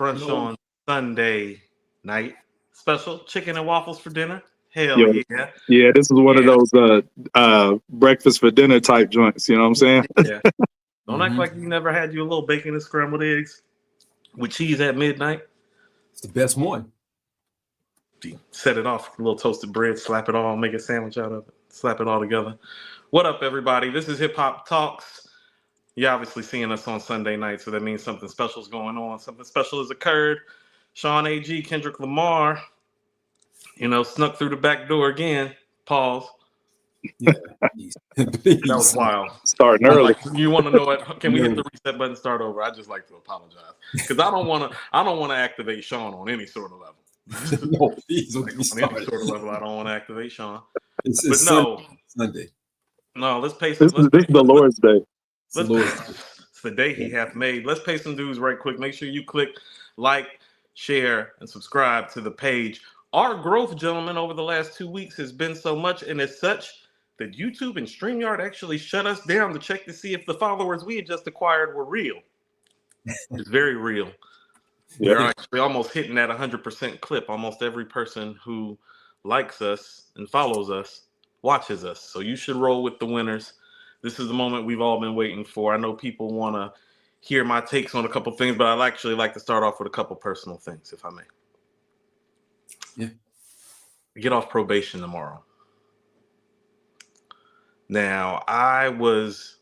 Brunch on Sunday night. Special chicken and waffles for dinner. Hell Yo, yeah. yeah, this is one of Yeah. those breakfast for dinner type joints. You know what I'm saying? Yeah. Don't act like you never had you a little bacon and scrambled eggs with cheese at midnight. It's the best one. Set it off, a little toasted bread, slap it all, make a sandwich out of it, slap it all together. What up, everybody? This is Hip Hop Talks. You're obviously seeing us on Sunday night, so that means something special is going on. Something special has occurred. Sean A.G., Kendrick Lamar, snuck through the back door again. Pause. Yeah, That was wild. Starting early. You want to know what? Can we hit the reset button? Start over. I just like to apologize because I don't want to activate Sean on any sort of level. No, please don't on be any started. sort of level, I don't want to activate Sean. It's But no, Sunday. no. Let's pay This some. is the Lord's Day. It's the day he hath made. Let's pay some dues right quick. Make sure you click like, share, and subscribe to the page. Our growth, gentlemen, over the last 2 weeks has been so much, and it's such that YouTube and StreamYard actually shut us down to check to see if the followers we had just acquired were real. It's very real. We're actually almost hitting that 100% clip. Almost every person who likes us and follows us watches us. So you should roll with the winners. This is the moment we've all been waiting for. I know people want to hear my takes on a couple things, but I'd actually like to start off with a couple personal things, if I may. Yeah. Get off probation tomorrow. Now, I was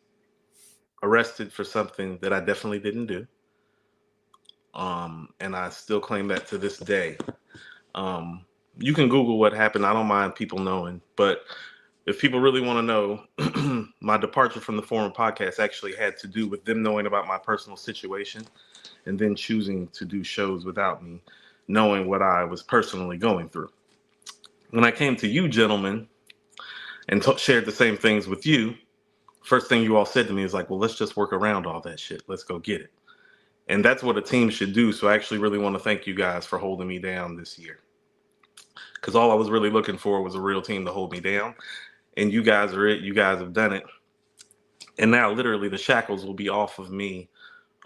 arrested for something that I definitely didn't do. And I still claim that to this day. You can Google what happened. I don't mind people knowing, but if people really want to know, my departure from the Forum podcast actually had to do with them knowing about my personal situation and then choosing to do shows without me knowing what I was personally going through. When I came to you, gentlemen, and shared the same things with you, first thing you all said to me is like, well, let's just work around all that shit. Let's go get it. And that's what a team should do. So I actually really want to thank you guys for holding me down this year. Because all I was really looking for was a real team to hold me down. And you guys are it. You guys have done it. And now literally the shackles will be off of me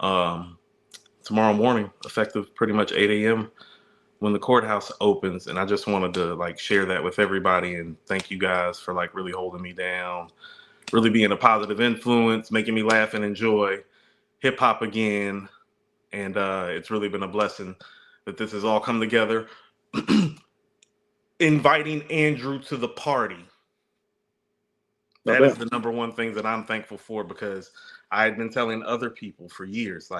tomorrow morning, effective pretty much 8 a.m. when the courthouse opens. And I just wanted to share that with everybody and thank you guys for really holding me down, really being a positive influence, making me laugh and enjoy hip hop again. And it's really been a blessing that this has all come together. Inviting Andrew to the party. That is the number one thing that I'm thankful for, because I had been telling other people for years,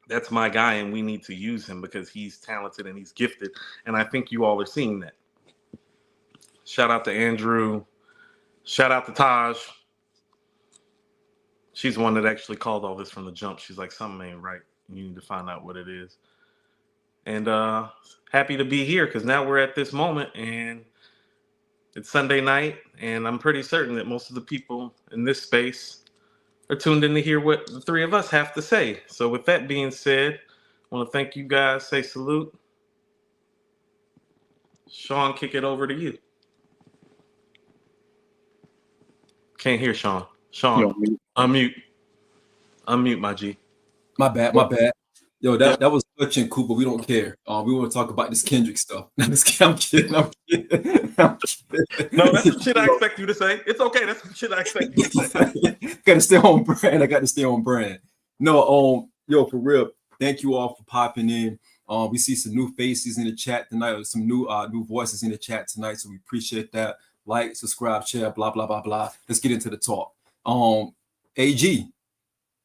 that's my guy and we need to use him because he's talented and he's gifted. And I think you all are seeing that. Shout out to Andrew. Shout out to Taj. She's the one that actually called all this from the jump. She's like, something ain't right. You need to find out what it is. And happy to be here because now we're at this moment and it's Sunday night. And I'm pretty certain that most of the people in this space are tuned in to hear what the three of us have to say. So with that being said, I want to thank you guys. Say salute. Sean, kick it over to you. Can't hear Sean. Sean, unmute. Unmute, my G. My bad. Yo, that was touching, cool, but we don't care. We want to talk about this Kendrick stuff. I'm kidding. No, that's the shit I expect you to say. It's okay. That's the shit I expect you to say. Gotta stay on brand. I got to stay on brand. No, yo, for real. Thank you all for popping in. We see some new faces in the chat tonight, or some new voices in the chat tonight. So we appreciate that. Like, subscribe, share, blah, blah, blah, blah. Let's get into the talk. AG. It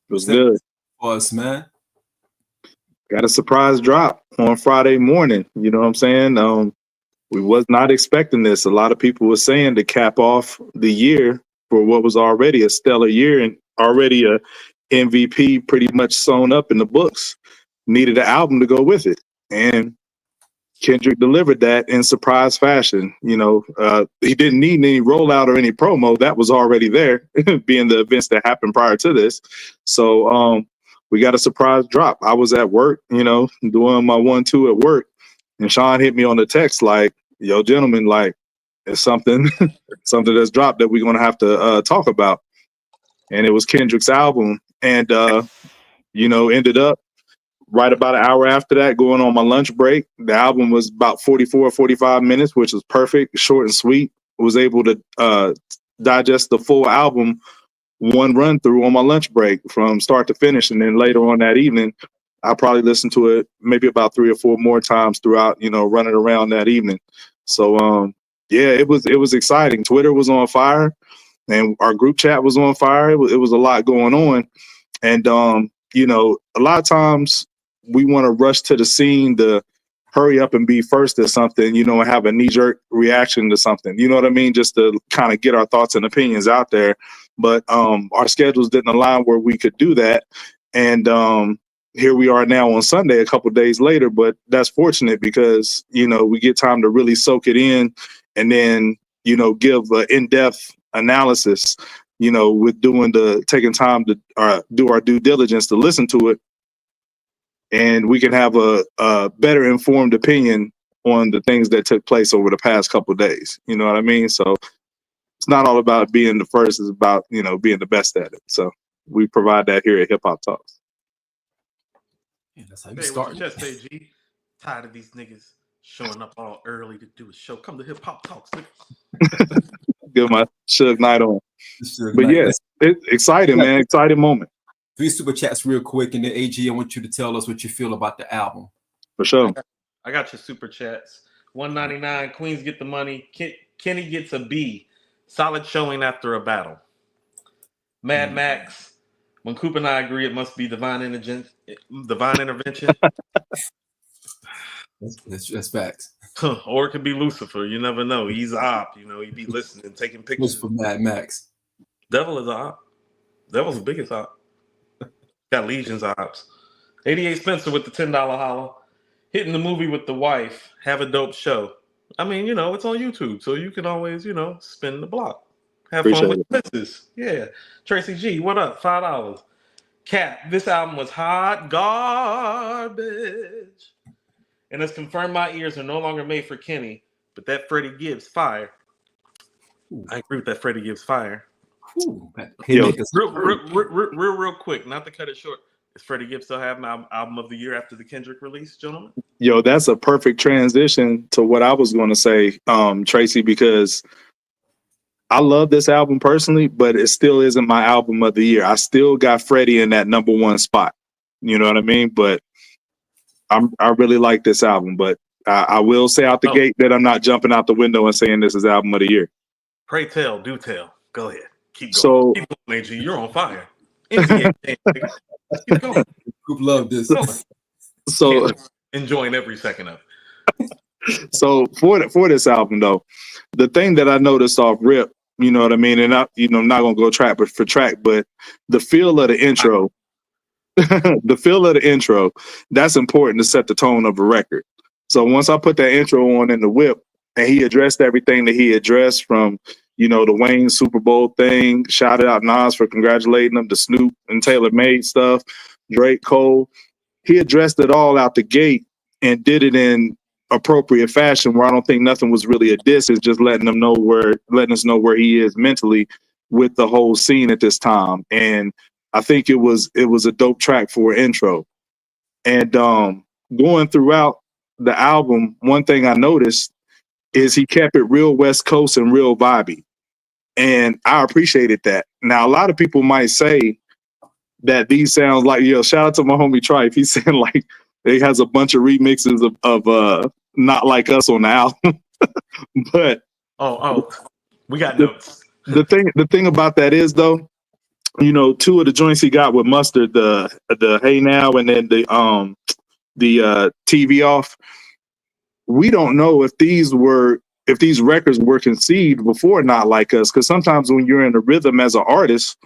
was good. For us, man. Got a surprise drop on Friday morning. You know what I'm saying? We was not expecting this. A lot of people were saying to cap off the year for what was already a stellar year and already a MVP pretty much sewn up in the books. Needed an album to go with it. And Kendrick delivered that in surprise fashion. He didn't need any rollout or any promo. That was already there, being the events that happened prior to this. So we got a surprise drop. I was at work, doing my 1-2 at work. And Sean hit me on the text like, yo, gentlemen, it's something that's dropped that we're going to have to talk about. And it was Kendrick's album. And, ended up Right about an hour after that, going on my lunch break. The album was about 44, 45 minutes, which was perfect, short and sweet. Was able to digest the full album one run through on my lunch break from start to finish. And then later on that evening, I probably listened to it maybe about 3 or 4 more times throughout, running around that evening. So, yeah, it was exciting. Twitter was on fire and our group chat was on fire. It was a lot going on. And, a lot of times we want to rush to the scene to hurry up and be first at something, and have a knee-jerk reaction to something. You know what I mean? Just to kind of get our thoughts and opinions out there. But our schedules didn't align where we could do that. And here we are now on Sunday, a couple of days later. But that's fortunate because, we get time to really soak it in and then, give an in-depth analysis, with taking time to do our due diligence to listen to it. And we can have a better informed opinion on the things that took place over the past couple of days. You know what I mean? So it's not all about being the first, it's about, being the best at it. So we provide that here at Hip Hop Talks. Yeah, that's how you start. Just say, G, tired of these niggas showing up all early to do a show. Come to Hip Hop Talks. Get my Suge Knight on. But yeah, it's exciting, man. Exciting moment. 3 super chats real quick, and then AG, I want you to tell us what you feel about the album. For sure. I got your super chats. $1.99. Queens get the money. Kenny gets a B. Solid showing after a battle. Mad Max. When Coop and I agree, it must be divine intervention. That's facts. Or it could be Lucifer. You never know. He's a op. He be listening, taking pictures. For Mad Max. Devil is a op. Devil's the biggest op. Got legions of ops. 88 Spencer with the $10 holla. Hitting the movie with the wife. Have a dope show. I mean, it's on YouTube, so you can always, spin the block. Have fun with the misses. Yeah. Tracy G, what up? $5. Cap, this album was hot garbage. And has confirmed my ears are no longer made for Kenny, but that Freddie Gibbs fire. Ooh. I agree with that Freddie Gibbs fire. Ooh, real quick, not to cut it short. Is Freddie Gibbs still having album of the year after the Kendrick release, gentlemen? Yo, that's a perfect transition to what I was going to say, Tracy, because I love this album personally, but it still isn't my album of the year. I still got Freddie in that number 1 spot. You know what I mean? But I really like this album, but I will say out the gate that I'm not jumping out the window and saying this is album of the year. Pray tell, do tell. Go ahead. Keep going. So, keep going, AG. You're on fire. Keep going. Group love this. So enjoying every second of it. So for this album though, the thing that I noticed off rip, you know what I mean, and I'm not gonna go track for track, but the feel of the intro, that's important to set the tone of a record. So once I put that intro on in the whip, and he addressed everything that he addressed from, the Wayne Super Bowl thing, shouted out Nas for congratulating him, the Snoop and Taylor Made stuff, Drake, Cole. He addressed it all out the gate and did it in appropriate fashion where I don't think nothing was really a diss. It's just letting us know where he is mentally with the whole scene at this time. And I think it was a dope track for an intro. And going throughout the album, one thing I noticed is he kept it real West Coast and real vibey. And I appreciated that. Now, a lot of people might say that these sounds like, shout out to my homie Trife. He's saying like he has a bunch of remixes of Not Like Us on the album. But we got notes. The thing about that is though, 2 of the joints he got with Mustard, the Hey Now and then the TV Off. We don't know if these records were conceived before Not Like Us, because sometimes when you're in a rhythm as an artist,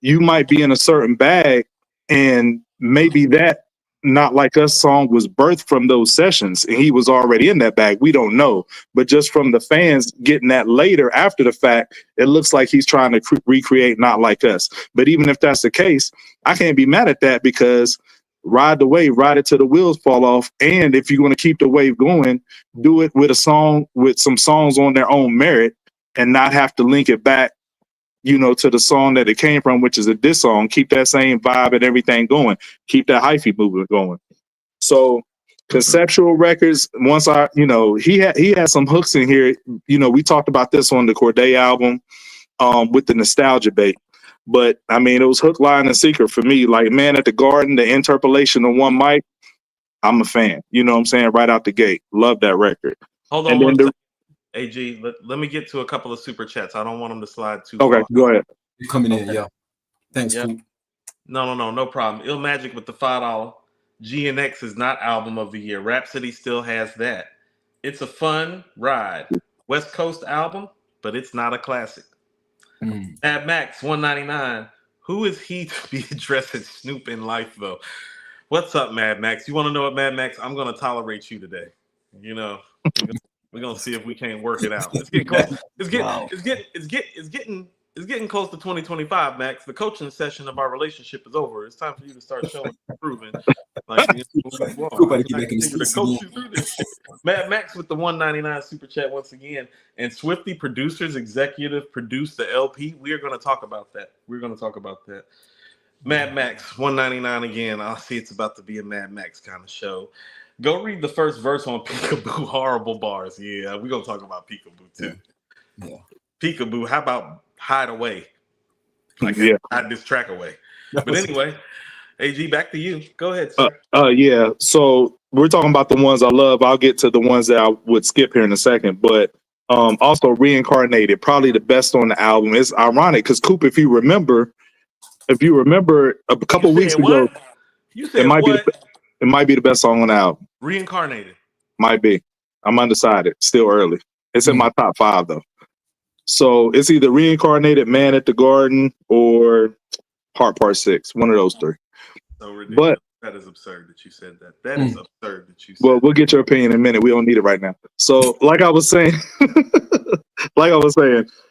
you might be in a certain bag, and maybe that Not Like Us song was birthed from those sessions, and he was already in that bag. We don't know, but just from the fans getting that later after the fact, it looks like he's trying to recreate Not Like Us. But even if that's the case, I can't be mad at that because ride the wave, ride it till the wheels fall off. And if you want to keep the wave going, do it with a song with some songs on their own merit and not have to link it back to the song that it came from, which is a diss song. Keep that same vibe and everything going. Keep that hyphy movement going. So conceptual records, once he had some hooks in here. We talked about this on the Corday album with the nostalgia bait. But I mean, it was hook, line, and seeker for me. Like Man at the Garden, the interpolation of one mic, I'm a fan. You know what I'm saying? Right out the gate. Love that record. Hold on one second. AG, let me get to a couple of super chats. I don't want them to slide too far. Okay, go ahead. You're coming in, yeah. Thanks, Coop. No problem. Ill Magic with the $5. GNX is not album of the year. Rhapsody still has that. It's a fun ride. West Coast album, but it's not a classic. Mad Max 199. Who is he to be addressing Snoop in life, though? What's up, Mad Max? You want to know what, Mad Max? I'm gonna tolerate you today. We're gonna see if we can't work it out. It's getting close. It's getting close to 2025, Max. The coaching session of our relationship is over. It's time for you to start showing improving. Like, Mad Max with the 199 super chat once again. And Swifty Producers executive produced the LP. We are going to talk about that. Mad Max 199 again. I see it's about to be a Mad Max kind of show. Go read the first verse on Peekaboo. Horrible bars. Yeah, we're going to talk about Peekaboo too. Yeah. Peekaboo, how about Hide Away? Hide this track away. But anyway, AG, back to you. Go ahead, sir. Yeah. So we're talking about the ones I love. I'll get to the ones that I would skip here in a second. But also Reincarnated, probably the best on the album. It's ironic because Coop, if you remember a couple weeks ago, you said it might be the best song on the album. Reincarnated. Might be. I'm undecided. Still early. It's in my top 5 though. So it's either Reincarnated, Man at the Garden, or Heart Part 6. One of those 3. So ridiculous. That is absurd that you said that. That is absurd that you said. Well, we'll get your opinion in a minute. We don't need it right now. So like I was saying,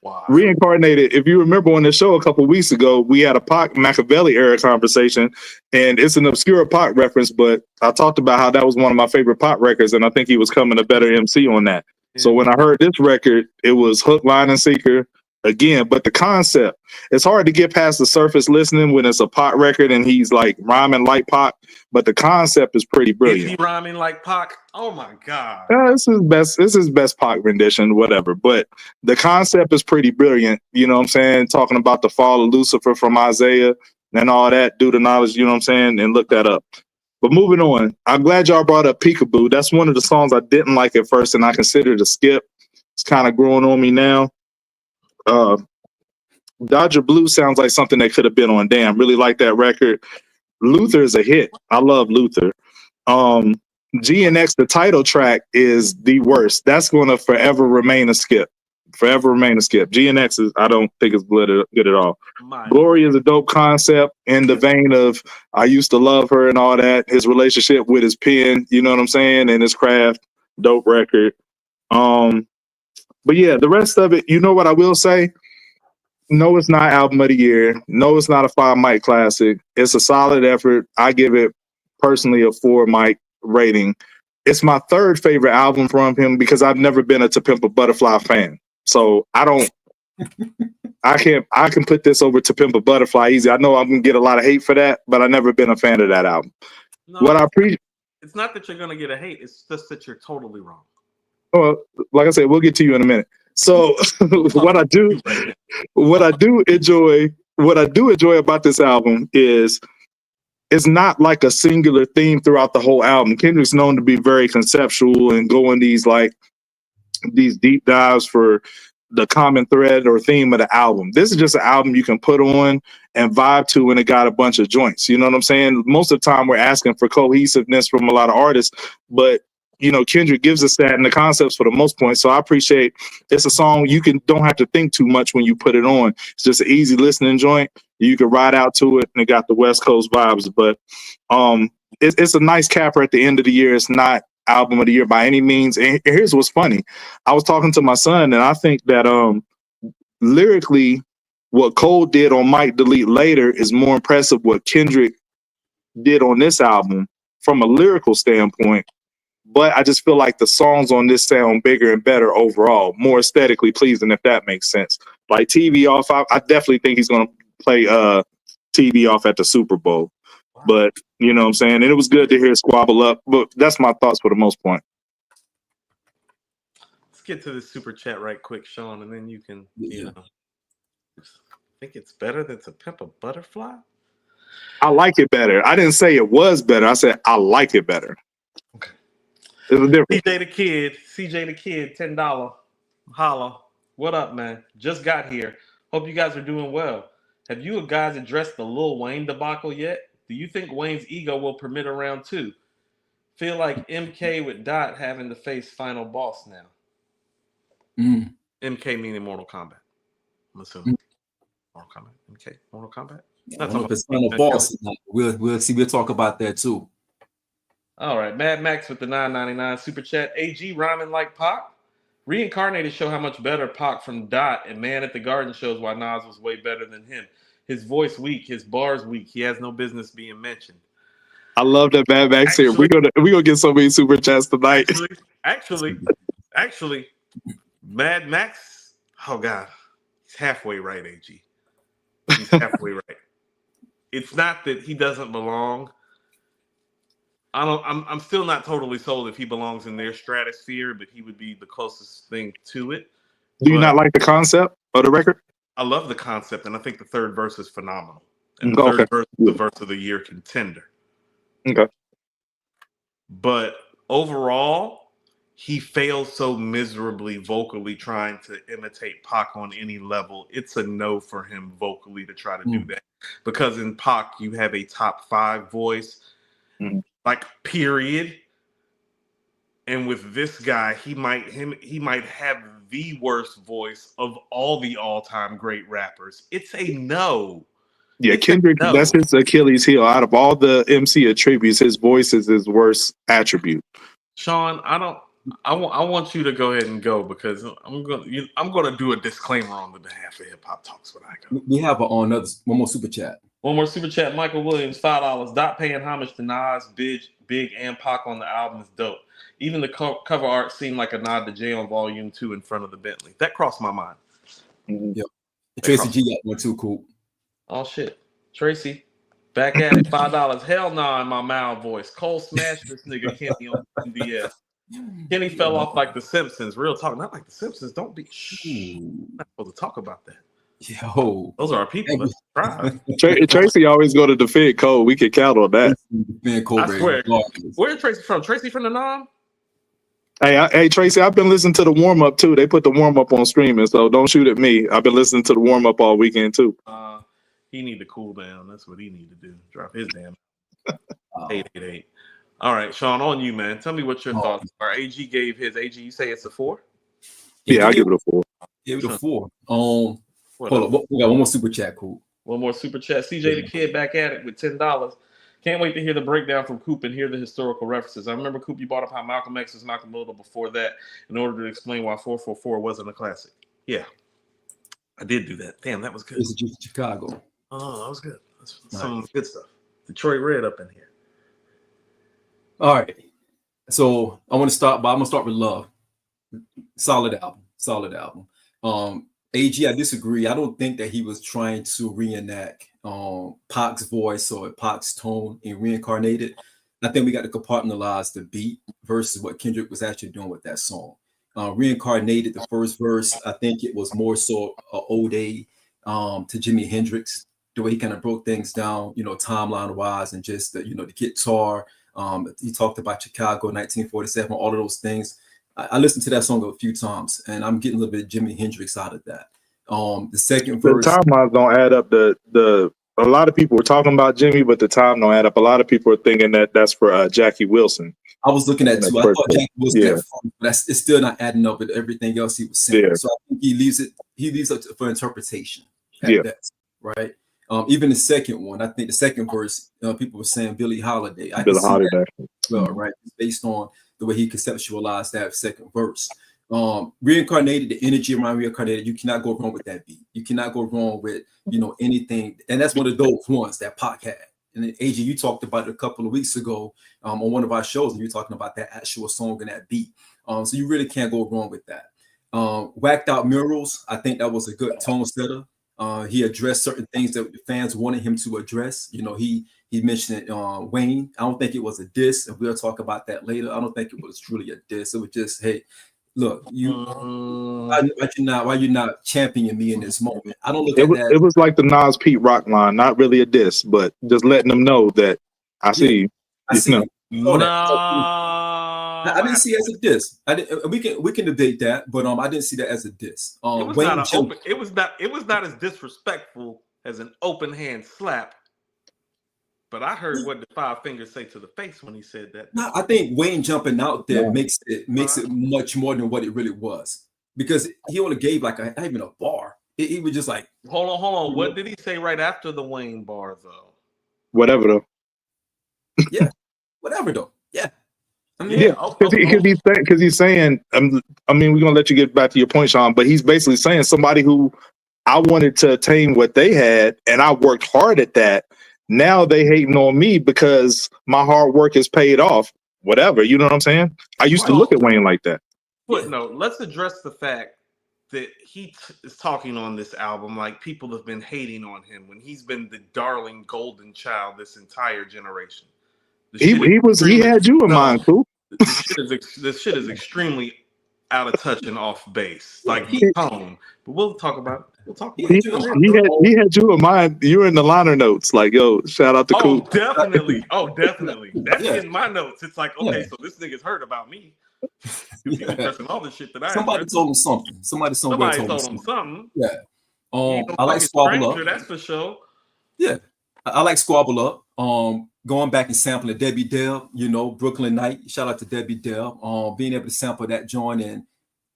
wow. Reincarnated, if you remember on the show a couple weeks ago, we had a Pac Machiavelli era conversation, and it's an obscure Pac reference, but I talked about how that was one of my favorite Pac records, and I think he was coming a better MC on that. Yeah. So when I heard this record, it was hook, line, and seeker again, but the concept, it's hard to get past the surface listening when it's a Pac record and he's like rhyming like Pac, but the concept is pretty brilliant. Is he rhyming like Pac? Oh my God. This is his best Pac rendition, whatever. But the concept is pretty brilliant. You know what I'm saying? Talking about the fall of Lucifer from Isaiah and all that, do the knowledge, you know what I'm saying? And look that up. But moving on, I'm glad y'all brought up Peekaboo. That's one of the songs I didn't like at first and I considered a skip. It's kind of growing on me now. Dodger Blue sounds like something that could have been on Damn. Really like that record. Luther is a hit. I love Luther. GNX, the title track, is the worst. That's going to forever remain a skip. GNX is, I don't think it's good at all. Glory is a dope concept in the vein of I used to love her and all that. His relationship with his pen, you know what I'm saying, and his craft. Dope record. But yeah, the rest of it, you know what I will say? No, it's not album of the year. No, it's not a 5 mic classic. It's a solid effort. I give it personally a 4 mic rating. It's my 3rd favorite album from him because I've never been a To Pimp a Butterfly fan. So I can put this over To Pimp a Butterfly easy. I know I'm gonna get a lot of hate for that, but I've never been a fan of that album. No, what I appreciate, it's not that you're gonna get a hate, it's just that you're totally wrong. Well, like I said, we'll get to you in a minute. So what I do enjoy about this album is it's not like a singular theme throughout the whole album. Kendrick's known to be very conceptual and go in these deep dives for the common thread or theme of the album. This is just an album you can put on and vibe to, and it got a bunch of joints. You know what I'm saying? Most of the time we're asking for cohesiveness from a lot of artists, but Kendrick gives us that in the concepts for the most part. So I appreciate it's a song you don't have to think too much when you put it on. It's just an easy listening joint. You can ride out to it, and it got the West Coast vibes. But it's a nice capper at the end of the year. It's not album of the year by any means. And here's what's funny. I was talking to my son, and I think that lyrically, what Cole did on Might Delete Later is more impressive what Kendrick did on this album from a lyrical standpoint. But I just feel like the songs on this sound bigger and better overall, more aesthetically pleasing, if that makes sense. Like TV off, I definitely think he's going to play TV off at the Super Bowl. Wow. But you know what I'm saying? And it was good to hear Squabble Up. But that's my thoughts for the most part. Let's get to the super chat right quick, Sean, and then you can, Yeah. think it's better than To Pimp a Butterfly? I like it better. I didn't say it was better. I said I like it better. Okay. There's a difference. CJ the Kid, $10. Holla. What up, man? Just got here. Hope you guys are doing well. Have you guys addressed the Lil Wayne debacle yet? Do you think Wayne's ego will permit a round 2? Feel like MK with Dot having to face Final Boss now. MK meaning Mortal Kombat. I'm assuming. Mortal Kombat. MK. Mortal Kombat. I don't know if it's Final Boss. We'll see. We'll talk about that too. All right. Mad Max with the $9.99 super chat. AG rhyming like Pac. Reincarnated show how much better Pac from Dot, and Man at the Garden shows why Nas was way better than him. His voice weak, his bars weak. He has no business being mentioned. I love that Mad Max here. We're gonna get so many super chats tonight. Actually, Mad Max. Oh God, he's halfway right, AG. He's halfway right. It's not that he doesn't belong. I'm still not totally sold if he belongs in their stratosphere, but he would be the closest thing to it. Do you not like the concept of the record? I love the concept, and I think the third verse is phenomenal. And the third verse is the verse of the year contender. Okay. But overall, he fails so miserably vocally trying to imitate Pac on any level. It's a no for him vocally to try to do that. Because in Pac, you have a top 5 voice, like period. And with this guy, he might have the worst voice of all the all-time great rappers. It's a no. Yeah, Kendrick, that's his Achilles heel. Out of all the MC attributes, his voice is his worst attribute. Sean, I want you to go ahead and go because I'm gonna do a disclaimer on the behalf of Hip Hop Talks when I go. We have one more super chat. One more super chat. Michael Williams, $5. Dot paying homage to Nas, Big, and Pac on the album is dope. Even the cover art seemed like a nod to Jay on Volume 2 in front of the Bentley. That crossed my mind. Yep. Tracy G got one too. Cool. Oh shit, Tracy, back at it. $5. Hell nah in my mild voice. Cole smashed this nigga Kenny on MDS. Kenny fell off like the Simpsons. Real talk, not like the Simpsons. Don't be. I'm not supposed to talk about that. Yo, those are our people. Let's try. Tracy always go to defend Cole. We can count on that. I swear. Where's Tracy from? Tracy from the Nom? Hey, Tracy, I've been listening to the warm up too. They put the warm up on streaming, so don't shoot at me. I've been listening to the warm up all weekend too. He need to cool down. That's what he need to do. Drop his damn 888. All right, Sean, on you, man. Tell me what your thoughts are. AG gave his. AG, you say it's a 4? Yeah, I give it a 4. Give it a 4. Hold on, we got one more super chat. Cool. One more super chat. CJ the Kid back at it with $10. Can't wait to hear the breakdown from Coop and hear the historical references. I remember Coop, you brought up how Malcolm X was Malcolm Little before that in order to explain why 444 wasn't a classic. Yeah, I did do that. Damn, that was good. This is Chicago. Oh, that was good. That's some good stuff. Detroit Red up in here. All right. So I'm going to start with Love. Solid album. AG, I disagree. I don't think that he was trying to reenact Pac's voice or Pac's tone in Reincarnated. I think we got to compartmentalize the beat versus what Kendrick was actually doing with that song. Reincarnated, the first verse, I think it was more so an ode to Jimi Hendrix, the way he kind of broke things down, timeline wise, and just the guitar. He talked about Chicago, 1947, all of those things. I listened to that song a few times, and I'm getting a little bit of Jimi Hendrix out of that. The second verse, the timelines don't add up. A lot of people were talking about Jimmy, but the time don't add up. A lot of people are thinking that that's for Jackie Wilson. I was looking at too. I thought Jackie was there, but it's still not adding up with everything else he was saying. Yeah. So I think he leaves it for interpretation. Best, right. Even the second one, I think the second verse, people were saying Billie Holiday. Billie Holiday. Well, right, based on the way he conceptualized that second verse. Reincarnated, the energy around Reincarnated, you cannot go wrong with that beat. You cannot go wrong with anything, and that's one of those ones that Pac had. And then AJ, you talked about it a couple of weeks ago on one of our shows, and you're talking about that actual song and that beat. So you really can't go wrong with that. Whacked Out Murals, I think that was a good tone setter. He addressed certain things that the fans wanted him to address. You know, he mentioned Wayne. I don't think it was a diss, and we'll talk about that later. I don't think it was truly a diss. It was just, hey, look, why you not championing me in this moment? I don't look at that. It was like the Nas Pete Rock line, not really a diss, but just letting them know that I see you. I see you. No, I didn't see it as a diss. We can debate that, but I didn't see that as a diss. It was not as disrespectful as an open hand slap. But I heard what the five fingers say to the face when he said that. No, I think Wayne jumping out there makes it much more than what it really was, because he only gave like not even a bar. He was just like, hold on. What did he say right after the Wayne bar though? Whatever though. Yeah, whatever though. Yeah. I mean, because he's saying, I mean, we're gonna let you get back to your point, Sean, but he's basically saying somebody who I wanted to attain what they had, and I worked hard at that. Now they hating on me because my hard work is paid off. Whatever, you know what I'm saying? I used to look at Wayne like that. But no, let's address the fact that he is talking on this album like people have been hating on him when he's been the darling golden child this entire generation. He had you in mind, too. This shit is extremely out of touch and off base, like tone. But we'll talk about it. He had you in mind. You were in the liner notes, like, yo, shout out to Coop. Definitely. That's in my notes. It's like, okay, so this nigga's heard about me. He's addressing all the shit that somebody told him something. Somebody told him something. Yeah. I like Squabble Up. That's for sure. Yeah, I like Squabble Up. Going back and sampling Debbie Dell, you know, Brooklyn Night. Shout out to Debbie Dell. Being able to sample that joint, and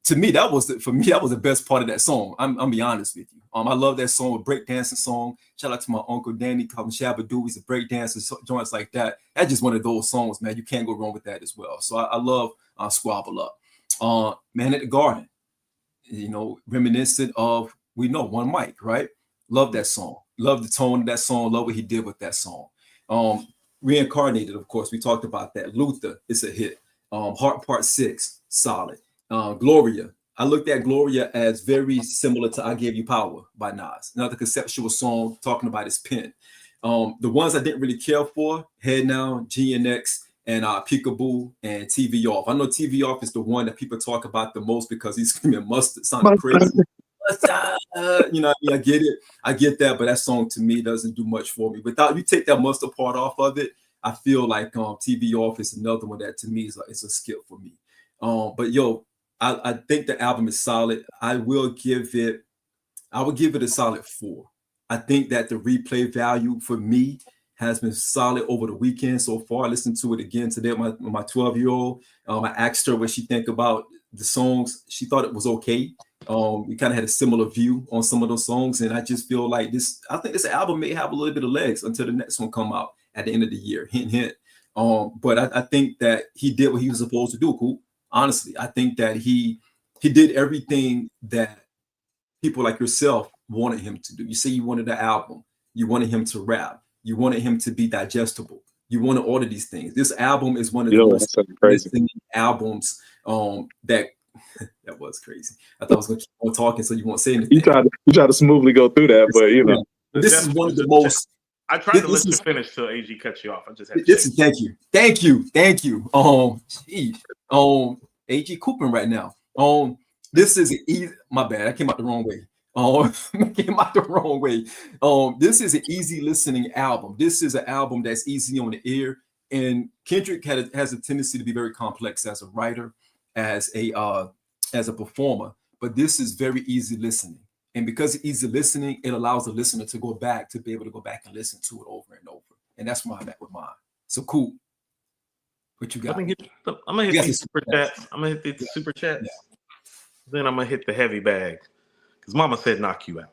to me, that was the best part of that song. I'm be honest with you. I love that song, a breakdancing song. Shout out to my uncle Danny, called him Shabba-Doo. He's a breakdancer, joints like that. That's just one of those songs, man. You can't go wrong with that as well. So I love Squabble Up. Man at the Garden, you know, reminiscent of One Mic, right? Love that song. Love the tone of that song. Love what he did with that song. Reincarnated, of course, we talked about that. Luther, it's a hit. Heart Part 6, solid. Gloria, I looked at Gloria as very similar to I Gave You Power by Nas, another conceptual song talking about his pen. The ones I didn't really care for, Head Now, GNX, and Peekaboo and TV Off. I know TV Off is the one that people talk about the most because he's screaming mustard, sounding crazy. You know, I get it. I get that, but that song to me doesn't do much for me. Without you take that mustard part off of it, I feel like TV Off is another one that to me is a skip for me. But yo, I think the album is solid. I would give it a solid 4. I think that the replay value for me has been solid over the weekend so far. I listened to it again today with my 12-year-old. I asked her what she think about the songs. She thought it was okay. We kind of had a similar view on some of those songs, and I just feel like I think this album may have a little bit of legs until the next one come out at the end of the year. Hint, hint. But I think that he did what he was supposed to do, Cool. Honestly, I think that he did everything that people like yourself wanted him to do. You say you wanted an album. You wanted him to rap. You wanted him to be digestible. You wanted all of these things. This album is one of the most listening albums that was crazy. I thought I was going to keep on talking so you won't say anything. You try to smoothly go through that, but you know. This is one of the most. I tried to let you finish till AG cut you off. I just had to thank you. AG Cooping right now. This is easy. My bad. I came out the wrong way. This is an easy listening album. This is an album that's easy on the ear. And Kendrick has a tendency to be very complex as a writer, as a performer. But this is very easy listening. And because it's easy listening, it allows the listener to be able to go back and listen to it over and over. And that's why I'm at with mine. So cool. What you got? I'm gonna hit these super chats. Super chats. Yeah. Then I'm gonna hit the heavy bag. Because Mama said knock you out.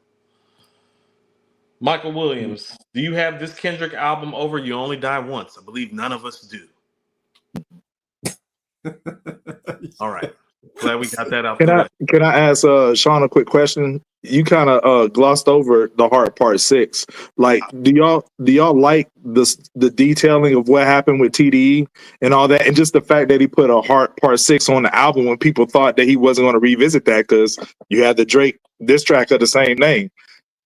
Michael Williams, do you have this Kendrick album over You Only Die Once? I believe none of us do. All right. Glad we got that out. Can I ask Sean a quick question? you kind of glossed over the heart part 6. Like, do y'all like the detailing of what happened with TDE and all that, and just the fact that he put a heart part 6 on the album when people thought that he wasn't going to revisit that because you had the Drake diss track of the same name.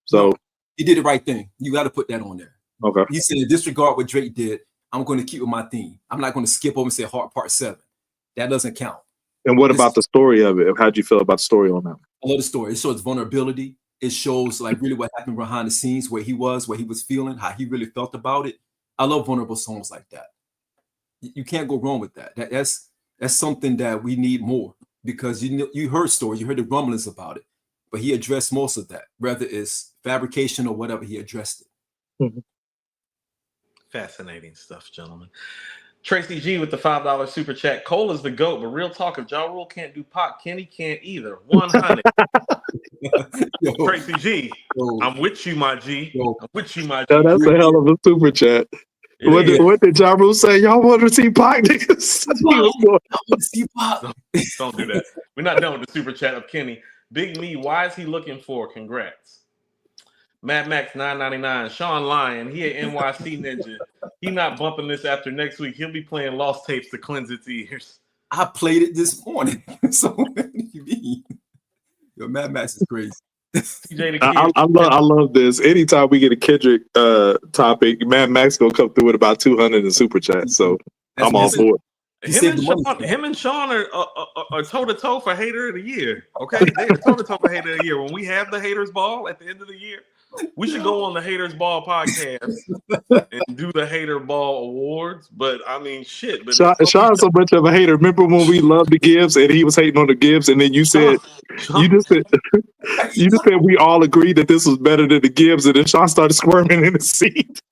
So no, he did the right thing. You got to put that on there. Okay. He said, disregard what Drake did. I'm going to keep with my theme. I'm not going to skip over and say heart part 7. That doesn't count. And what about the story of it? How'd you feel about the story on that? I love the story. It shows vulnerability. It shows like really what happened behind the scenes, where he was feeling, how he really felt about it. I love vulnerable songs like that. You can't go wrong with that. That's something that we need more, because you heard stories, you heard the rumblings about it, but he addressed most of that, whether it's fabrication or whatever. He addressed it. Mm-hmm. Fascinating stuff, gentlemen. Tracy G with the $5 super chat. Cole is the GOAT, but real talk, if Ja Rule can't do Pac, Kenny can't either. 100. Tracy G, I'm with you, my G. I'm with you, my G. No, that's a hell of a super chat. What did Ja Rule say? Y'all want to see Pac, niggas? Don't do that. We're not done with the super chat of Kenny. Big Me, why is he looking for? Congrats. Mad Max 999, Sean Lyon, he at NYC Ninja. He not bumping this after next week. He'll be playing Lost Tapes to cleanse its ears. I played it this morning. So what do you mean? Yo, Mad Max is crazy. I love this. Anytime we get a Kendrick topic, Mad Max gonna come through with about 200 in super chat. So I'm all for it. Him and Sean are toe to toe for hater of the year. Okay, they're toe to toe for hater of the year. When we have the haters ball at the end of the year, we should go on the Haters Ball podcast and do the Hater Ball Awards. But I mean, shit. But Sean's so much of a hater. Remember when we loved the Gibbs and he was hating on the Gibbs, and then you said you just said we all agreed that this was better than the Gibbs, and then Sean started squirming in his seat.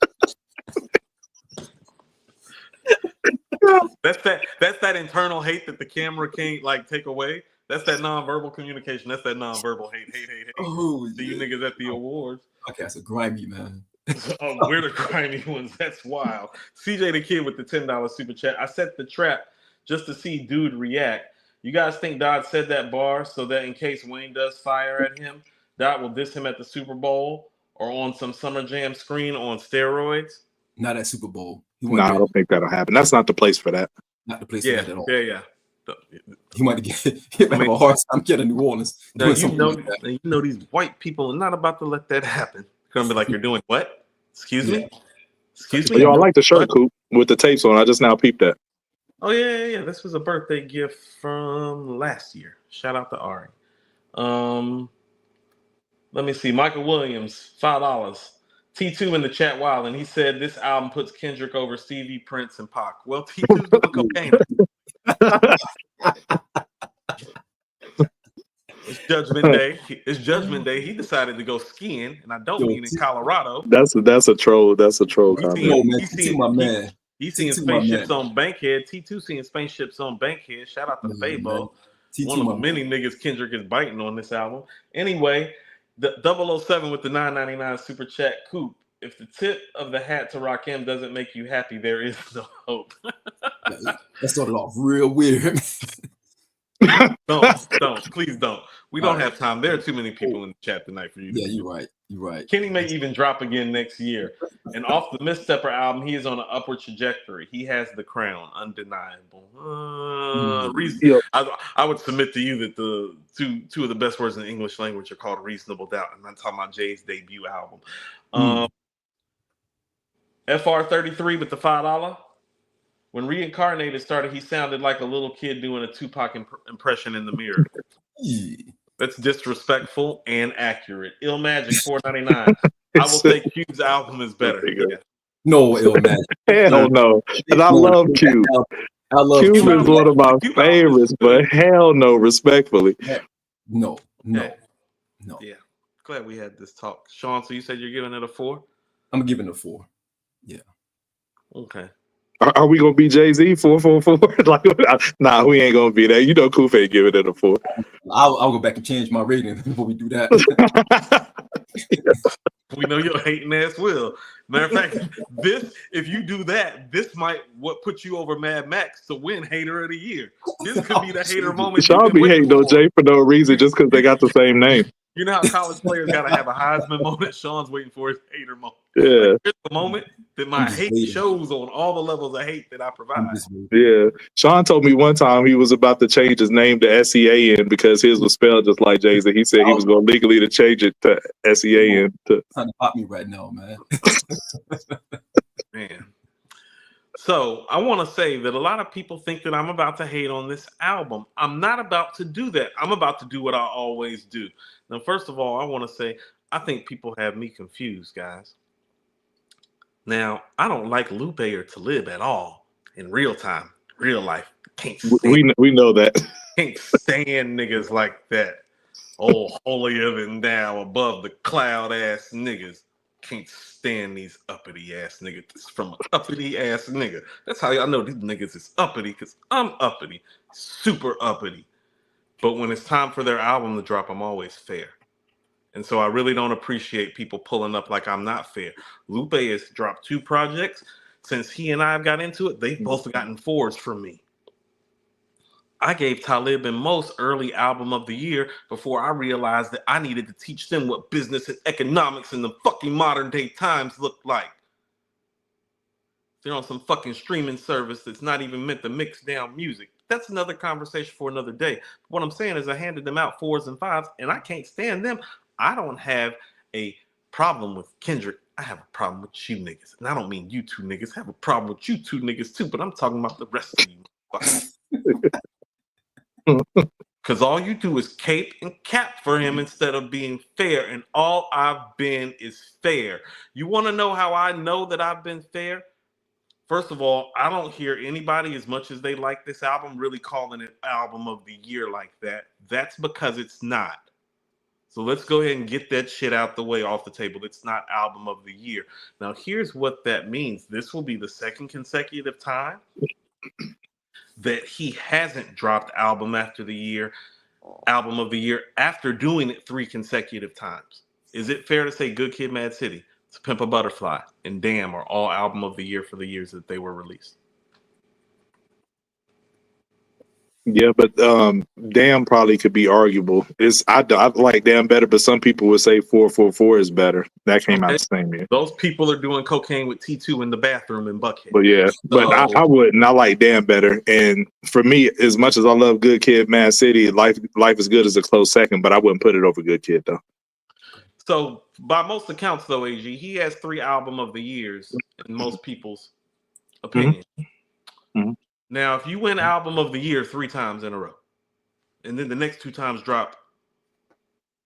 That's that internal hate that the camera can't like take away. That's that nonverbal communication. That's that nonverbal hate. Oh, see you niggas at the awards. Okay, that's a grimy, man. We're the grimy ones. That's wild. CJ the Kid with the $10 super chat. I set the trap just to see dude react. You guys think Dodd said that bar so that in case Wayne does fire at him, Dodd will diss him at the Super Bowl or on some Summer Jam screen on steroids? Not at Super Bowl. No, I don't think that'll happen. That's not the place for that. Not the place for that at all. Yeah. He might have a hard time getting New Orleans. You know these white people are not about to let that happen. They're gonna be like, you're doing what? Excuse me? Excuse me? Yo, I like the shirt, Coop, with the tapes on. I just now peeped that. Oh, yeah. This was a birthday gift from last year. Shout out to Ari. Let me see. Michael Williams, $5. T2 in the chat wild, and he said this album puts Kendrick over Stevie, Prince, and Pac. Well, T2's doing cocaine. It's Judgment Day. He decided to go skiing, and I don't mean in Colorado. That's a troll. That's a troll comment. He's seeing spaceships on Bankhead. T2 seeing spaceships on Bankhead. Shout out to Fabo. One of the many niggas Kendrick is biting on this album. Anyway, the 007 with the $9.99 super chat. Coop, if the tip of the hat to Rakim doesn't make you happy, there is no hope. That started off real weird. Please don't. We don't have time. There are too many people in the chat tonight for you. Yeah, you're right. Kenny may even drop again next year. And off the Misstepper album, he is on an upward trajectory. He has the crown, undeniable. I would submit to you that the two of the best words in the English language are called reasonable doubt. I'm not talking about Jay's debut album. FR33 with the $5. When Reincarnated started, he sounded like a little kid doing a Tupac impression in the mirror. That's disrespectful and accurate. Ill Magic $4.99. I will say Cube's album is better. Yeah. No, Ill Magic. Hell no. And I love Cube. Cube is one of my favorites, but hell no, respectfully. No. Yeah. Glad we had this talk. Sean, so you said you're giving it a 4? I'm giving it a 4. Yeah. Okay. Are we gonna be Jay-Z 444? Like, nah, we ain't gonna be that. You know, Koof ain't giving it a 4. I'll go back and change my rating before we do that. We know your hating ass will. Matter of fact, if you do that, this might put you over Mad Max to win Hater of the Year. This could be the hater moment. Sean be hating on Jay for no reason just because they got the same name. You know how college players got to have a Heisman moment? Sean's waiting for his hater moment. Yeah. Like, here's the moment that my hate waiting. shows on all the levels of hate that I provide. Yeah. Sean told me one time he was about to change his name to SEAN because his was spelled just like Jay's, and he said he was going legally to change it to SEAN. Trying to pop me right now, man. Man. So I want to say that a lot of people think that I'm about to hate on this album. I'm not about to do that. I'm about to do what I always do. Now, first of all, I want to say I think people have me confused, guys. Now, I don't like Lupe or Talib at all in real time, real life. Can't stand, We know that. can't stand niggas like that. Oh, holier than thou, above the cloud ass niggas. Can't stand these uppity ass niggas. This is from an uppity ass nigga. That's how y'all know these niggas is uppity, because I'm uppity, super uppity. But when it's time for their album to drop, I'm always fair. And so I really don't appreciate people pulling up like I'm not fair. Lupe has dropped 2 projects. Since he and I have got into it, they've both gotten 4s from me. I gave Talib and Most early album of the year before I realized that I needed to teach them what business and economics in the fucking modern day times look like. They're on some fucking streaming service that's not even meant to mix down music. That's another conversation for another day. What I'm saying is I handed them out 4s and 5s, and I can't stand them. I don't have a problem with Kendrick. I have a problem with you niggas. And I don't mean you 2 niggas. I have a problem with you 2 niggas too, but I'm talking about the rest of you. Because all you do is cape and cap for him instead of being fair. And all I've been is fair. You want to know how I know that I've been fair? First of all, I don't hear anybody, as much as they like this album, really calling it album of the year like that. That's because it's not. So let's go ahead and get that shit out the way, off the table. It's not album of the year. Now, here's what that means. This will be the 2nd consecutive time that he hasn't dropped album of the year after doing it 3 consecutive times. Is it fair to say Good Kid, Mad City, To Pimp a Butterfly, and Damn are all album of the year for the years that they were released? Yeah, but Damn probably could be arguable. I like Damn better, but some people would say 444 is better. That came out the same year. Those people are doing cocaine with T2 in the bathroom in Buckhead. But yeah, but I wouldn't. I like Damn better. And for me, as much as I love Good Kid, Mad City, Life is Good is a close second, but I wouldn't put it over Good Kid though. So by most accounts though, AG, he has 3 album of the years in most people's opinion. Mm-hmm. Now, if you win album of the year 3 times in a row, and then the next 2 times drop,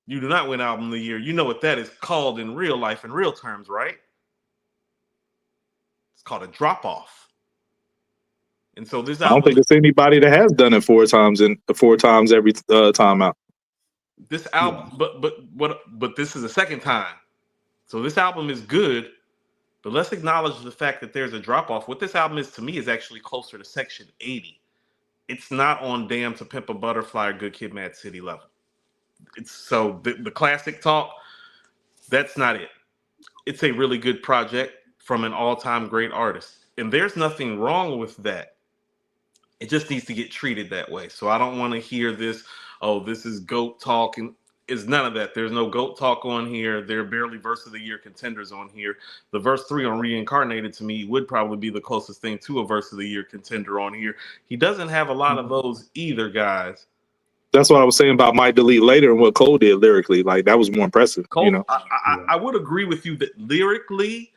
you do not win album of the year. You know what that is called in real life, in real terms, right? It's called a drop off. And so this album, I don't think there's anybody that has done it 4 times every time out. This album, but this is the 2nd time. So this album is good, but let's acknowledge the fact that there's a drop off. What this album is to me is actually closer to Section 80. It's not on Damn, To Pimp a Butterfly, or Good Kid, Mad City level. It's so the classic talk, that's not it. It's a really good project from an all-time great artist. And there's nothing wrong with that. It just needs to get treated that way. So I don't want to hear this, oh, this is GOAT talk. And it's none of that. There's no GOAT talk on here. There are barely verse of the year contenders on here. The verse 3 on Reincarnated to me would probably be the closest thing to a verse of the year contender on here. He doesn't have a lot of those either, guys. That's what I was saying about Might Delete Later and what Cole did lyrically. Like, that was more impressive. Cole, you know, I would agree with you that lyrically,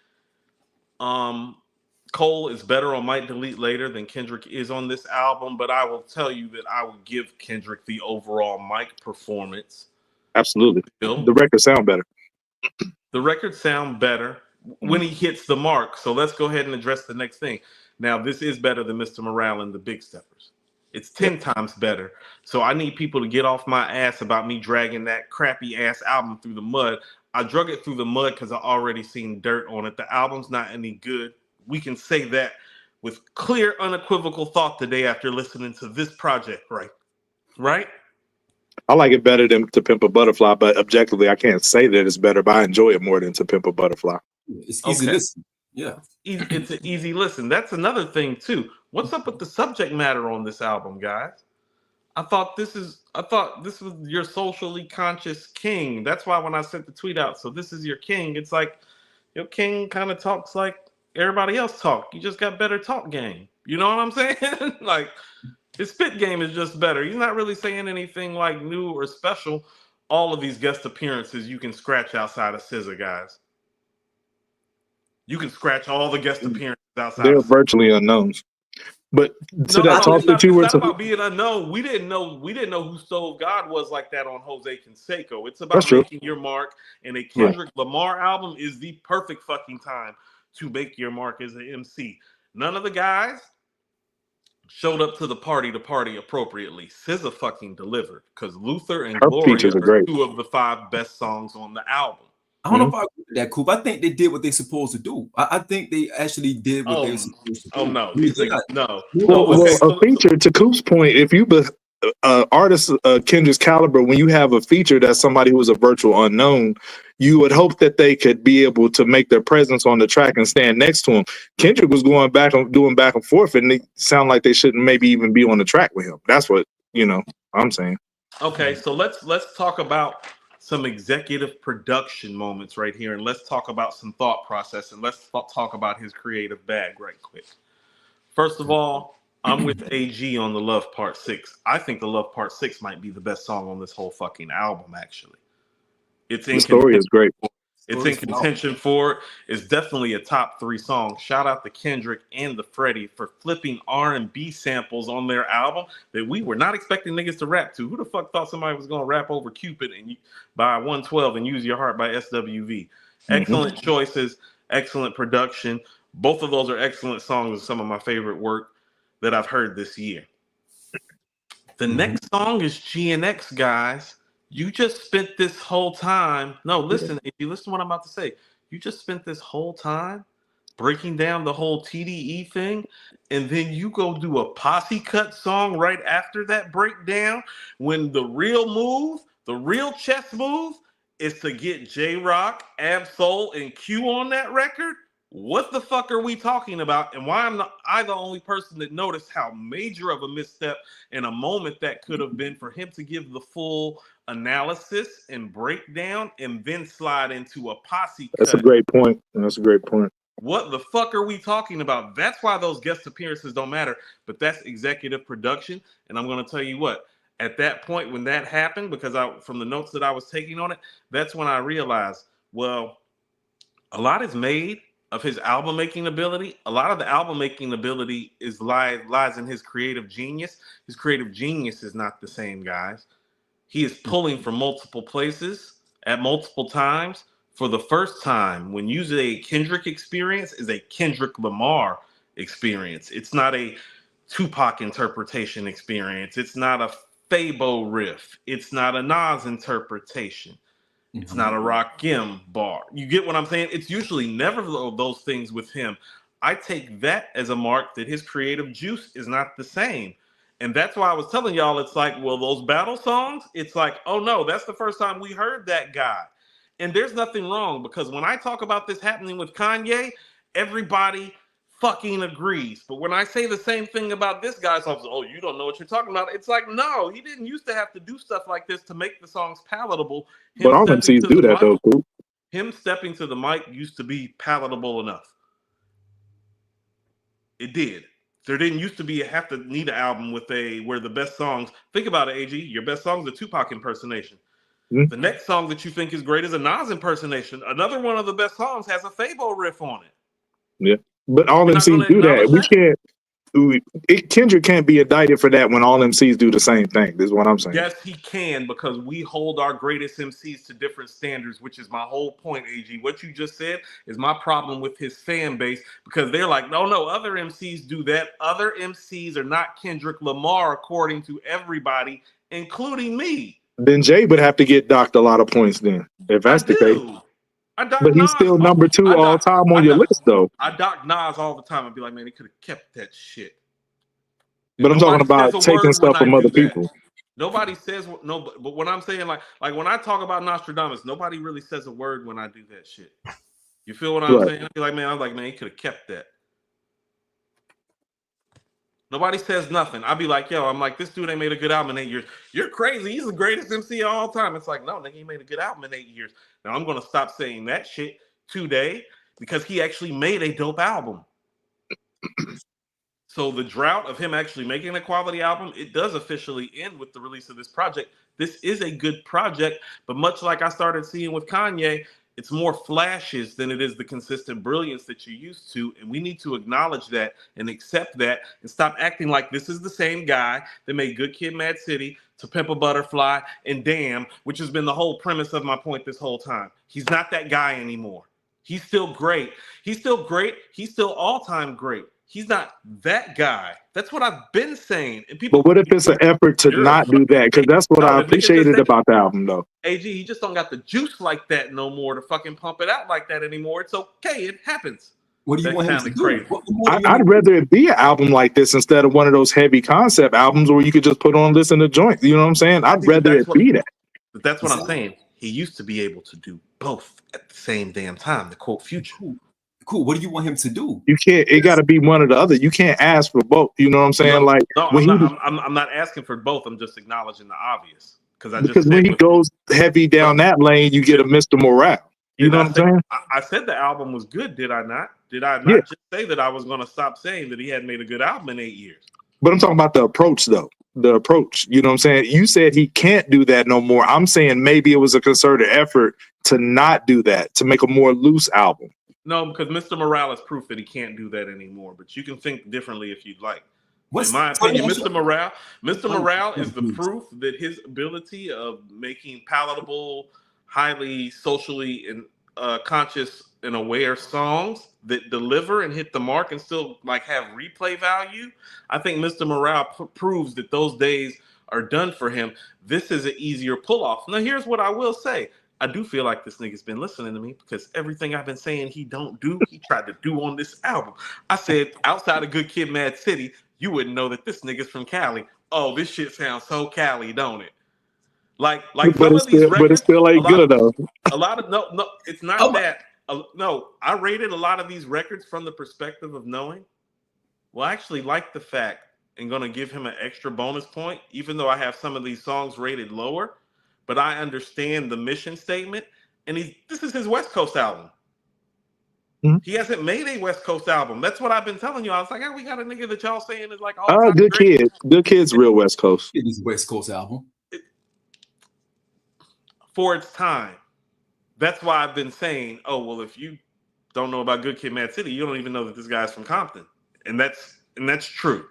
Cole is better on Might Delete Later than Kendrick is on this album. But I will tell you that I would give Kendrick the overall mic performance. Absolutely. The records sound better. The records sound better when he hits the mark. So let's go ahead and address the next thing. Now, this is better than Mr. Morale and the Big Steppers. It's 10 times better. So I need people to get off my ass about me dragging that crappy ass album through the mud. I drug it through the mud because I already seen dirt on it. The album's not any good. We can say that with clear, unequivocal thought today after listening to this project, right? I like it better than To Pimp a Butterfly, but objectively, I can't say that it's better, but I enjoy it more than To Pimp a Butterfly. It's easy to listen. Yeah. It's an easy listen. That's another thing, too. What's up with the subject matter on this album, guys? I thought this was your socially conscious king. That's why when I sent the tweet out, so this is your king. It's like your king kind of talks like everybody else talk. You just got better talk game. You know what I'm saying? Like his spit game is just better. He's not really saying anything like new or special. All of these guest appearances you can scratch outside of SZA, guys. You can scratch all the guest appearances outside They're of SZA. virtually unknowns. But to No, that no, talk that you it's were not to, about being unknown. We didn't know who Stove God was like that on Jose Canseco. It's that's about true. making your mark, and a Right. Kendrick Lamar album is the perfect fucking time to make your mark as an MC. None of the guys showed up to the party appropriately. SZA fucking delivered because Luther and Her Gloria features are are great. two of the 5 best songs on the album. I don't know if I agree with that, Coop. I think they did what they supposed to do. I think they actually did what they were supposed to do. No, They these did niggas, not- no. Well, Okay, a feature to Coop's point, if you artist Kendra's caliber, when you have a feature that's somebody who is a virtual unknown, you would hope that they could be able to make their presence on the track and stand next to him. Kendrick was doing back and forth, and they sound like they shouldn't maybe even be on the track with him. That's what I'm saying. Okay, so let's talk about some executive production moments right here, and let's talk about some thought process, and let's talk about his creative bag right quick. First of all, I'm with AG on the Love Part 6. I think the Love Part 6 might be the best song on this whole fucking album, actually. It's The in story is great. It's in contention for it. It's definitely a top 3 song. Shout out to Kendrick and the Freddie for flipping R&B samples on their album that we were not expecting niggas to rap to. Who the fuck thought somebody was gonna rap over Cupid and by 112 and Use Your Heart by SWV? Excellent choices, excellent production. Both of those are excellent songs and some of my favorite work that I've heard this year. The next song is GNX, guys. You just spent this whole time. No, listen, if you listen to what I'm about to say, you just spent this whole time breaking down the whole TDE thing, and then you go do a posse cut song right after that breakdown when the real move, the real chess move, is to get J Rock, Ab Soul, and Q on that record. What the fuck are we talking about? And why am I the only person that noticed how major of a misstep and a moment that could have been for him to give the full analysis and breakdown and then slide into a posse cut? That's a great point. That's a great point. What the fuck are we talking about? That's why those guest appearances don't matter, but that's executive production. And I'm going to tell you what, at that point when that happened, because from the notes that I was taking on it, that's when I realized, well, a lot is made of his album making ability. A lot of the album making ability lies in his creative genius. His creative genius is not the same, guys. He is pulling from multiple places at multiple times. For the first time, when you say Kendrick experience is a Kendrick Lamar experience. It's not a Tupac interpretation experience. It's not a Fabo riff. It's not a Nas interpretation. It's not a Rakim bar. You get what I'm saying? It's usually never those things with him. I take that as a mark that his creative juice is not the same. And that's why I was telling y'all, it's like, well, those battle songs, it's like, oh no, that's the first time we heard that guy. And there's nothing wrong because when I talk about this happening with Kanye, everybody fucking agrees. But when I say the same thing about this guy, so oh, you don't know what you're talking about. It's like, no, he didn't used to have to do stuff like this to make the songs palatable. But all MCs do that though, Coop. Him stepping to the mic used to be palatable enough. It did. There didn't used to be need an album where the best songs. Think about it, AG. Your best song is a Tupac impersonation. The next song that you think is great is a Nas impersonation. Another one of the best songs has a Fabo riff on it. Yeah, but all MCs do that. We can't. Kendrick can't be indicted for that when all MCs do the same thing. This is what I'm saying. Yes, he can, because we hold our greatest MCs to different standards, which is my whole point, AG. What you just said is my problem with his fan base, because they're like, no, other MCs do that. Other MCs are not Kendrick Lamar, according to everybody, including me. Then Jay would have to get docked a lot of points then, if that's the case. But he's still number 2 all time on your list, though. I dock Nas all the time and be like, man, he could have kept that shit. But I'm talking about taking stuff from other people. Nobody says no, but when I'm saying like when I talk about Nostradamus, nobody really says a word when I do that shit. You feel what I'm saying? I be like, man, he could have kept that. Nobody says nothing. I'd be like, yo, I'm like, this dude ain't made a good album in 8 years. You're crazy. He's the greatest MC of all time. It's like, no, nigga, he made a good album in 8 years. Now I'm gonna stop saying that shit today because he actually made a dope album. So the drought of him actually making a quality album, it does officially end with the release of this project. This is a good project, but much like I started seeing with Kanye, it's more flashes than it is the consistent brilliance that you're used to. And we need to acknowledge that and accept that and stop acting like this is the same guy that made Good Kid, Mad City, To Pimp a Butterfly, and Damn, which has been the whole premise of my point this whole time. He's not that guy anymore. He's still great. He's still great. He's still all-time great. He's not that guy. That's what I've been saying. And people, but what if it's an effort to not do that? Because that's what I appreciated about the album, though. AG, he just don't got the juice like that no more to fucking pump it out like that anymore. It's okay. It happens. What do you want him to do? Crazy. I'd rather it be an album like this instead of one of those heavy concept albums where you could just put on, listen to joints. You know what I'm saying? I'd rather it be that. But that's what I'm saying. He used to be able to do both at the same damn time, to quote Future. Cool. What do you want him to do? You can't. It got to be one or the other. You can't ask for both. You know what I'm saying? I'm not asking for both. I'm just acknowledging the obvious because when he goes heavy down that lane, you get a Mr. Morale. You know what I'm saying? I said the album was good. Did I not? Did I not just say that I was going to stop saying that he hadn't made a good album in 8 years? But I'm talking about the approach, though. The approach. You know what I'm saying? You said he can't do that no more. I'm saying maybe it was a concerted effort to not do that, to make a more loose album. No, because Mr. Morale is proof that he can't do that anymore. But you can think differently if you'd like. In my opinion, Mr. Morale is the proof that his ability of making palatable, highly socially and conscious and aware songs that deliver and hit the mark and still like have replay value. I think Mr. Morale proves that those days are done for him. This is an easier pull off. Now, here's what I will say. I do feel like this nigga's been listening to me because everything I've been saying he don't do, he tried to do on this album. I said, outside of Good Kid, Mad City, you wouldn't know that this nigga's from Cali. Oh, this shit sounds so Cali, don't it? Like some of these records, but it still ain't good though. A lot of no, it's not that. No, I rated a lot of these records from the perspective of knowing. Well, I actually like the fact and going to give him an extra bonus point, even though I have some of these songs rated lower. But I understand the mission statement, and this is his West Coast album. Mm-hmm. He hasn't made a West Coast album. That's what I've been telling you. I was like, we got a nigga that y'all saying is like, Good Kid. Good Kid's real West Coast. It is a West Coast album. For its time. That's why I've been saying, if you don't know about Good Kid, Mad City, you don't even know that this guy's from Compton. And that's true.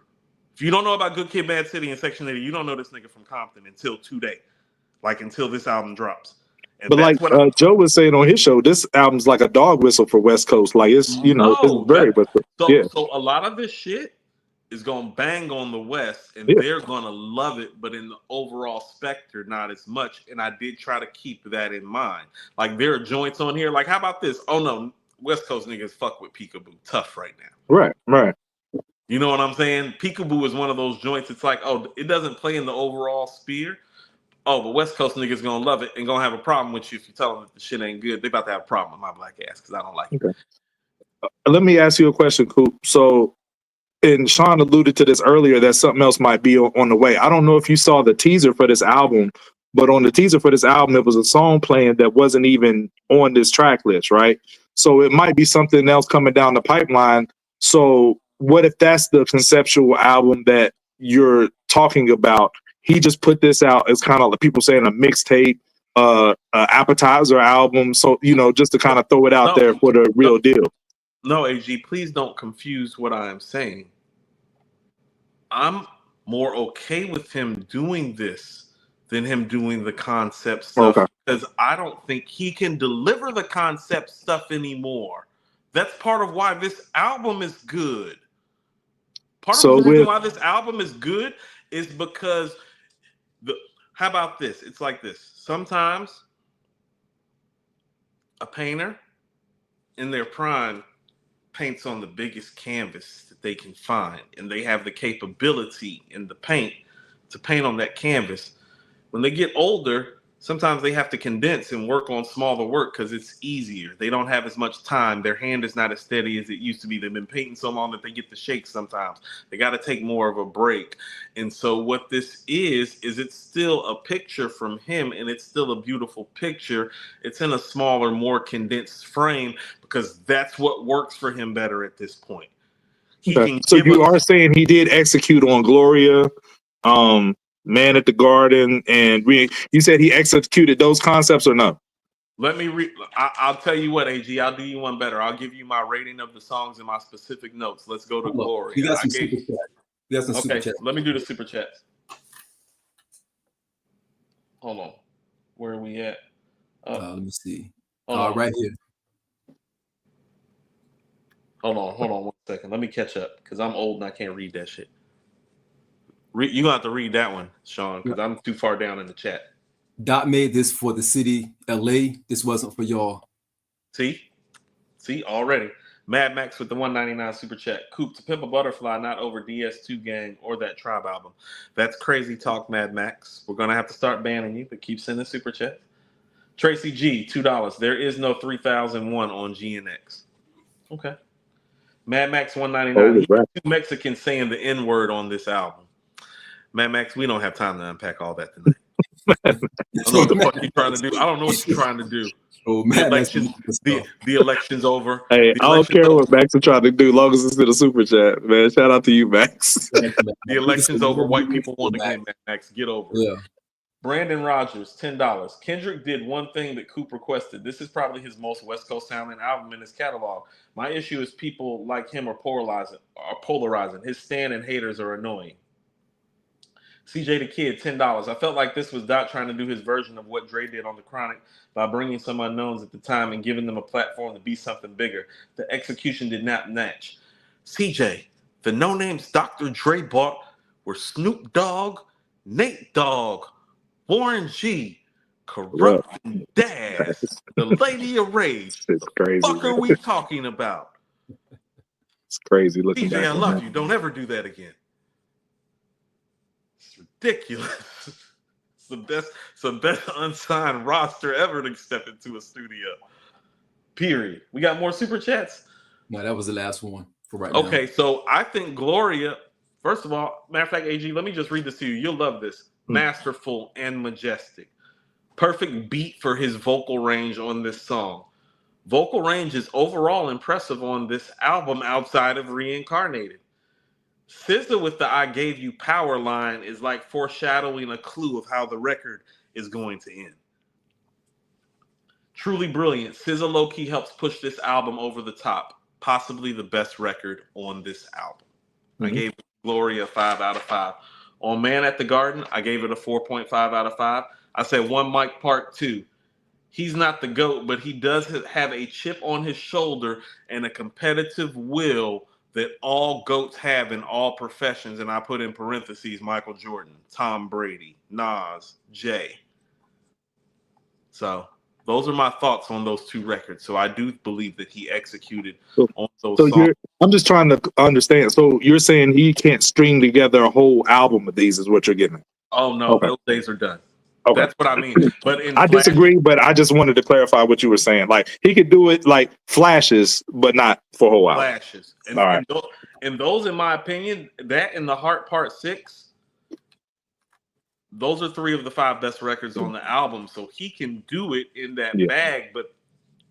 If you don't know about Good Kid, Mad City and Section 80, you don't know this nigga from Compton until today. Like until this album drops. And but like Joe was saying on his show, this album's like a dog whistle for West Coast. Like it's it's very So a lot of this shit is gonna bang on the West and they're gonna love it, but in the overall specter, not as much. And I did try to keep that in mind. Like there are joints on here. Like, how about this? Oh no, West Coast niggas fuck with Peekaboo tough right now. Right. You know what I'm saying? Peekaboo is one of those joints. It's like, it doesn't play in the overall sphere. But West Coast niggas gonna love it and gonna have a problem with you if you tell them that the shit ain't good. They about to have a problem with my black ass because I don't like it. Let me ask you a question, Coop. So, and Sean alluded to this earlier that something else might be on the way. I don't know if you saw the teaser for this album, but on the teaser for this album, it was a song playing that wasn't even on this track list, right? So it might be something else coming down the pipeline. So what if that's the conceptual album that you're talking about? He just put this out as kind of like people saying a mixtape, appetizer album. So, just to kind of throw it out there for the real deal. No, AG, please don't confuse what I am saying. I'm more okay with him doing this than him doing the concept stuff because I don't think he can deliver the concept stuff anymore. That's part of why this album is good. Part of the reason why this album is good is because how about this? It's like this. Sometimes a painter in their prime paints on the biggest canvas that they can find, and they have the capability in the paint to paint on that canvas. When they get older, sometimes they have to condense and work on smaller work because it's easier. They don't have as much time. Their hand is not as steady as it used to be. They've been painting so long that they get the shakes sometimes. They got to take more of a break. And so what this is it's still a picture from him, and it's still a beautiful picture. It's in a smaller, more condensed frame because that's what works for him better at this point. He can so give you us, are saying he did execute on Gloria, Man at the Garden, and you said he executed those concepts or no? let me read. I'll tell you what, AG, I'll do you one better. I'll give you my rating of the songs and my specific notes. Let's go to Gloria. You got some super chat. You got some super Okay, chat. let me do the super chats. Hold on. Where are we at? Let me see. Hold on. Right here. Hold on 1 second. Let me catch up because I'm old and I can't read that shit. You're gonna have to read that one, Sean, because I'm too far down in the chat. Dot made this for the city, LA. This wasn't for y'all. See already. Mad Max with the 199 super chat. Coop, to Pimp a Butterfly, not over DS2 Gang or that Tribe album. That's crazy talk, Mad Max. We're gonna have to start banning you, but keep sending super chat. Tracy G, $2. There is no 3001 on GNX. Okay. Mad Max 199. He's two Mexicans saying the N-word on this album. Mad Max, we don't have time to unpack all that tonight. I don't know what the fuck you're trying to do. I don't know what you're trying to do. Oh, the election's over. Hey, I don't care what Max is trying to do, long as it's in a super chat, man. Shout out to you, Max. The election's over. White people want to win, Max. Get over it. Yeah. Brandon Rogers, $10. Kendrick did one thing that Coop requested. This is probably his most West Coast sounding album in his catalog. My issue is people like him are polarizing. His stan and haters are annoying. CJ the Kid, $10. I felt like this was Dot trying to do his version of what Dre did on The Chronic by bringing some unknowns at the time and giving them a platform to be something bigger. The execution did not match. CJ, the no-names Dr. Dre bought were Snoop Dogg, Nate Dogg, Warren G, Corrupting Daz, the Lady of Rage. It's crazy. What the fuck are we talking about? It's crazy looking CJ, back. I love you. Don't ever do that again. It's ridiculous. It's the best unsigned roster ever to step into a studio. Period. We got more super chats? No, that was the last one for right now. Okay, so I think Gloria, first of all, matter of fact, AG, let me just read this to you. You'll love this. Masterful and majestic. Perfect beat for his vocal range on this song. Vocal range is overall impressive on this album outside of Reincarnated. SZA with the I Gave You Power line is like foreshadowing a clue of how the record is going to end. Truly brilliant. SZA low-key helps push this album over the top. Possibly the best record on this album. I gave Gloria a 5 out of 5. On Man at the Garden, I gave it a 4.5 out of 5. I said One Mic Part 2. He's not the GOAT, but he does have a chip on his shoulder and a competitive will that all GOATs have in all professions. And I put in parentheses Michael Jordan, Tom Brady, Nas, Jay. So those are my thoughts on those two records. So I do believe that he executed on those songs. I'm just trying to understand. So you're saying he can't string together a whole album of these is what you're getting at? Oh, no. Okay. Those days are done. Okay. That's what I mean. But I disagree, but I just wanted to clarify what you were saying. Like, he could do it like flashes, but not for a whole album. Flashes. And those, in my opinion, that and The Heart Part 6, those are 3 of the 5 best records on the album. So he can do it in that bag, but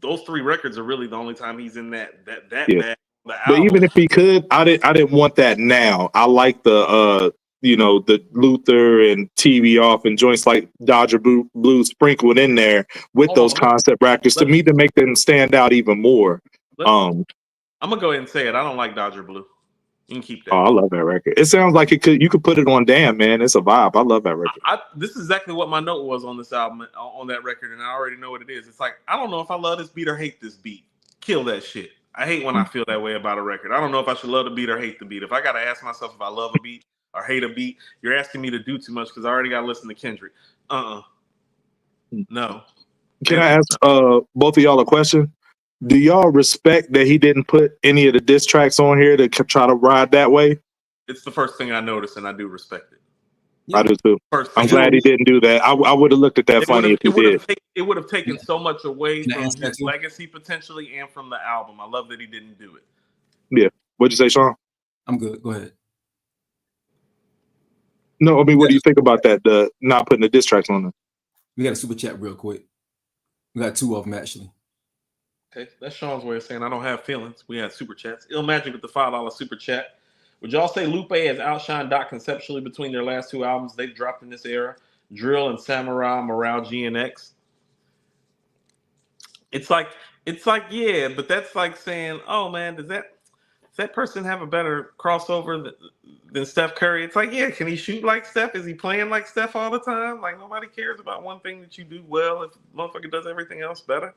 those 3 records are really the only time he's in that bag. But even if he could, I didn't want that now. I like the the Luther and TV Off and joints like Dodger Blue sprinkled in there with those concept records to me to make them stand out even more. I'm gonna go ahead and say it. I don't like Dodger Blue. You can keep that. Oh, I love that record. It sounds like you could put it on Damn, man. It's a vibe. I love that record. This is exactly what my note was on this album, on that record, and I already know what it is. It's like, I don't know if I love this beat or hate this beat. Kill that shit. I hate when I feel that way about a record. I don't know if I should love the beat or hate the beat. If I got to ask myself if I love a beat or hate a beat, you're asking me to do too much because I already got to listen to Kendrick. No. Can I ask both of y'all a question? Do y'all respect that he didn't put any of the diss tracks on here to try to ride that way? It's the first thing I noticed, and I do respect it. I do too. First I'm thing. glad he didn't do that. I would have looked at that funny if he did. It would have taken so much away Can I from answer that his too? legacy potentially and from the album. I love that he didn't do it. Yeah. What'd you say, Sean? I'm good. Go ahead. No, I mean, what do you think about that? The not putting the diss tracks on them. We got a super chat real quick. We got 2 of them actually. Okay, that's Sean's way of saying I don't have feelings. We had super chats. Ill Magic with the $5 super chat. Would y'all say Lupe has outshined Doc conceptually between their last 2 albums they've dropped in this era? Drill and Samurai Morale GNX. It's like, yeah, but that's like saying, oh man, does that person have a better crossover than Steph Curry? It's like, yeah, can he shoot like Steph? Is he playing like Steph all the time? Like nobody cares about one thing that you do well if the motherfucker does everything else better.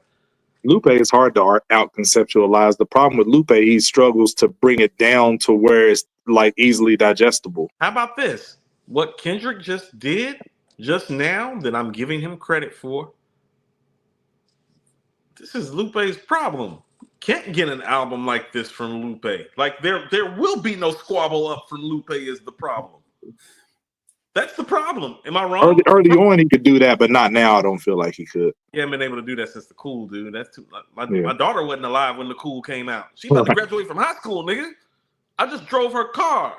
Lupe is hard to out conceptualize. The problem with Lupe, he struggles to bring it down to where it's like easily digestible. How about this? What Kendrick just did just now that I'm giving him credit for. This is Lupe's problem. Can't get an album like this from Lupe. Like there will be no squabble up from Lupe is the problem. That's the problem. Am I wrong? Early on, he could do that, but not now. I don't feel like he could. He hasn't been able to do that since the Cool, dude. That's too. My daughter wasn't alive when the Cool came out. She about to graduate from high school, nigga. I just drove her car.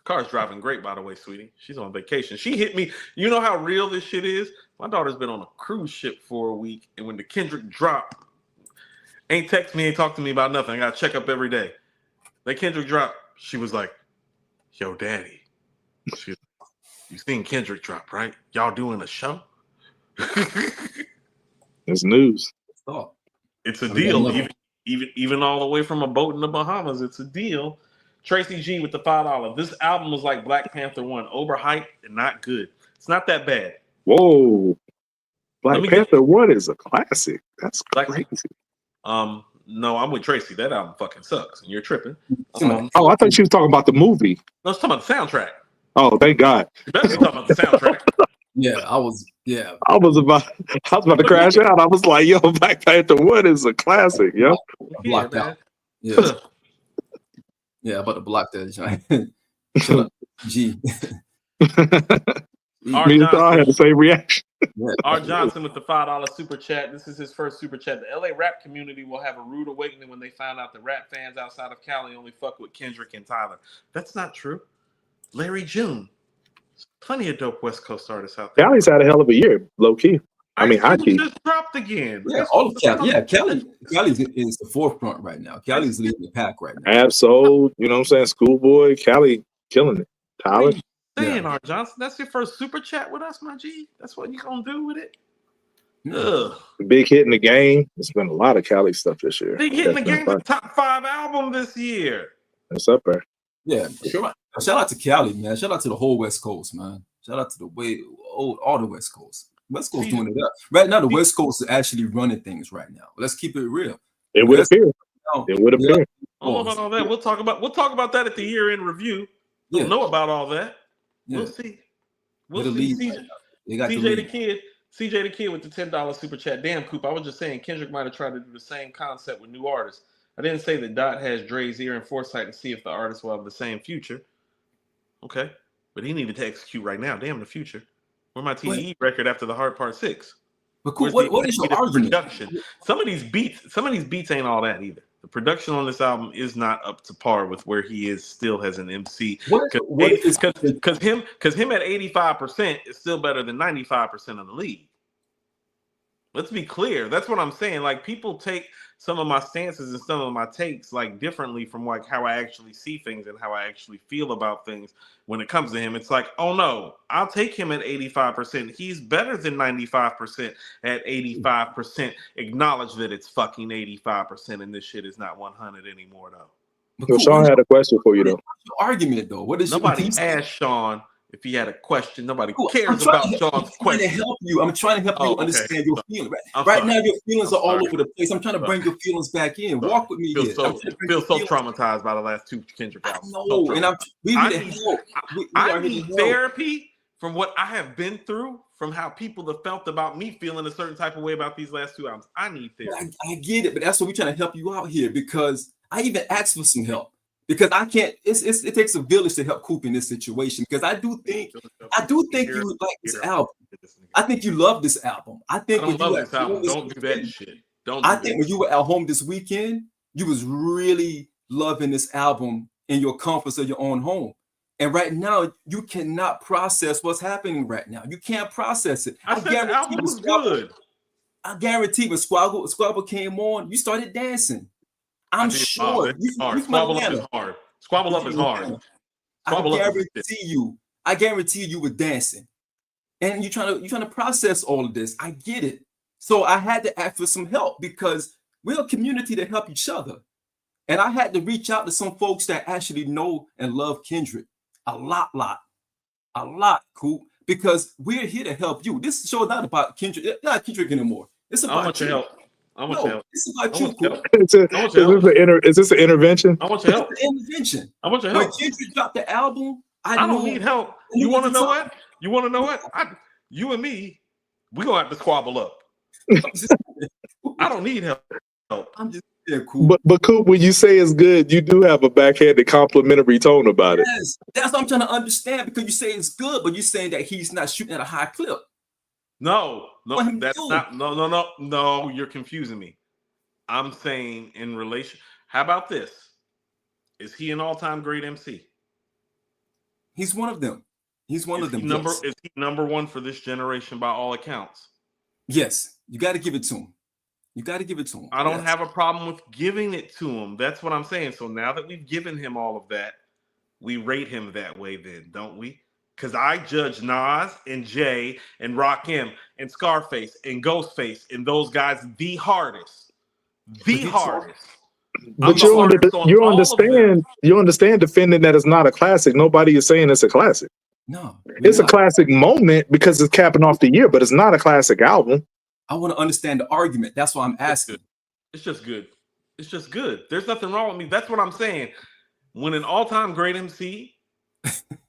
Car's driving great, by the way, sweetie. She's on vacation. She hit me. You know how real this shit is? My daughter's been on a cruise ship for a week, and when the Kendrick dropped, ain't text me, ain't talk to me about nothing. I got to check up every day. That Kendrick dropped, she was like, yo, daddy. You seen Kendrick drop, right? Y'all doing a show? It's news. It's a deal. Even all the way from a boat in the Bahamas, it's a deal. Tracy G with the $5. This album was like Black Panther 1, overhyped and not good. It's not that bad. Whoa. Black Panther 1 is a classic. That's crazy. No, I'm with Tracy. That album fucking sucks, and you're tripping. I thought she was talking about the movie. No, I was talking about the soundtrack. Oh, thank God. You better be talking about the soundtrack. I was about to crash out. I was like, yo, Black Panther 1 is a classic, yo. Blocked out. Yeah. Yeah, about to block that, John. Shut up, G. Me and John had the same reaction. R. Johnson with the $5 super chat. This is his first super chat. The LA rap community will have a rude awakening when they find out the rap fans outside of Cali only fuck with Kendrick and Tyler. That's not true. Larry June. There's plenty of dope West Coast artists out there. Cali's had a hell of a year, low key. I mean, high key. Just dropped again. Yeah, all of Cali. Yeah, Cali is the forefront right now. Cali's leading the pack right now. Absol, you know what I'm saying? Schoolboy, Cali killing it. Tyler. Saying R. Johnson, that's your first super chat with us, my G. That's what you gonna do with it. Big hit in the game. It's been a lot of Cali stuff this year. Big hit in the game, the top 5 album this year. That's up there. Yeah, sure. Shout out to Cali, man. Shout out to the whole West Coast, man. Shout out to all the West Coast. West Coast doing it up right now. The West Coast is actually running things right now. Let's keep it real. It would appear. It would appear. All about all that. We'll talk about that at the year-end review. We'll know about all that. Yeah. We'll see. CJ the Kid with the $10 super chat. Damn, Coop. I was just saying Kendrick might have tried to do the same concept with new artists. I didn't say that Dot has Dre's ear and foresight to see if the artist will have the same future. Okay. But he needed to execute right now. Damn the future. Where my TDE record after the Hard Part 6? But cool. What is your argument? Production. Some of these beats ain't all that either. The production on this album is not up to par with where he is still as an MC. Because him at 85% is still better than 95% of the league. Let's be clear. That's what I'm saying. Like people take some of my stances and some of my takes like differently from like how I actually see things and how I actually feel about things when it comes to him. It's like, oh no, I'll take him at 85%. He's better than 95% at 85%. Acknowledge that it's fucking 85% and this shit is not 100 anymore though. Well, Sean had a question for you though. Argument though. What is nobody asked Sean if he had a question? Nobody cares about Sean's question. I'm trying to help you understand your feelings. Right now, your feelings are all over the place. I'm trying to bring your feelings back in. Walk with me here. I feel so traumatized by the last 2 Kendrick albums. I need therapy from what I have been through, from how people have felt about me feeling a certain type of way about these last 2 albums. I need therapy. I get it, but that's what we're trying to help you out here because I even asked for some help. because I can't. It takes a village to help Coop in this situation. Because I do think you would like this album. I think you love this album. I think don't love this album. Don't do that shit. I think when you were at home this weekend, you was really loving this album in your comforts of your own home. And right now, you cannot process what's happening right now. You can't process it. I said the album was good. I guarantee when Squabble came on, you started dancing. I'm sure. Squabble Up is hard. Squabble Up is hard. I guarantee you were dancing. And you're trying to process all of this. I get it. So I had to ask for some help because we're a community that help each other. And I had to reach out to some folks that actually know and love Kendrick. A lot, Coop, because we're here to help you. This show is not about Kendrick. It's not Kendrick anymore. It's about I want your help. I want your help. It's about you, Coop. Is this an intervention? I want your help. It's an intervention. I want your help. When Kendrick dropped the album, I don't need help. You want to know what? You want to know what? You and me, we're going to have to squabble up. I don't need help. I'm just Coop. But Coop, when you say it's good, you do have a backhanded complimentary tone about it. Yes, that's what I'm trying to understand because you say it's good, but you're saying that he's not shooting at a high clip. No, that's not. No, you're confusing me. I'm saying in relation. How about this? Is he an all-time great MC? He's one of them. He's one of them. Is he number one for this generation by all accounts? Yes, you got to give it to him. I don't have a problem with giving it to him. That's what I'm saying. So now that we've given him all of that, we rate him that way then, don't we? Because I judge Nas and Jay and Rakim and Scarface and Ghostface and those guys the hardest. But you understand defending that it's not a classic. Nobody is saying it's a classic. No. It's a classic moment because it's capping off the year, but it's not a classic album. I want to understand the argument. That's why I'm asking. It's just good. There's nothing wrong with me. That's what I'm saying. When an all-time great MC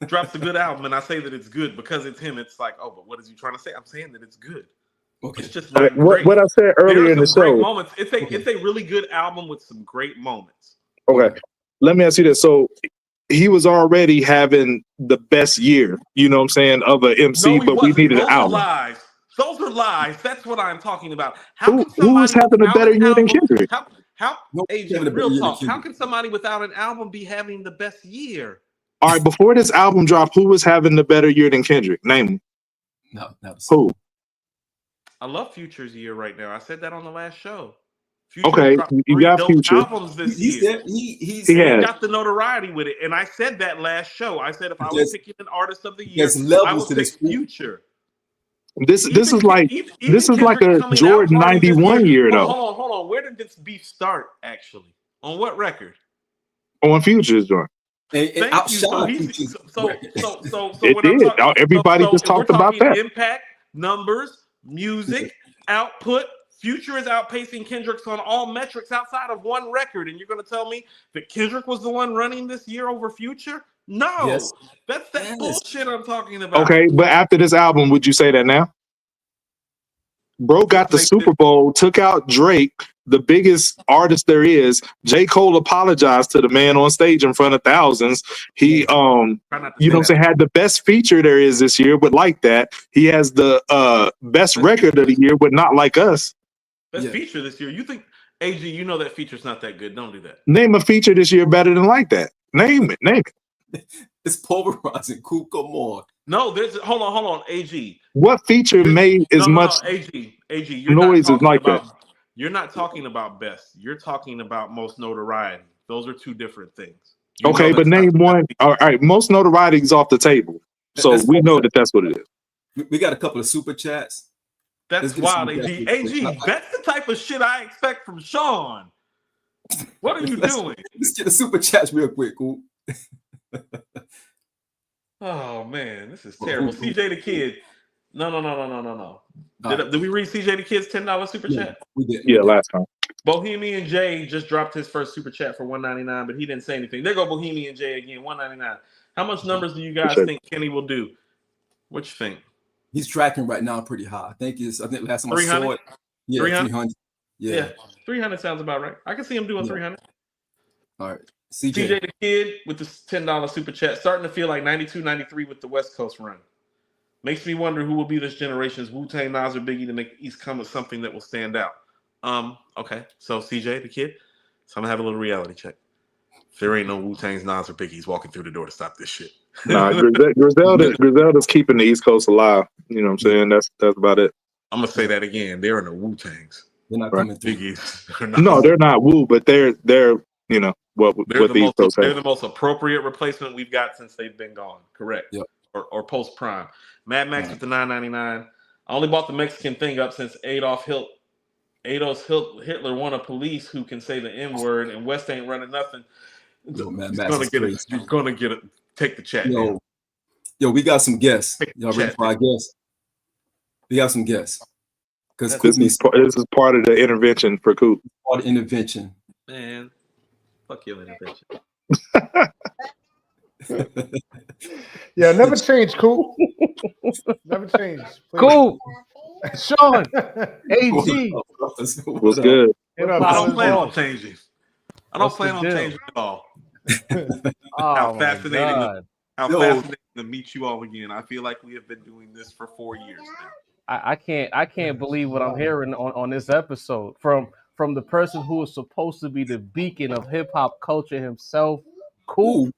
drops a good album and I say that it's good because it's him, it's like, oh, but what is he trying to say? I'm saying that it's good. Okay. It's just not great. What I said earlier in the show. Moments. It's a really good album with some great moments. Okay. Let me ask you this. So he was already having the best year, you know what I'm saying, of an MC, but we needed an album. Those are lies. That's what I'm talking about. Who was having a better year than Kendrick? Real talk. How can somebody without an album be having the best year? All right, before this album dropped, who was having the better year than Kendrick? Name him. No. Who? I love Future's year right now. I said that on the last show. Okay, you got Future. Albums this year. He got the notoriety with it, and I said that last show. I said if I was picking an artist of the year, I would pick Future. This is like a Jordan 91 year though. Hold on. Where did this beef start? Actually, on what record? On Future's joint. Thank you. So it did. Everybody just talked about that. Impact, numbers, music, output. Future is outpacing Kendrick's on all metrics outside of one record, and you're going to tell me that Kendrick was the one running this year over Future? No, that's bullshit I'm talking about. Okay, but after this album, would you say that now? Bro got the Super Bowl, took out Drake, the biggest artist there is. J. Cole apologized to the man on stage in front of thousands. He, you know what I'm saying, had the best feature there is this year, but like that. He has the best record of the year, but not like us. Best feature this year. You think, AG, you know that feature's not that good. Don't do that. Name a feature this year better than like that. Name it. It's polarizing. Cool, come on. No, there's hold on, AG. What feature made as much AG, noise as like that? You're not talking about best. You're talking about most notoriety. Those are two different things. Okay, but name one. All right, most notoriety is off the table. So we know that that's what it is. We got a couple of super chats. That's wild, AG. AG, that's the type of shit I expect from Sean. What are you doing? Let's get the super chats real quick, cool. Oh man, this is terrible. CJ the Kid. No. Did we read CJ the Kid's $10 super chat? We did. Yeah, last time. Bohemian J just dropped his first super chat for $1.99, but he didn't say anything. There go Bohemian J again, $1.99. How much numbers do you guys think Kenny will do? What you think? He's tracking right now pretty high. I think last time I saw it. Yeah, 300. Yeah, 300 sounds about right. I can see him doing 300. All right. CJ the Kid with the $10 super chat. Starting to feel like 92, 93 with the West Coast run. Makes me wonder who will be this generation's Wu-Tang, Nas, or Biggie to make East come with something that will stand out. Okay. So CJ the Kid. So I'm gonna have a little reality check. If there ain't no Wu-Tang's, Nas, or Biggie's walking through the door to stop this shit. Nah, Griselda's keeping the East Coast alive. You know what I'm saying? That's about it. I'm gonna say that again. There are no Wu-Tangs. They're not coming through. Biggie's. No, they're not Wu, but they're you know what they're the East Coast they're the most appropriate replacement we've got since they've been gone. Correct. Yep. Or post prime. Mad Max with the $9.99. I only bought the Mexican thing up since Adolf Hitler won a police who can say the N-word, and West ain't running nothing. Yo, Mad Max is crazy. You're gonna get it. Take the chat. Yo, we got some guests. Y'all ready for our guests? We got some guests. Because this is part of the intervention for Coop. Part of intervention. Man, fuck your intervention. Yeah, never change, Coop. Never change. Please. Cool. Sean, AG. What's good? I don't plan on changing. I don't plan on changing at all. How fascinating to meet you all again. I feel like we have been doing this for 4 years now. I can't believe what I'm hearing on this episode from the person who is supposed to be the beacon of hip hop culture himself. Cool.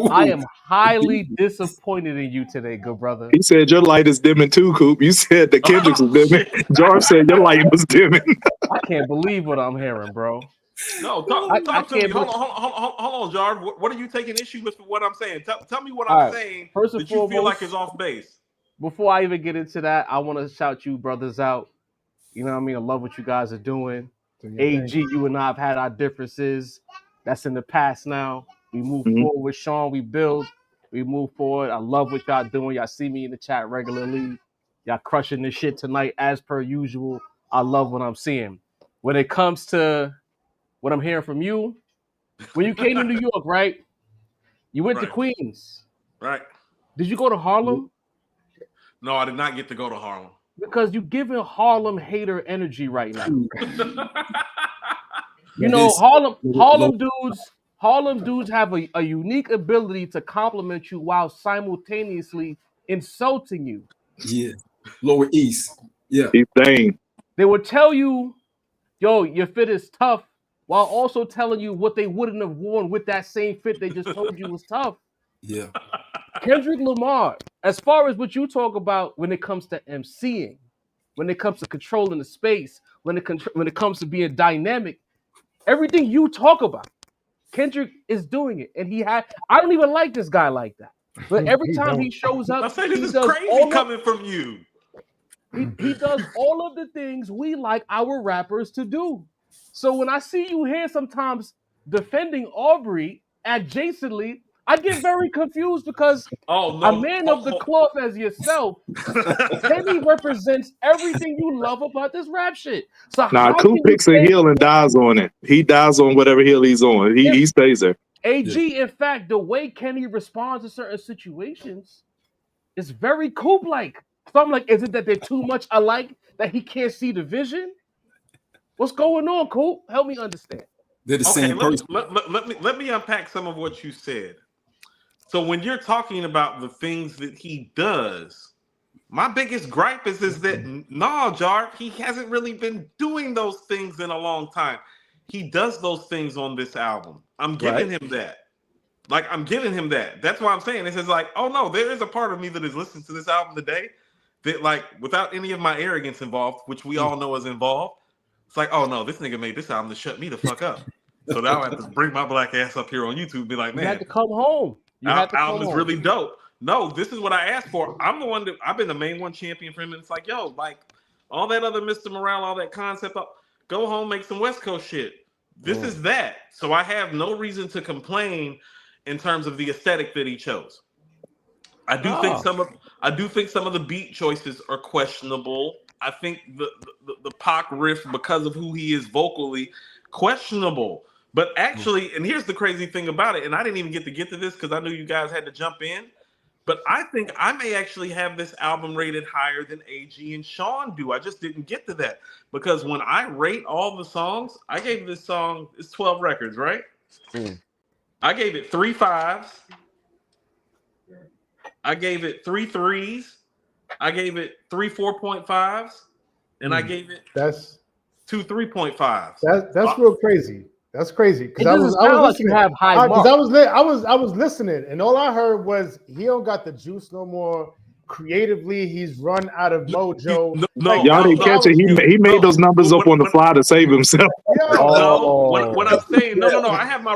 I am highly disappointed in you today, good brother. He said your light is dimming too, Coop. You said the Kendrick was dimming. Jarv said your light was dimming. I can't believe what I'm hearing, bro. No, talk to me. Hold on, Jarv. What are you taking issue with what I'm saying? Tell me what I'm saying first and that you feel like is off base. Before I even get into that, I want to shout you brothers out. You know what I mean? I love what you guys are doing. AG, you and I have had our differences. That's in the past now. We move forward with Sean. We build. We move forward. I love what y'all doing. Y'all see me in the chat regularly. Y'all crushing this shit tonight as per usual. I love what I'm seeing. When it comes to what I'm hearing from you, when you came to New York, right? You went to Queens. Right. Did you go to Harlem? No, I did not get to go to Harlem. Because you're giving Harlem hater energy right now. You know, Harlem dudes have a unique ability to compliment you while simultaneously insulting you. Yeah. Lower East. Yeah. He's saying. They would tell you, yo, your fit is tough, while also telling you what they wouldn't have worn with that same fit they just told you was tough. Yeah. Kendrick Lamar, as far as what you talk about when it comes to MCing, when it comes to controlling the space, when it comes to being dynamic, everything you talk about, Kendrick is doing it. And I don't even like this guy like that. But every time he shows up, I say this is crazy coming from you. He does all of the things we like our rappers to do. So when I see you here sometimes defending Aubrey adjacently, I get very confused because a man of the cloth as yourself, Kenny represents everything you love about this rap shit. So Coop picks a hill and dies on it. He dies on whatever hill he's on. He stays there. AG, in fact, the way Kenny responds to certain situations is very Coop-like. So I'm like, is it that they're too much alike that he can't see the vision? What's going on, Coop? Help me understand. They're the same person. Let me unpack some of what you said. So when you're talking about the things that he does, my biggest gripe is that Jarv, he hasn't really been doing those things in a long time. He does those things on this album. I'm giving him that. I'm giving him that. That's why I'm saying it's like, oh no, there is a part of me that is listening to this album today that, without any of my arrogance involved, which we all know is involved, it's like, oh no, this nigga made this album to shut me the fuck up. So now I have to bring my black ass up here on YouTube and be like, man, you had to come home. Album is really dope. No, this is what I asked for. I'm the one that I've been the main one champion for him. And it's like, yo, all that other Mr. Morale, all that concept, go home, make some West Coast shit. This is that. So I have no reason to complain in terms of the aesthetic that he chose. I do think some of the beat choices are questionable. I think the Pac riff, because of who he is vocally, questionable. But actually, and here's the crazy thing about it, and I didn't even get to this because I knew you guys had to jump in, but I think I may actually have this album rated higher than AG and Sean do. I just didn't get to that because when I rate all the songs, I gave this song, it's 12 records, right? I gave it 3 5s. I gave it 3 3s. I gave it 3 4.5s, and I gave it That's 2 3.5s. that's real crazy. That's crazy It because I was doesn't sound like listening. you have high Because marks. I was listening, and all I heard was he don't got the juice no more. Creatively, he's run out of mojo. Y'all didn't catch it. He made those numbers up on the fly to save himself. No, when I'm saying no. I have my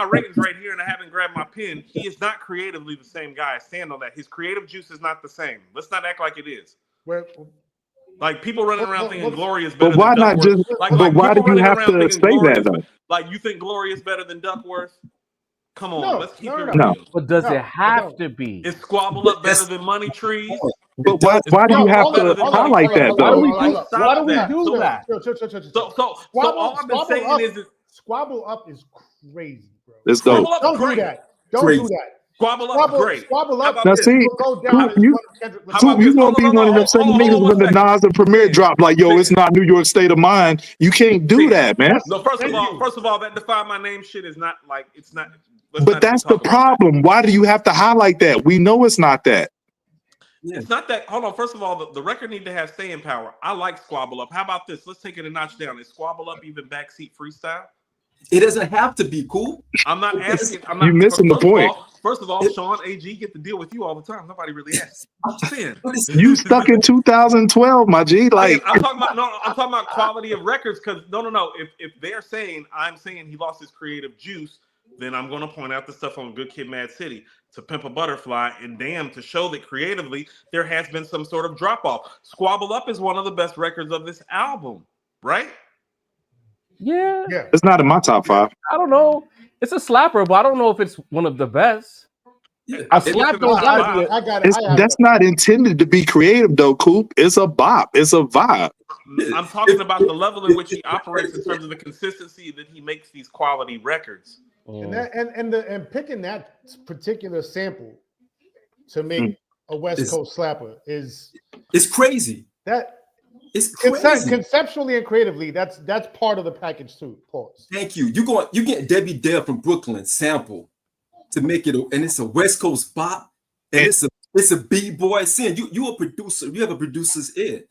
ratings right here, and I haven't grabbed my pen. He is not creatively the same guy. I stand on that. His creative juice is not the same. Let's not act like it is. Like people running around thinking Glory is better But why than not Duckworth. just? Like But why do people you running have around to thinking say Glory that is though? like you think Glory is better than Duckworth? Come on, let's keep it real. No. But does it have to be? Is Squabble Up better than Money Trees? But why do you have to highlight that Why do though? we do that? So all I've been saying is Squabble Up is crazy, bro. Let's go. Squabble Up Don't do that. Don't do that. Squabble Up great. Squabble Up Now see, will go down as you one of Kendrick Lamar's. you gonna be one of them seven niggas when the Nas and Premier drop like, yo, it's not New York State of Mind. You can't do that, man. No, first of all, that Define My Name shit is not like it's not. But that's the problem. Why do you have to highlight that? We know it's not that. It's not that. Hold on. First of all, the record need to have staying power. I like Squabble Up. How about this? Let's take it a notch down. Is Squabble Up even backseat freestyle? It doesn't have to be cool. I'm not asking. I'm not. You missing the point. First of all, Sean AG get to deal with you all the time. Nobody really asks. I'm saying you stuck in 2012, my G. Like I'm talking about. No, I'm talking about quality of records. Because no. If they're saying I'm saying he lost his creative juice, then I'm going to point out the stuff on Good Kid, Mad City, To Pimp a Butterfly, and Damn to show that creatively there has been some sort of drop off. Squabble Up is one of the best records of this album, right? Yeah. It's not in my top 5. I don't know. It's a slapper, but I don't know if it's one of the best. A slap don't gotta be. I got it. That's not intended to be creative though, Coop. It's a bop. It's a vibe. I'm talking about the level in which he operates in terms of the consistency that he makes these quality records. And picking that particular sample to make a West Coast slapper is crazy. It's crazy. Conceptually and creatively, that's part of the package too. Pause. Thank you. You get Debbie Dale from Brooklyn sample to make it, and it's a West Coast bop, and it's a b-boy sin. You a producer. You have a producer's ear.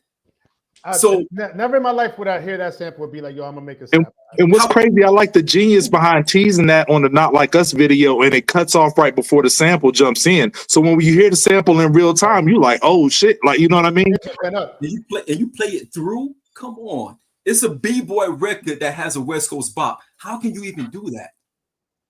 So never in my life would I hear that sample would be like, yo, I'm gonna make a sample. And what's crazy, I like the genius behind teasing that on the Not Like Us video, and it cuts off right before the sample jumps in. So when you hear the sample in real time, you're like, oh shit, like, you know what I mean? You play it through. Come on, it's a b-boy record that has a West Coast bop. How can you even do that?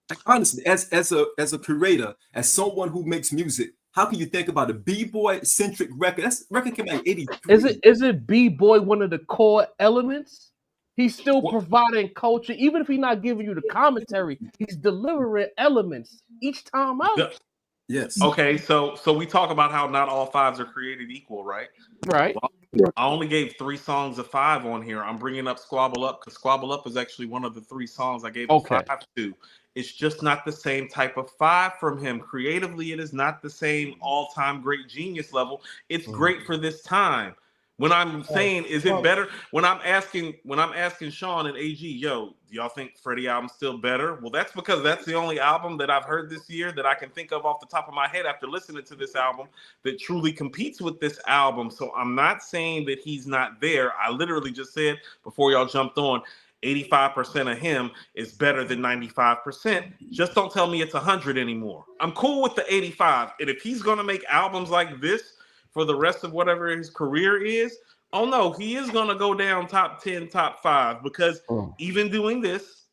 Like honestly, as a curator, as someone who makes music, how can you think about a b-boy centric record? That record came out in '83. Is it b-boy one of the core elements? He's still providing culture, even if he's not giving you the commentary. He's delivering elements each time out. Yes. Okay, so we talk about how not all 5s are created equal, right? Right. Well, I only gave 3 songs of 5 on here. I'm bringing up Squabble Up because Squabble Up is actually one of the 3 songs I gave 5 to. It's just not the same type of 5 from him. Creatively, it is not the same all-time great genius level. It's great for this time. When I'm saying, is it better? When I'm asking Sean and AG, yo, do y'all think Freddie album's still better? Well, that's because that's the only album that I've heard this year that I can think of off the top of my head after listening to this album that truly competes with this album. So I'm not saying that he's not there. I literally just said before y'all jumped on, 85% of him is better than 95%. Just don't tell me it's 100 anymore. I'm cool with the 85. And if he's going to make albums like this for the rest of whatever his career is, oh no, he is going to go down top 10, top 5, because even doing this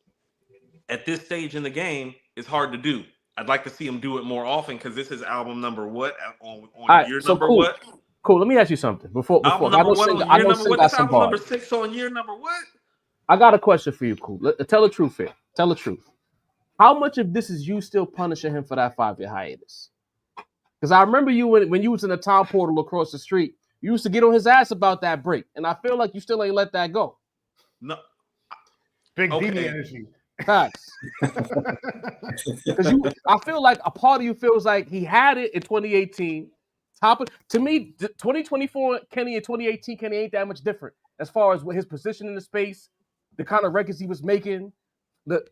at this stage in the game is hard to do. I'd like to see him do it more often because this is album number what? On year number cool. what? Cool. Let me ask you something. Before album number what? On year number what? That's album number 6 on year number what? I got a question for you, Cool. Tell the truth here. Tell the truth. How much of this is you still punishing him for that 5-year hiatus? Because I remember you when you was in the town portal across the street, you used to get on his ass about that break, and I feel like you still ain't let that go. No, big D energy. Facts. Because I feel like a part of you feels like he had it in 2018. To me, 2024 Kenny and 2018 Kenny ain't that much different as far as his position in the space, the kind of records he was making,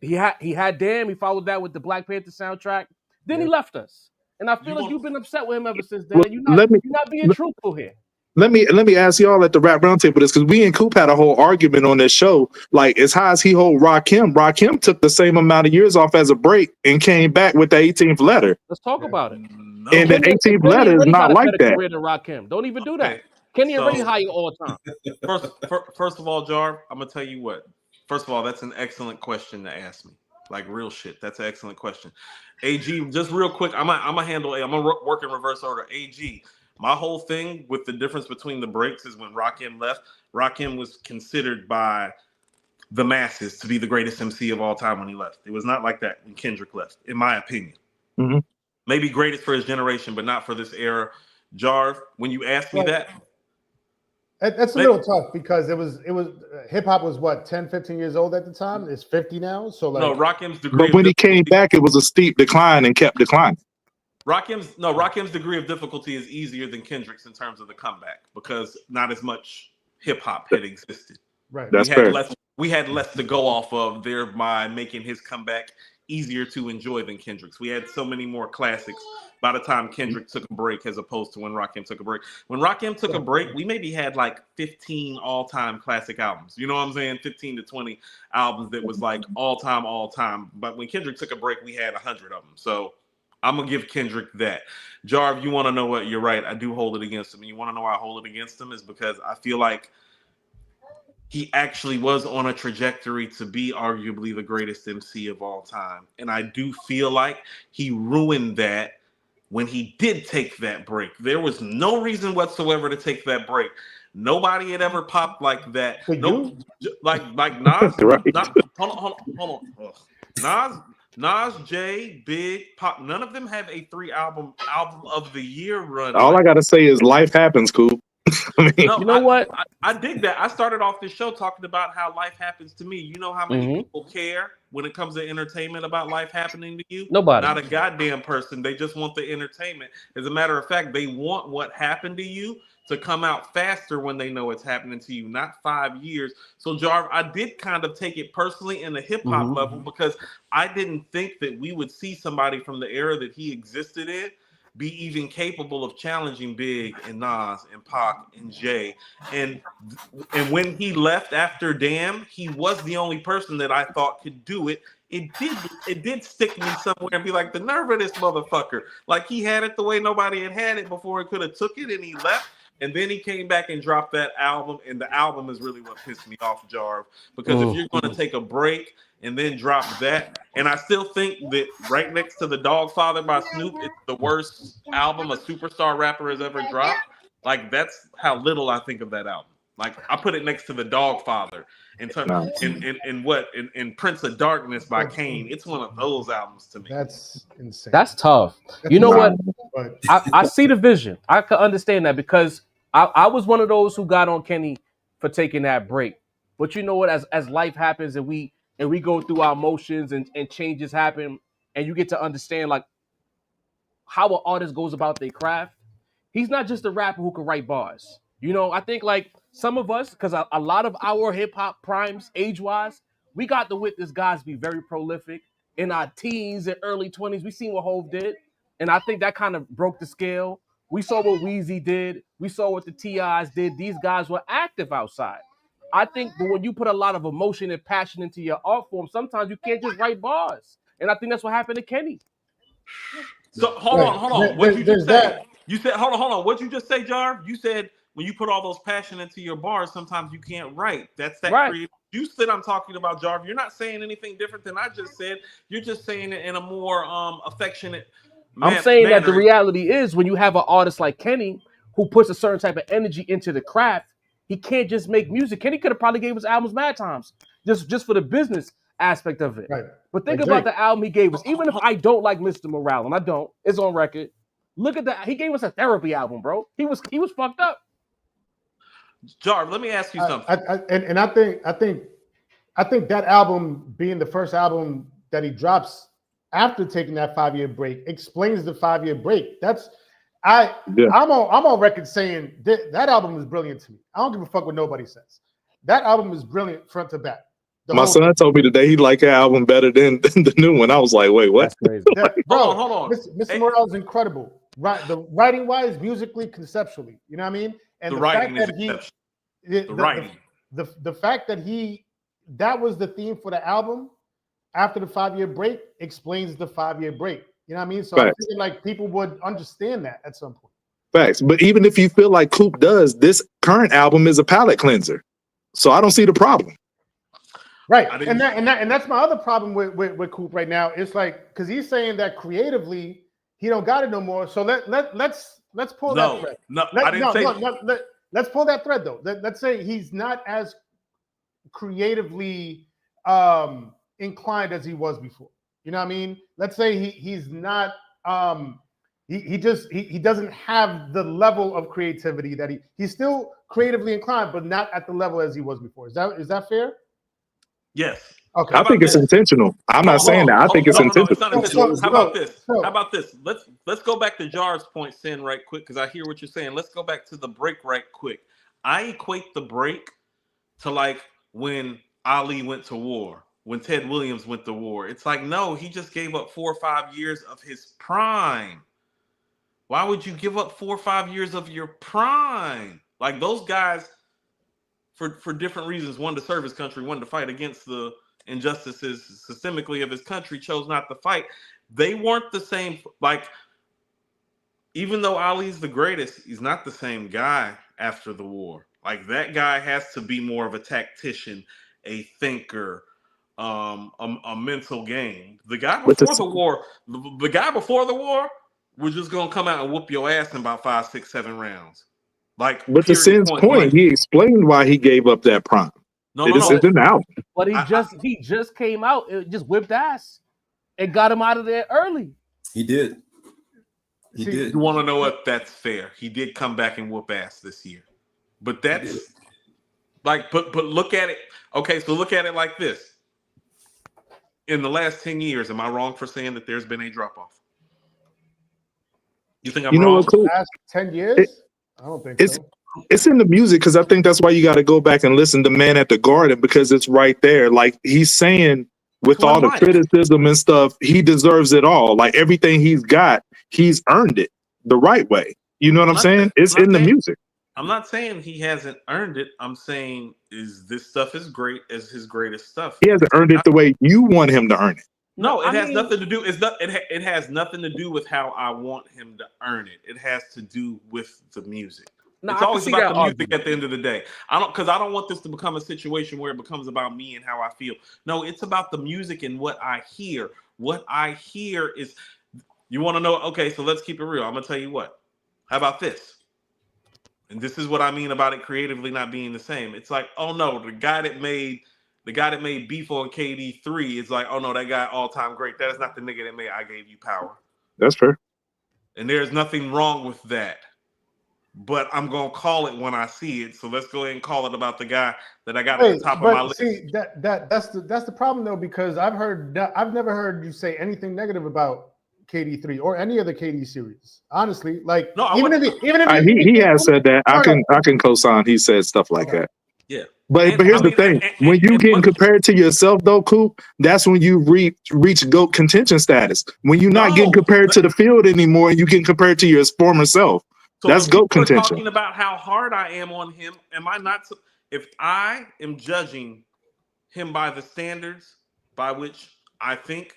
He had Damn. He followed that with the Black Panther soundtrack. Then he left us, and I feel like you've been upset with him ever since then. Well, You're let me not being truthful here. let me ask y'all at the rap roundtable this, because we and Coop had a whole argument on this show. Like, as high as he hold Rakim, Rakim took the same amount of years off as a break and came back with the 18th letter. Let's talk about it. No. And the 18th letter is not like that. Career than Rakim. Don't even do that. Kenny already higher all time. First of all, Jar, I'm gonna tell you what. First of all, that's an excellent question to ask me. Like, real shit. That's an excellent question. AG, just real quick, I'm gonna work in reverse order. AG, my whole thing with the difference between the breaks is when Rakim left. Rakim was considered by the masses to be the greatest MC of all time when he left. It was not like that when Kendrick left, in my opinion. Mm-hmm. Maybe greatest for his generation, but not for this era. Jar, when you asked me that, that's a little tough, because it was hip hop was what, 10, 15 years old at the time. It's 50 now. So like, no, Rakim's degree. But when he came back, it was a steep decline and kept declining. Rakim's degree of difficulty is easier than Kendrick's in terms of the comeback, because not as much hip hop had existed. Right. That's fair. We had less to go off of, thereby making his comeback easier to enjoy than Kendrick's. We had so many more classics by the time Kendrick took a break, as opposed to when Rakim took a break. When Rakim took a break, we maybe had like 15 all-time classic albums. You know what I'm saying? 15 to 20 albums that was like all-time. But when Kendrick took a break, we had 100 of them. So I'm going to give Kendrick that. Jar, if you want to know what, you're right. I do hold it against him. And you want to know why I hold it against him is because I feel like he actually was on a trajectory to be arguably the greatest MC of all time. And I do feel like he ruined that when he did take that break. There was no reason whatsoever to take that break. Nobody had ever popped like that. No, like Nas. Right. Hold on. Ugh. Nas, Jay, Big, Pop, none of them have a 3-album of the year run. All I gotta say is life happens, Coop. I mean, you know what? I dig that. I started off this show talking about how life happens to me. You know how many people care when it comes to entertainment about life happening to you? Nobody. Not a goddamn person. They just want the entertainment. As a matter of fact, they want what happened to you to come out faster when they know it's happening to you, not 5 years. So, Jarv, I did kind of take it personally in the hip-hop level, because I didn't think that we would see somebody from the era that he existed in be even capable of challenging Big and Nas and Pac and Jay. And when he left after Damn, he was the only person that I thought could do it. It did stick me somewhere and be like, the nerve of this motherfucker. Like, he had it the way nobody had it before. He could have took it, and he left. And then he came back and dropped that album. And the album is really what pissed me off, Jarv. Because if you're going to take a break and then drop that, and I still think that right next to The Dogfather by Snoop, it's the worst album a superstar rapper has ever dropped. Like, that's how little I think of that album. Like, I put it next to The Dogfather and Prince of Darkness by Kane. It's one of those albums to me. That's insane. That's tough. You know what? I see the vision. I can understand that, because I was one of those who got on Kenny for taking that break. But you know what? As life happens and we go through our emotions and changes happen, and you get to understand like how an artist goes about their craft. He's not just a rapper who can write bars. You know, I think like some of us, because a lot of our hip hop primes, age-wise, we got to witness guys be very prolific in our teens and early 20s. We seen what Hove did, and I think that kind of broke the scale. We saw what Weezy did. We saw what the T.I.s did. These guys were active outside. I think that when you put a lot of emotion and passion into your art form, sometimes you can't just write bars. And I think that's what happened to Kenny. So hold on. What you just say? You said hold on. What you just say, Jar? You said when you put all those passion into your bars, sometimes you can't write. That's that creative juice that I'm talking about, Jar. You're not saying anything different than I just said. You're just saying it in a more affectionate I'm saying that the reality is when you have an artist like Kenny who puts a certain type of energy into the craft, he can't just make music. Kenny could have probably gave us albums mad times just for the business aspect of it. Right. But think about the album he gave us. Even if I don't like Mr. Morale, and I don't, it's on record. Look at that. He gave us a therapy album, bro. He was fucked up. Jar, let me ask you something. I think that album being the first album that he drops after taking that 5-year break explains the 5-year break. I'm on record saying that album is brilliant to me. I don't give a fuck what nobody says. That album is brilliant front to back. My son told me today he liked the album better than the new one. I was like, wait, what? That's crazy. Bro, hold on. Mr. Morale is incredible. Right, the writing wise, musically, conceptually. You know what I mean? And The the fact writing is that he, exceptional. The writing. The fact that that was the theme for the album after the 5-year break explains the 5-year break. You know what I mean? So I feel like people would understand that at some point. Facts. But even if you feel like Coop does, this current album is a palate cleanser. So I don't see the problem. Right. And that's my other problem with Coop right now. It's like, because he's saying that creatively he don't got it no more. So let's pull that thread. Let's pull that thread though. Let's say he's not as creatively inclined as he was before. You know what I mean? Let's say he's not he doesn't have the level of creativity that he's still creatively inclined, but not at the level as he was before. Is that fair? Yes. Okay. I think it's intentional. I'm not saying that. I think it's intentional. It's not intentional. How about this? How about this? Let's go back to Jar's point, Sin, right quick, because I hear what you're saying. Let's go back to the break right quick. I equate the break to like when Ali went to war, when Ted Williams went to war. It's like, no, he just gave up 4 or 5 years of his prime. Why would you give up 4 or 5 years of your prime? Like those guys, for different reasons, one to serve his country, one to fight against the injustices systemically of his country, chose not to fight. They weren't the same. Like, even though Ali's the greatest, he's not the same guy after the war. Like, that guy has to be more of a tactician, a thinker, a mental game. The guy before the war was just gonna come out and whoop your ass in about 5, 6, 7 rounds. Like, but to Sin's point, he explained why he gave up that prime. It's in the album. But he just came out. It just whipped ass. It got him out of there early. He did. He did. You want to know what? That's fair. He did come back and whoop ass this year. But that's like, but look at it. Okay, so look at it like this. In the last 10 years, am I wrong for saying that there's been a drop off? You think I'm wrong? What, cool. Last 10 years? I don't think so. It's in the music, because I think that's why you got to go back and listen to Man at the Garden, because it's right there. Like, he's saying, with all the criticism and stuff, he deserves it all. Like, everything he's got, he's earned it the right way. You know what I'm saying? It's in the music. I'm not saying he hasn't earned it. I'm saying this stuff is great as his greatest stuff. He hasn't earned it the way you want him to earn it. No, it has nothing to do. It has nothing to do with how I want him to earn it. It has to do with the music. No, it's always about the music at the end of the day. I don't want this to become a situation where it becomes about me and how I feel. No, it's about the music and what I hear. What I hear is, you want to know? Okay, so let's keep it real. I'm gonna tell you what. How about this? And this is what I mean about it creatively not being the same. It's like, oh no, the guy that made Beef on KD3 is like, oh no, that guy all-time great. That is not the nigga that made I Gave You Power. That's fair. And there's nothing wrong with that. But I'm gonna call it when I see it. So let's go ahead and call it about the guy that I got at the top of my list. See, that's the problem though, because I've never heard you say anything negative about KD3 or any of the KD series. Honestly, like no, he has said that. I can co-sign. He said stuff like that. Yeah. But here's the thing: when you getting compared to yourself, though, Coop, that's when you reach GOAT contention status. When you're not getting compared to the field anymore, and you getting compared to your former self. So that's GOAT contention. Talking about how hard I am on him, am I not? If I am judging him by the standards by which I think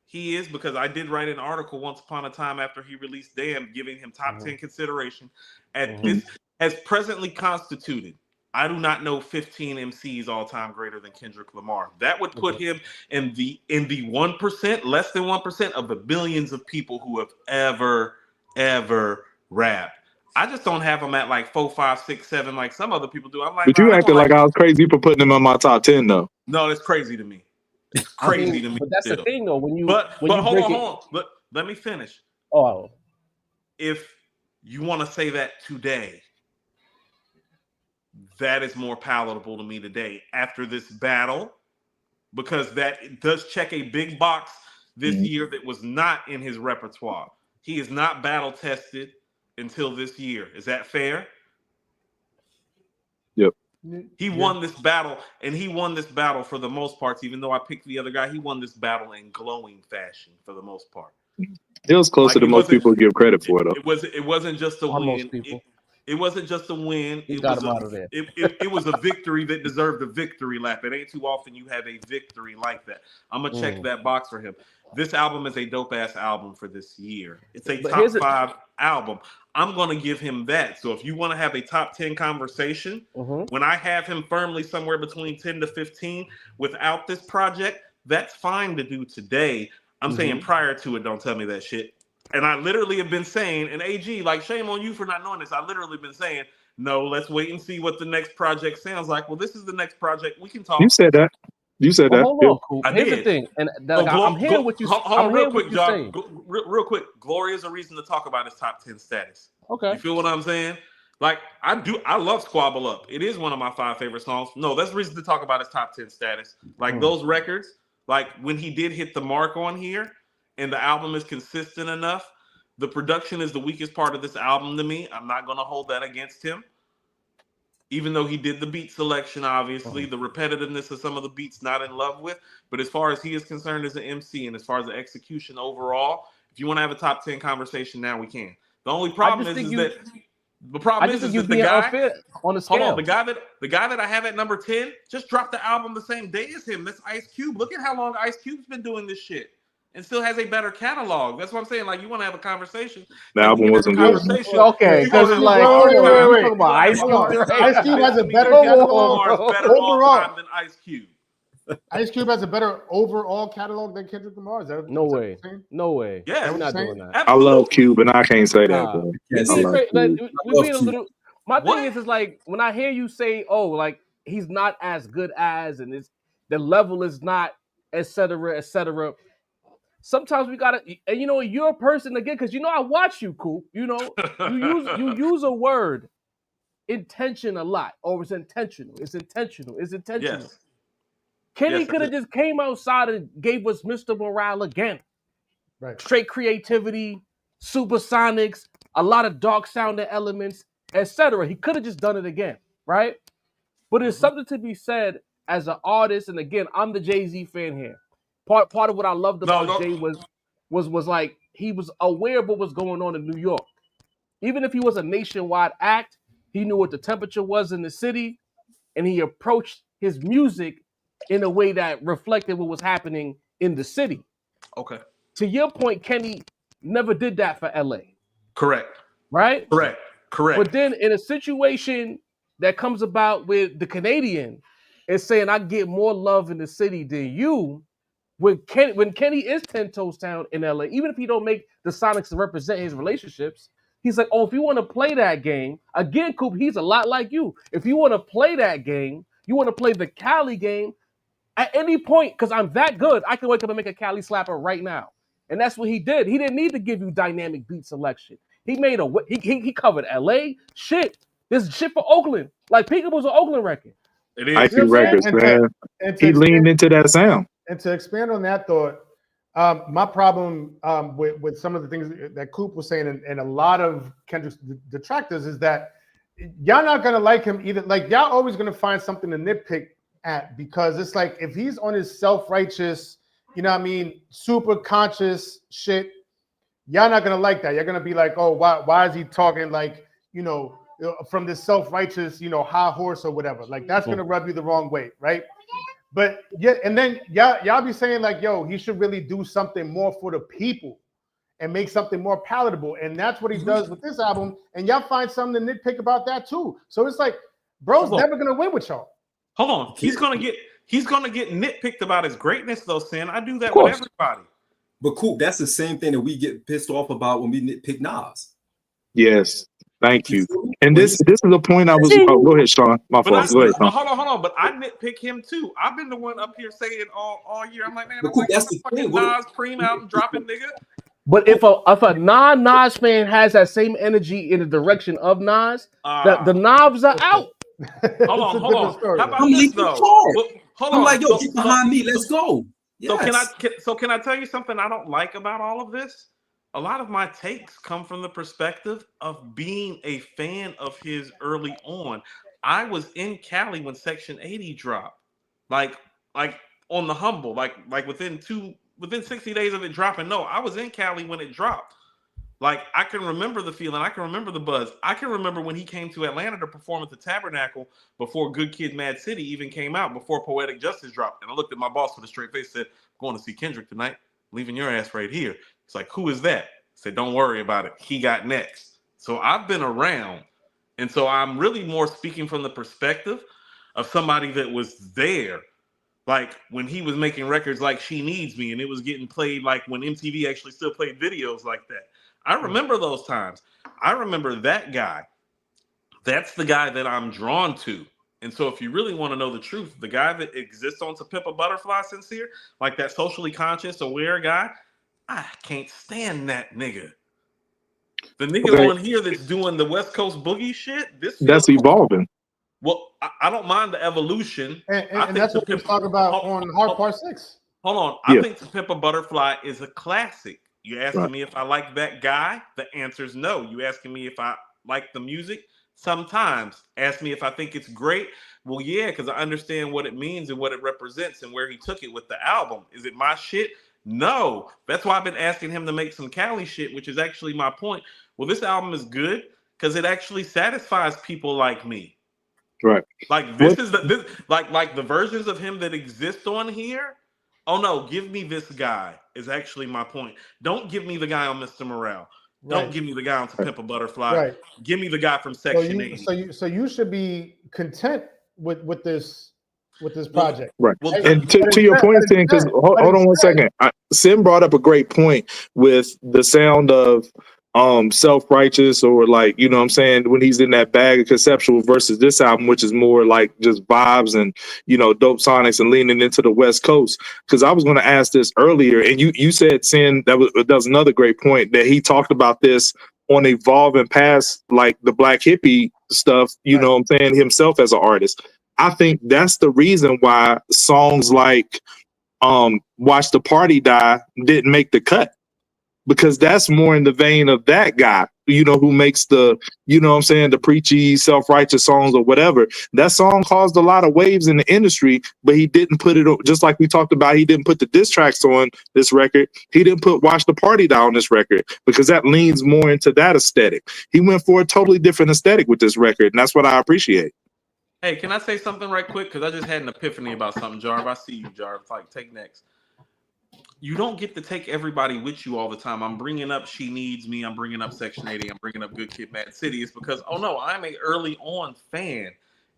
he is, because I did write an article once upon a time after he released Damn, giving him top 10 consideration at this as presently constituted. I do not know 15 MCs all time greater than Kendrick Lamar. That would put him in the 1%, less than 1% of the billions of people who have ever rapped. I just don't have him at like 4, 5, 6, 7 like some other people do. I'm like, but you acted like I was crazy for putting him on my top 10 though. No, it's crazy to me. It's crazy to me. But that's the thing though. But hold on. Let me finish. Oh, if you want to say that today, that is more palatable to me today after this battle, because that does check a big box this year that was not in his repertoire. He is not battle tested until this year. Is that fair? Yep. He won this battle, and he won this battle for the most part. Even though I picked the other guy, he won this battle in glowing fashion for the most part. It was closer Like, than most people give credit for, though. It wasn't just a win. It wasn't just a win. He got him out of there. It was a victory that deserved a victory lap. It ain't too often you have a victory like that. I'm gonna check that box for him. This album is a dope ass album for this year. It's a top 5 album. I'm gonna give him that. So if you want to have a top 10 conversation, when I have him firmly somewhere between 10 to 15 without this project, that's fine to do today. I'm saying prior to it, don't tell me that shit. And I literally have been saying, and AG, like, shame on you for not knowing this. I literally been saying, no, let's wait and see what the next project sounds like. Well, this is the next project. We can talk. You said that. You said that. Hold on, cool. Here's the thing, and I'm hearing what you. Hold on, real quick, John. Real quick. Glory is a reason to talk about his top 10 status. Okay. You feel what I'm saying? Like, I love Squabble Up. It is one of my 5 favorite songs. No, that's a reason to talk about his top 10 status. Like those records, like when he did hit the mark on here, and the album is consistent enough. The production is the weakest part of this album to me. I'm not going to hold that against him. Even though he did the beat selection, obviously, the repetitiveness of some of the beats not in love with. But as far as he is concerned as an MC and as far as the execution overall, if you want to have a top 10 conversation now, we can. The only problem is that the guy on the scale. Hold on, the guy that I have at number 10 just dropped the album the same day as him. That's Ice Cube. Look at how long Ice Cube's been doing this shit. And still has a better catalog. That's what I'm saying. Like, you want to have a conversation. The album wasn't good. Okay, because it's like, wait. Ice Cube has a better catalog overall than Ice Cube. Ice Cube has a better overall catalog than Kendrick Lamar. Is that no way? No way. Yeah, we're not doing that. I love Cube, and I can't say that. My thing is like when I hear you say, "Oh, like he's not as good as," and the level is not, etc., etc. Sometimes we gotta, and you're a person again, because I watch you, Coop. You use a word, intention, a lot, or it's intentional. It's intentional. Yes. Kenny could have just came outside and gave us Mr. Morale again. Right. Straight creativity, supersonics, a lot of dark sounding elements, etc. He could have just done it again, right? But there's something to be said as an artist, and again, I'm the Jay-Z fan here. Part of what I loved about Jay was like he was aware of what was going on in New York. Even if he was a nationwide act, he knew what the temperature was in the city, and he approached his music in a way that reflected what was happening in the city. Okay. To your point, Kenny never did that for LA. Correct. Right? Correct. But then in a situation that comes about with the Canadian, it's saying I get more love in the city than you. When Kenny is 10 toes down in LA, even if he don't make the Sonics to represent his relationships, he's like, oh, if you want to play that game, again, Coop, he's a lot like you. If you want to play that game, you want to play the Cali game, at any point, because I'm that good, I can wake up and make a Cali slapper right now. And that's what he did. He didn't need to give you dynamic beat selection. He made he covered LA. Shit. This shit for Oakland. Like Peekaboo's an Oakland record. It is. Icy Records, man. He leaned into that sound. And to expand on that thought, my problem with some of the things that Coop was saying and a lot of Kendrick's detractors is that y'all not gonna like him either. Like y'all always gonna find something to nitpick at, because it's like if he's on his self-righteous, super conscious shit, y'all not gonna like that. You're gonna be like, oh, why is he talking like, from this self-righteous, high horse or whatever. Like that's gonna rub you the wrong way, right? But yeah, and then y'all be saying like, yo, he should really do something more for the people and make something more palatable. And that's what he does with this album. And y'all find something to nitpick about that too. So it's like, bro's never gonna win with y'all. Hold on. He's gonna get nitpicked about his greatness though, Sin. I do that with everybody. But Coop, that's the same thing that we get pissed off about when we nitpick Nas. Yes. Thank you. And this is the point I was. Oh, go ahead, Sean. My fault. Go ahead, Sean. Hold on. But I nitpick him too. I've been the one up here saying all year. I'm like, man, that's the thing. Nas Preem out and dropping, nigga. But if a non-Nas fan has that same energy in the direction of Nas, the knobs are out. Hold on. How about this though? Hold on. I'm like, yo, get behind me. Let's go. Yes. So can I tell you something I don't like about all of this? A lot of my takes come from the perspective of being a fan of his early on. I was in Cali when Section 80 dropped. Like on the humble, like within 60 days of it dropping. No, I was in Cali when it dropped. Like, I can remember the feeling. I can remember the buzz. I can remember when he came to Atlanta to perform at the Tabernacle before Good Kid, Mad City even came out, before Poetic Justice dropped. And I looked at my boss with a straight face and said, I'm going to see Kendrick tonight. Leaving your ass right here. It's like, who is that? I said, don't worry about it. He got next. So I've been around. And so I'm really more speaking from the perspective of somebody that was there. Like when he was making records like She Needs Me, and it was getting played like when MTV actually still played videos like that. I remember those times. I remember that guy. That's the guy that I'm drawn to. And so if you really want to know the truth, the guy that exists on To Pimp a Butterfly Sincere, like that socially conscious, aware guy, I can't stand that nigga. The nigga on here that's doing the West Coast boogie shit, that's evolving. Well, I don't mind the evolution. And that's what we talk about on Hard Part 6. Hold on. I think To Pimp a Butterfly is a classic. You asking me if I like that guy? The answer is no. You asking me if I like the music? Sometimes. Ask me if I think it's great. Well, yeah, because I understand what it means and what it represents and where he took it with the album. Is it my shit? No. That's why I've been asking him to make some Cali shit, which is actually my point. Well, this album is good because it actually satisfies people like me. Right. Like this is like the versions of him that exist on here. Oh no, give me this guy is actually my point. Don't give me the guy on Mr. Morale. Don't give me the guy on To Pimp a Butterfly. Right. Give me the guy from Section 80. So you should be content with this project. Right. Well, and to your point, Sin, because hold on one second. Sin brought up a great point with the sound of self-righteous, or like, you know what I'm saying, when he's in that bag of conceptual versus this album, which is more like just vibes and, you know, dope sonics and leaning into the West Coast. Because I was going to ask this earlier, and you said, Sin, that was another great point, that he talked about this on evolving past like the Black hippie stuff, you know what I'm saying, himself as an artist. I think that's the reason why songs like Watch the Party Die didn't make the cut. Because that's more in the vein of that guy, you know, who makes the, you know what I'm saying, the preachy, self-righteous songs or whatever. That song caused a lot of waves in the industry, but he didn't put it on, just like we talked about, he didn't put the diss tracks on this record. He didn't put Watch the Party Die on this record because that leans more into that aesthetic. He went for a totally different aesthetic with this record, and that's what I appreciate. Hey, can I say something right quick? Because I just had an epiphany about something, Jarv. I see you, Jarv. It's like, take next. You don't get to take everybody with you all the time. I'm bringing up She Needs Me. I'm bringing up Section 80. I'm bringing up Good Kid, Mad City. It's because, oh no, I'm a early on fan.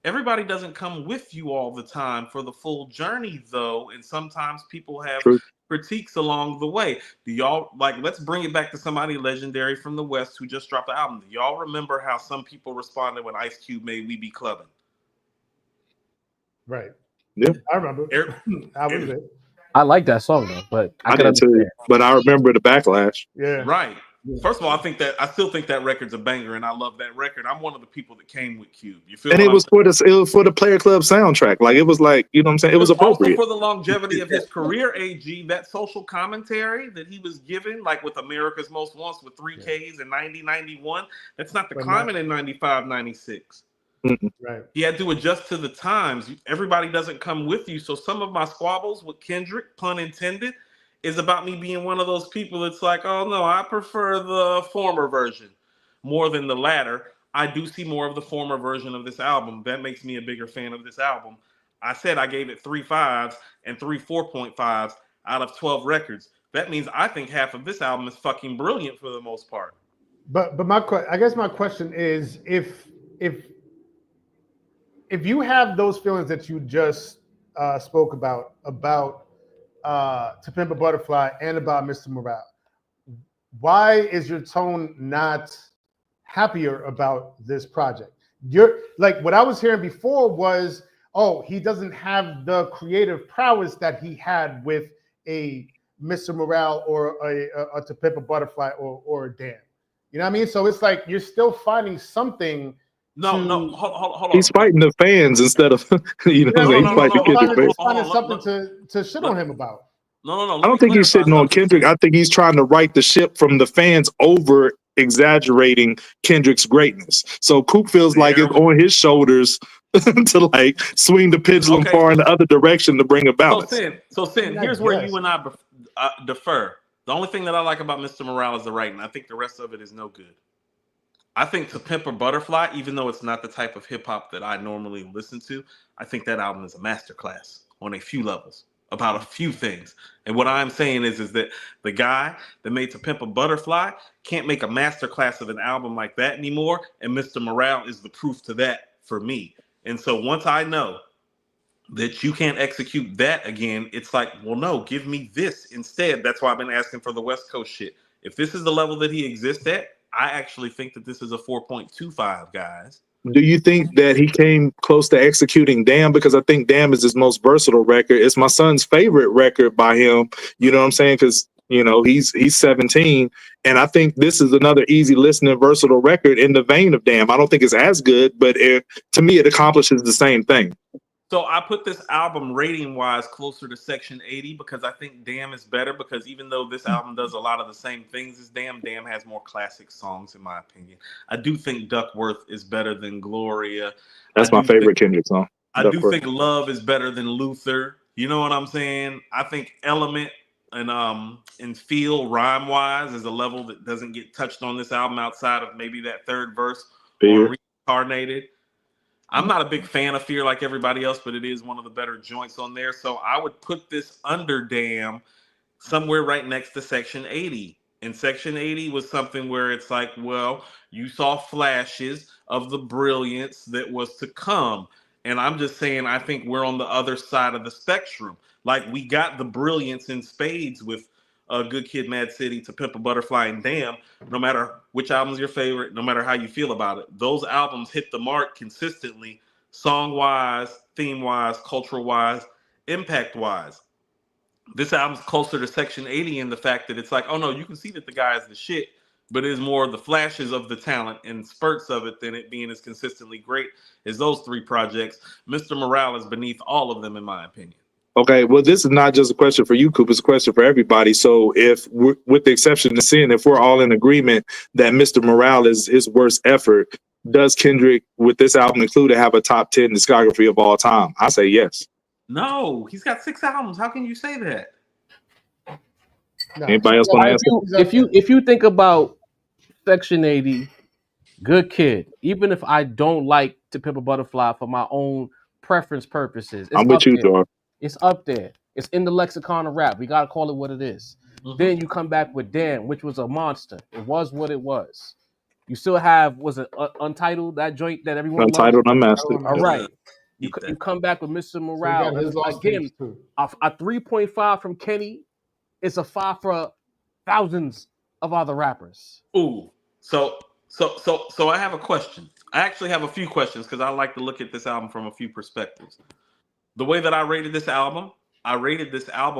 Everybody doesn't come with you all the time for the full journey, though. And sometimes people have critiques along the way. Do y'all, like, let's bring it back to somebody legendary from the West who just dropped the album. Do y'all remember how some people responded when Ice Cube made We Be Clubbing? Right. Yeah. I remember. I was there. I like that song though, but I didn't too, but I remember the backlash. Yeah. Right. First of all, I still think that record's a banger, and I love that record. I'm one of the people that came with Cube. You feel? And it was for the Player Club soundtrack. Like it was like, you know what I'm saying? It was appropriate. Also for the longevity of his career, AG, that social commentary that he was given, like with America's Most Wants with 3Ks in 90, 91, that's not the climate in 95, 96. Right. He had to adjust to the times. Everybody doesn't come with you. So some of my squabbles with Kendrick, pun intended, is about me being one of those people that's like, oh no, I prefer the former version more than the latter. I do see more of the former version of this album. That makes me a bigger fan of this album. I said I gave it 3 5s and 3 4.5s out of 12 records. That means I think half of this album is fucking brilliant for the most part. But I guess my question is, if you have those feelings that you just spoke about To Pimp a Butterfly and about Mr. Morale, why is your tone not happier about this project? You're like, what I was hearing before was, oh, he doesn't have the creative prowess that he had with a Mr. Morale or a To Pimp a Butterfly or a Damn. You know what I mean? So it's like you're still finding something. No, hold on. He's fighting the fans instead of, you know, he's fighting Kendrick. Finding something to shit on him about. No. I don't think he's shitting on Kendrick. I think he's trying to right the ship from the fans over exaggerating Kendrick's greatness. So Coop feels like it's on his shoulders to like swing the pendulum far in the other direction to bring a balance. So Sin, here's where you and I defer. The only thing that I like about Mr. Morale is the writing. I think the rest of it is no good. I think To Pimp a Butterfly, even though it's not the type of hip hop that I normally listen to, I think that album is a masterclass on a few levels about a few things. And what I'm saying is that the guy that made To Pimp a Butterfly can't make a masterclass of an album like that anymore. And Mr. Morale is the proof to that for me. And so once I know that you can't execute that again, it's like, well, no, give me this instead. That's why I've been asking for the West Coast shit. If this is the level that he exists at, I actually think that this is a 4.25, guys. Do you think that he came close to executing Damn? Because I think Damn is his most versatile record. It's my son's favorite record by him. You know what I'm saying? Because, you know, he's 17. And I think this is another easy listening, versatile record in the vein of Damn. I don't think it's as good, but to me, it accomplishes the same thing. So I put this album rating-wise closer to Section 80 because I think Damn is better, because even though this album does a lot of the same things as Damn has more classic songs, in my opinion. I do think Duckworth is better than Gloria. That's my favorite Kendrick song. I do think Love is better than Luther. You know what I'm saying? I think Element and Feel rhyme-wise is a level that doesn't get touched on this album outside of maybe that third verse or Reincarnated. I'm not a big fan of Fear like everybody else, but it is one of the better joints on there. So I would put this under Damn somewhere right next to Section 80. And Section 80 was something where it's like, well, you saw flashes of the brilliance that was to come. And I'm just saying, I think we're on the other side of the spectrum. Like, we got the brilliance in spades with Good Kid, Mad City, To Pimp a Butterfly, and Damn. No matter which album's your favorite, no matter how you feel about it, those albums hit the mark consistently, song-wise, theme-wise, cultural-wise, impact-wise. This album's closer to Section 80 in the fact that it's like, oh no, you can see that the guy is the shit, but it is more the flashes of the talent and spurts of it than it being as consistently great as those three projects. Mr. Morale is beneath all of them, in my opinion. Okay, well, this is not just a question for you, Coop. It's a question for everybody. So if, with the exception of Sin, if we're all in agreement that Mr. Morale is his worst effort, does Kendrick, with this album included, have a top 10 discography of all time? I say yes. No, he's got 6 albums. How can you say that? No. Anybody else want to answer? If you think about Section 80, Good Kid, even if I don't like To Pimp a Butterfly for my own preference purposes, I'm with you, Dor. It's up there. It's in the lexicon of rap. We gotta call it what it is. Mm-hmm. Then you come back with Damn, which was a monster. It was what it was. You still have, was it Untitled, that joint that everyone Untitled, loves? Unmastered. All right. You come back with Mr. Morale. So again, a 3.5 from Kenny. It's a 5 for thousands of other rappers. Ooh. So I have a question. I actually have a few questions because I like to look at this album from a few perspectives. The way that I rated this album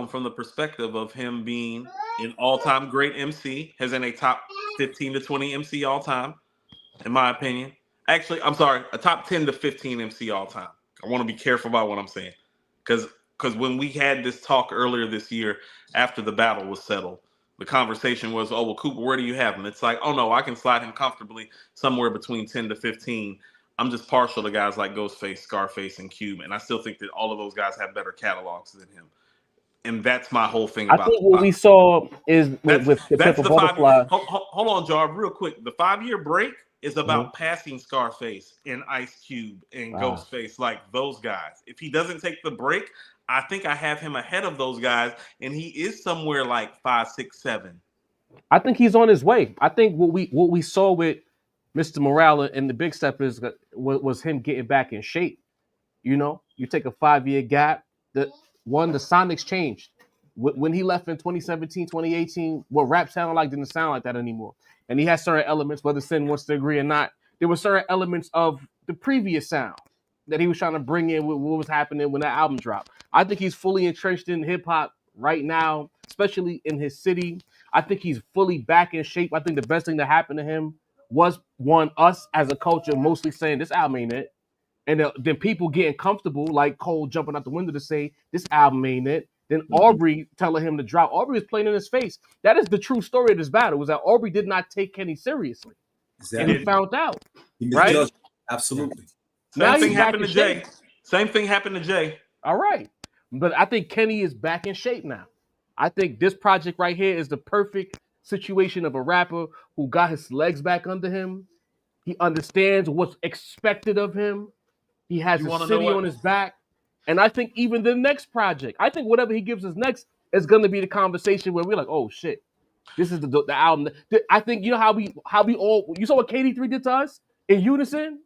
from the perspective of him being an all-time great MC, has in a top 15 to 20 MC all time, in my opinion. Actually, I'm sorry, a top 10 to 15 MC all time. I want to be careful about what I'm saying. Because when we had this talk earlier this year, after the battle was settled, the conversation was, oh, well, Cooper, where do you have him? It's like, oh, no, I can slide him comfortably somewhere between 10 to 15. I'm just partial to guys like Ghostface, Scarface, and Cube, and I still think that all of those guys have better catalogs than him. And that's my whole thing about it. I think what we saw is with the Butterfly. Hold on, Jar, real quick. The 5-year break is about passing Scarface and Ice Cube and Ghostface, like those guys. If he doesn't take the break, I think I have him ahead of those guys, and he is somewhere like 5, 6, 7. I think he's on his way. I think what we saw with Mr. Morale and the Big Steppers was him getting back in shape. You know, you take a 5-year gap. The Sonics changed. When he left in 2017, 2018, what rap sounded like didn't sound like that anymore. And he has certain elements, whether Sin wants to agree or not, there were certain elements of the previous sound that he was trying to bring in with what was happening when that album dropped. I think he's fully entrenched in hip-hop right now, especially in his city. I think he's fully back in shape. I think the best thing that happened to him was, one, us as a culture mostly saying this album ain't it. And then people getting comfortable, like Cole jumping out the window to say this album ain't it. than Aubrey telling him to drop. Aubrey was playing in his face. That is the true story of this battle, was that Aubrey did not take Kenny seriously. Exactly. And he found out. He right? misjudged. Absolutely. Now Same thing he's back happened in to Jay. shape. Same thing happened to Jay. All right. But I think Kenny is back in shape now. I think this project right here is the perfect situation of a rapper who got his legs back under him. He understands what's expected of him. He has You a wanna know city what? on his back. And I think even the next project, I think whatever he gives us next is going to be the conversation where we're like, oh shit, this is the album. I think, you know how we all, you saw what KD3 did to us in unison?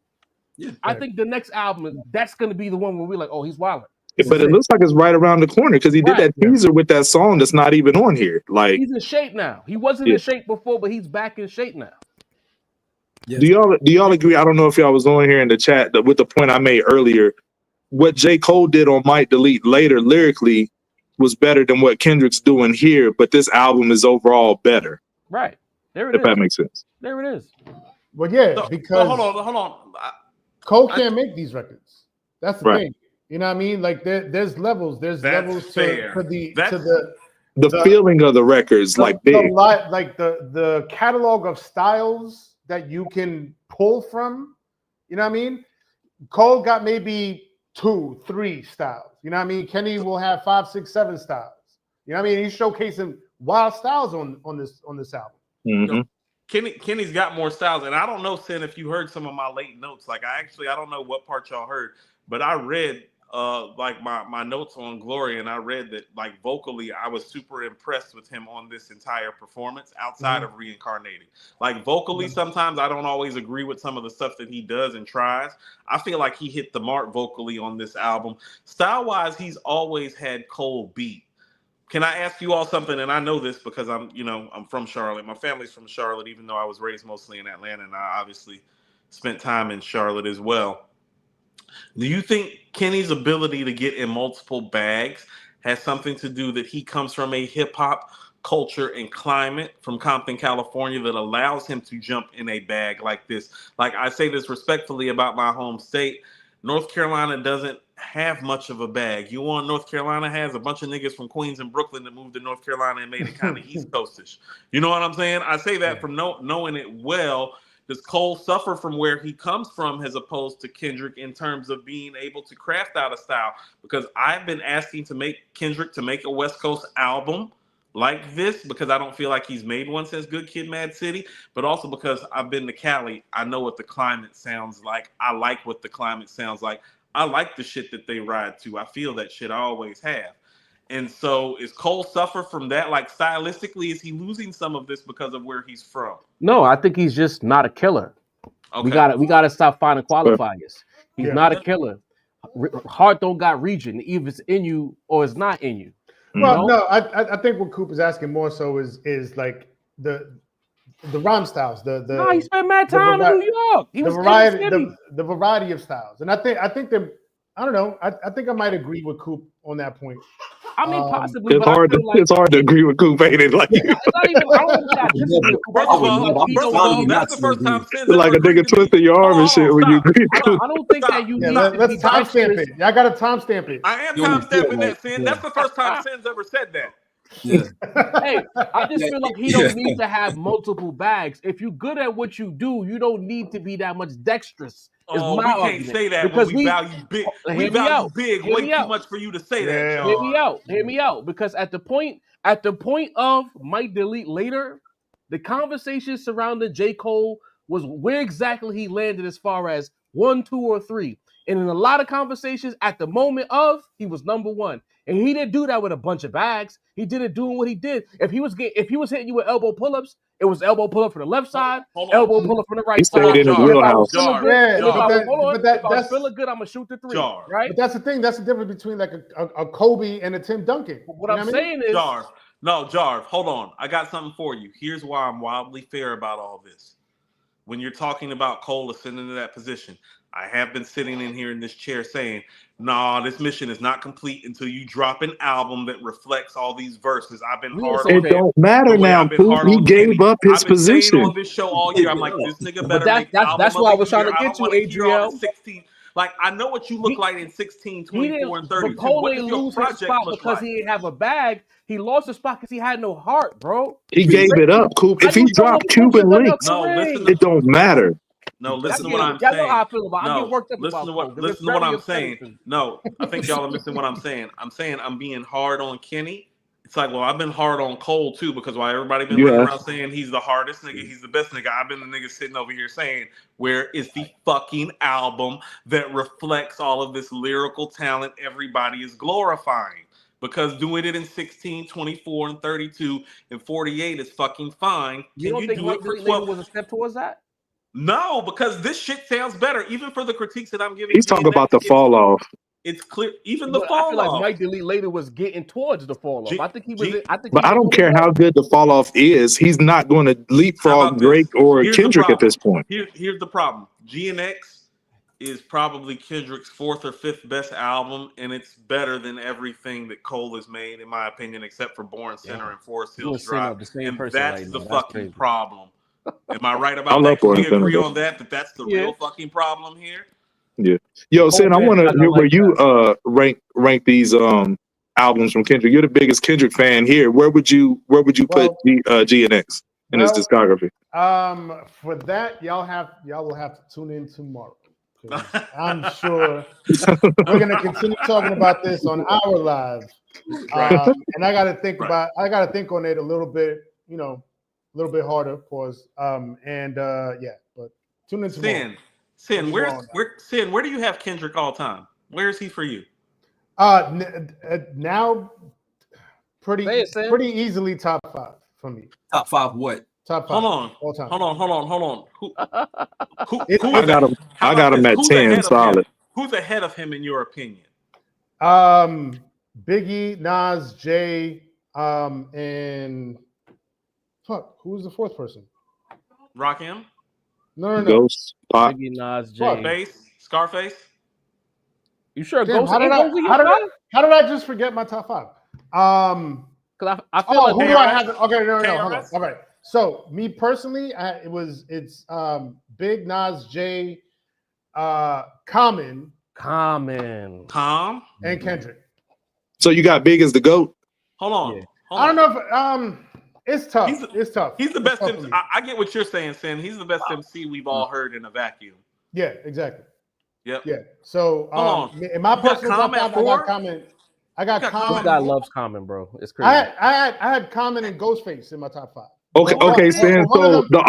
Yeah. I think the next album, that's going to be the one where we're like, oh, he's wilding. But it looks like it's right around the corner because he did that teaser with that song that's not even on here. Like, he's in shape now. He wasn't in shape before, but he's back in shape now. Yes. do y'all agree? I don't know if y'all was on here in the chat with the point I made earlier. What J. Cole did on Might Delete Later lyrically was better than what Kendrick's doing here, but this album is overall better. Right. There it is. If that makes sense. There it is. Well, yeah, So, because hold on. Cole can't make these records. That's the Right. thing. You know what I mean? Like there's levels. There's That's levels fair. to the The feeling of the records, like big. like the catalog of styles that you can pull from. You know what I mean? Cole got maybe 2, 3 styles. You know what I mean? Kenny will have 5, 6, 7 styles. You know what I mean? He's showcasing wild styles on this album. Mm-hmm. Kenny's got more styles, and I don't know, Sin, if you heard some of my late notes. Like I don't know what part y'all heard, but I read like my notes on Glory, and I read that like vocally I was super impressed with him on this entire performance outside of reincarnating. Like vocally, sometimes I don't always agree with some of the stuff that he does and tries. I feel like he hit the mark vocally on this album. Style-wise, he's always had Cole beat. Can I ask you all something? And I know this because I'm from Charlotte. My family's from Charlotte, even though I was raised mostly in Atlanta, and I obviously spent time in Charlotte as well. Do you think Kenny's ability to get in multiple bags has something to do that he comes from a hip hop culture and climate from Compton, California, that allows him to jump in a bag like this? Like I say this respectfully about my home state, North Carolina doesn't have much of a bag. You want North Carolina has a bunch of niggas from Queens and Brooklyn that moved to North Carolina and made it kind of East Coastish. You know what I'm saying? I say that from knowing it well. Does Cole suffer from where he comes from as opposed to Kendrick in terms of being able to craft out a style? Because I've been asking to make Kendrick to make a West Coast album like this because I don't feel like he's made one since Good Kid, Mad City, but also because I've been to Cali. I know what the climate sounds like. I like what the climate sounds like. I like the shit that they ride to. I feel that shit. I always have. And so is Cole suffer from that? Like stylistically, is he losing some of this because of where he's from? No, I think he's just not a killer. Okay. We gotta stop finding qualifiers. He's not a killer. Heart don't got region. Either it's in you or it's not in you. Well, no, I think what Coop is asking more so is like the rhyme styles. No, he spent mad time in New York. He was the variety of styles, and I think that I don't know. I think I might agree with Coop on that point. I mean, possibly. It's hard to agree with Coop, ain't it? Like, it's not even. I don't think First of all, that's the first time Sin's like a nigga twisting your arm and shit when you agree. I don't think that you. Let's timestamp it. Y'all got to timestamp it. I am timestamping that, Sin. That's the first time Sin's ever said that. Yeah. Hey, I just feel like he don't need to have multiple bags. If you're good at what you do, you don't need to be that much dexterous. We can't say that because we value big. We value big way too much for you to say that. Hear me out. Because at the point of Might Delete Later, the conversation surrounding J. Cole was where exactly he landed as far as 1, 2, or 3. And in a lot of conversations, at the moment of, he was number 1. And he didn't do that with a bunch of bags. He did it doing what he did. If he was hitting you with elbow pull-ups, it was elbow pull-up from the left side, elbow pull-up from the right side. He stayed in his wheelhouse. If I was feeling good, I'm gonna shoot the 3. Right? But that's the thing. That's the difference between like a Kobe and a Tim Duncan. What I'm saying is, Jarv, hold on. I got something for you. Here's why I'm wildly fair about all this. When you're talking about Cole ascending to that position, I have been sitting in here in this chair saying, nah, this mission is not complete until you drop an album that reflects all these verses. I've been hard. It don't matter now. He gave up his position on this show all year. I'm like, this nigga better make that's what I was trying to get to, Adriel. Like, I know what you look like in 16, 24, and 32. But Cole What didn't does your lose his project spot look because like? he didn't have a bag. He lost his spot because he had no heart, bro. He gave it up, Coop. If he dropped Cuban links, No, it don't matter. No, listen to what Y'all I'm know saying. how I feel about. I No, get worked up listen about to Cole. what I'm saying. No, I think y'all are missing what I'm saying. I'm saying I'm being hard on Kenny. It's like, well, I've been hard on Cole too, because while everybody been running around saying he's the hardest nigga, he's the best nigga, I've been the nigga sitting over here saying, where is the fucking album that reflects all of this lyrical talent everybody is glorifying? Because doing it in 16, 24, and 32 and 48 is fucking fine. You don't think do it for Mike 12? was a step towards that? No, because this shit sounds better. Even for the critiques that I'm giving, He's talking about the fall off. It's clear. Even the But fall I feel like off. Mike Delete later was getting towards the fall off. I think he was. But I don't care how good the fall off is. He's not going to leapfrog Drake or Kendrick at this point. Here's the problem. GNX is probably Kendrick's 4th or 5th best album, and it's better than everything that Cole has made, in my opinion, except for Born Center and Forest Hills Drive. And that's the fucking problem. Am I right about that? Can we agree on that that's the real fucking problem here? Yeah. Yo, Sin, I want to hear where you rank these albums from Kendrick. You're the biggest Kendrick fan here. Where would you put GNX in his discography? For that, y'all will have to tune in tomorrow. I'm sure we're gonna continue talking about this on our live. And I gotta think on it a little bit, a little bit harder, pause. But tune in tomorrow. Sin, where do you have Kendrick all time? Where is he for you? Now pretty easily top 5 for me. Top 5 what? Top 5. Hold on. I got him at 10 solid. Who's ahead of him in your opinion? Biggie, Nas, Jay, and who's the 4th person? Rakim? No. Ghost, Pop. Biggie, Nas, Jay. Scarface? You sure? Damn, Ghost how did I just forget my top 5? Because I feel like who do I have? Okay, no, hold on. All right. So me personally, it's Big, Nas, Jay, Common, Tom, and Kendrick. So you got Big as the GOAT? Hold on. I don't know if it's tough. It's tough. He's the best MC. I get what you're saying, Sin. He's the best MC we've all heard in a vacuum. Yeah, exactly. Yep. Yeah. So in my personal top 5, I got Common. This guy loves Common, bro. It's crazy. I had Common and Ghostface in my top 5. Okay, Sin. So the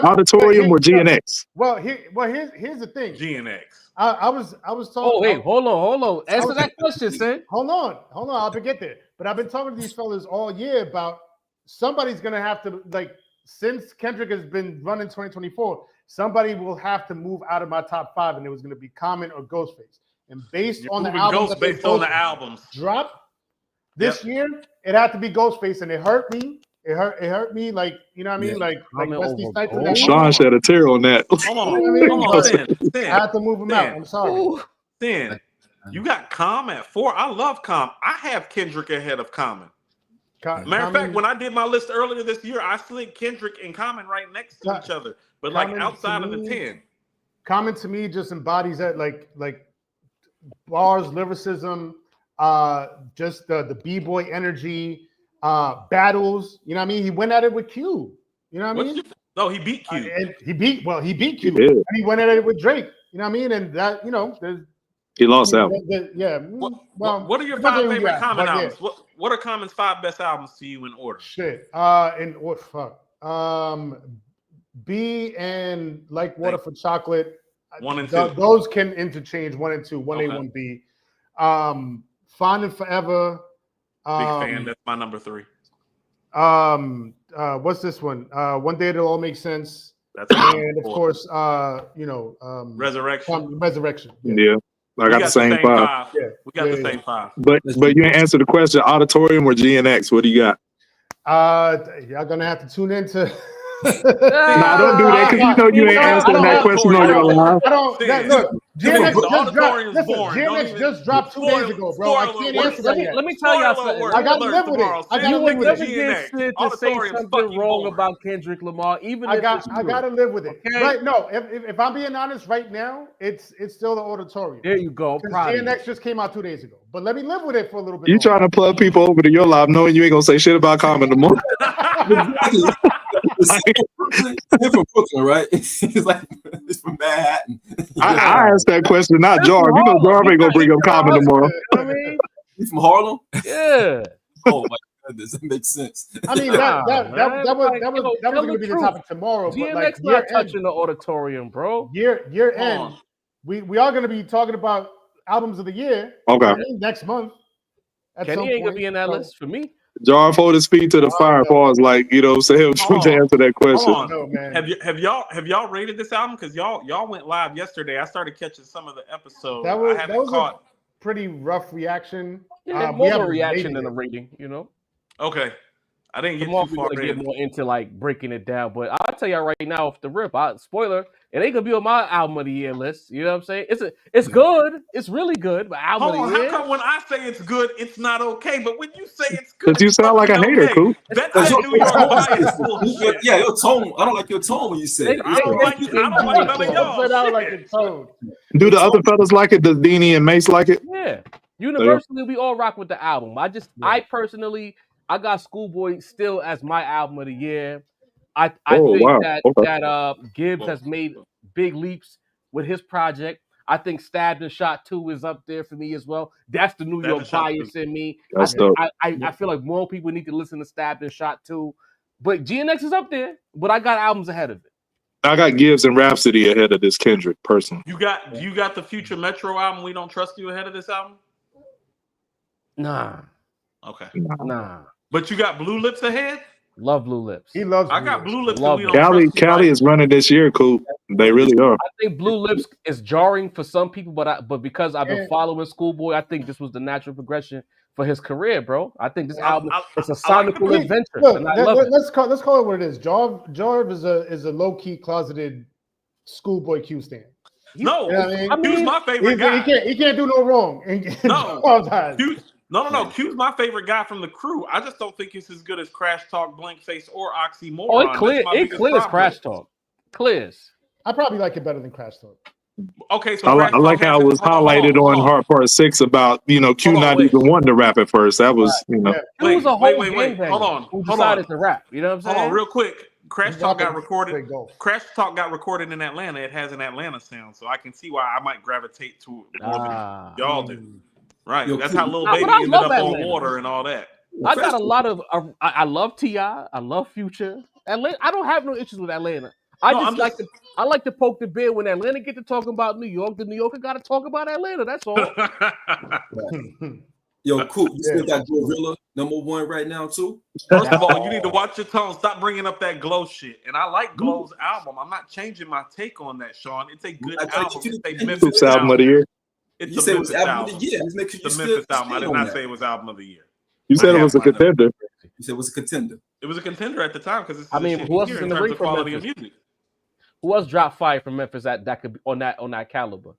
Auditorium or GNX? Well, here's the thing. GNX. I was talking. Oh, hey, hold on. Answer that question, Sin. Hold on. I'll get there. But I've been talking to these fellas all year about somebody's gonna have to, like, since Kendrick has been running 2024, somebody will have to move out of my top 5, and it was gonna be Common or Ghostface. And based on the albums drop this year, it had to be Ghostface, and it hurt me. It hurt me, like, you know what I mean? Like Wesley Snipes. Sean shed a tear on that. Hold on. Sin. I had to move him out. I'm sorry. Sin, you got Com at 4. I love Com. I have Kendrick ahead of Common. Matter of fact, when I did my list earlier this year, I slid Kendrick and Common right next to each other, but like outside of the 10. Common to me just embodies that, like bars, lyricism, just the b-boy energy, battles. You know what I mean? He went at it with Q. You know what I mean? No, he beat Q. And he beat Q. And he went at it with Drake. You know what I mean? And that, he lost that one. Yeah. Well, what are your 5 favorite Common albums? Yeah. What are Common's 5 best albums to you in order? B and Like Water for Chocolate. 1 and 2. Those can interchange 1 and 2. 1A, 1B. Fond and Forever. Big fan. That's my number 3. What's this one? One Day It'll All Make Sense. That's and of course, Resurrection. Resurrection. Yeah. I got the same 5. Yeah, we got the same 5. But you didn't answer the question: Auditorium or GNX? What do you got? Y'all gonna have to tune into Nah, don't do that because you know you ain't answering that question on your line. Look, GNX the just dropped. auditorium's Listen, boring. GNX just dropped 2 days ago, bro. I can't answer that yet. Let me tell y'all something. I gotta live with it. I gotta live with Never it. get Sid to say something wrong about Kendrick Lamar, even if it's true. I gotta live with it. Okay? Right? No, if I'm being honest, right now, it's still the auditorium. There you go. GNX just came out 2 days ago, but let me live with it for a little bit. You trying to plug people over to your live, knowing you ain't gonna say shit about Common tomorrow. He's from Brooklyn, right? He's like, it's from Manhattan. I asked that question, not Jarv. You know Jarv ain't gonna bring up Common tomorrow. I mean, he's from Harlem. Yeah. Oh my goodness, that makes sense. I mean, that was going to be the topic tomorrow. GNX but like not touching the auditorium, bro. Year end, we are going to be talking about albums of the year. Okay. Next month. Kenny ain't gonna be in that list for me. Jarv hold his feet to the fire. Pause, like you know, what I'm saying to answer that question. No, man. Have y'all rated this album? Because y'all went live yesterday. I started catching some of the episodes. That was a pretty rough reaction. Yeah, more of a reaction than a rating, you know. Okay. I didn't get too far. Get more into like breaking it down, but I'll tell y'all right now off the rip. Spoiler, it ain't gonna be on my album of the year list. You know what I'm saying? It's good. It's really good. But album of the year. How come when I say it's good, it's not okay? But when you say it's good, because you sound like a hater, Coop. That's New York bias bullshit. Yeah, your tone. I don't like your tone when you say it. I don't like none of y'all. I don't like your tone. Do the other fellas like it? Does Deanie and Mace like it? Yeah. Universally, we all rock with the album. I personally. I got Schoolboy still as my album of the year. I think that Gibbs has made big leaps with his project. I think Stabbed and Shot 2 is up there for me as well. That's the New York bias in me. I feel like more people need to listen to Stabbed and Shot 2. But GNX is up there, but I got albums ahead of it. I got Gibbs and Rhapsody ahead of this Kendrick personally. You got the Future Metro album, We Don't Trust You, ahead of this album? Nah. Okay. Nah. But you got Blue Lips ahead? Love Blue Lips. He loves. I got Blue Lips. Cali is running this year, Coop. They really are. I think Blue Lips is jarring for some people, but because I've been following Schoolboy, I think this was the natural progression for his career, bro. I think this album is a sonical adventure. Look, let's call it what it is. Jarv is a low key closeted Schoolboy Q stand. No, Q's my favorite guy. He can't do no wrong. No. Q's my favorite guy from the crew. I just don't think it's as good as Crash Talk, Blank Face, or Oxymoron. Oh, it clears Crash Talk. Clears. I probably like it better than Crash Talk. Okay, so I like how it was highlighted on Hard Part 6 about Q not even wanting to rap at first. That was It was a whole hold on. Who decided to rap? You know what I'm saying? Hold on, real quick. Crash Talk got recorded. Crash Talk got recorded in Atlanta. It has an Atlanta sound, so I can see why I might gravitate to it more than y'all do. Right, that's how Lil Baby ended up on Water and all that. I got a lot of. I love T.I. I love Future. Atlanta. I don't have no issues with Atlanta. I like to poke the bear when Atlanta get to talking about New York. The New Yorker got to talk about Atlanta. That's all. Yo, Coop, you still got Gorilla #1 right now too. First of all, you need to watch your tone. Stop bringing up that Glow shit. And I like Glow's album. I'm not changing my take on that, Sean. It's a good album. It's a Memphis album of the year. It's the Memphis album of the year. The Memphis album. I did not say it was album of the year. You said it was a contender. You said it was a contender. It was a contender at the time because it's. Who else is in the ring for Memphis? Who else dropped fire from Memphis that could be on that caliber?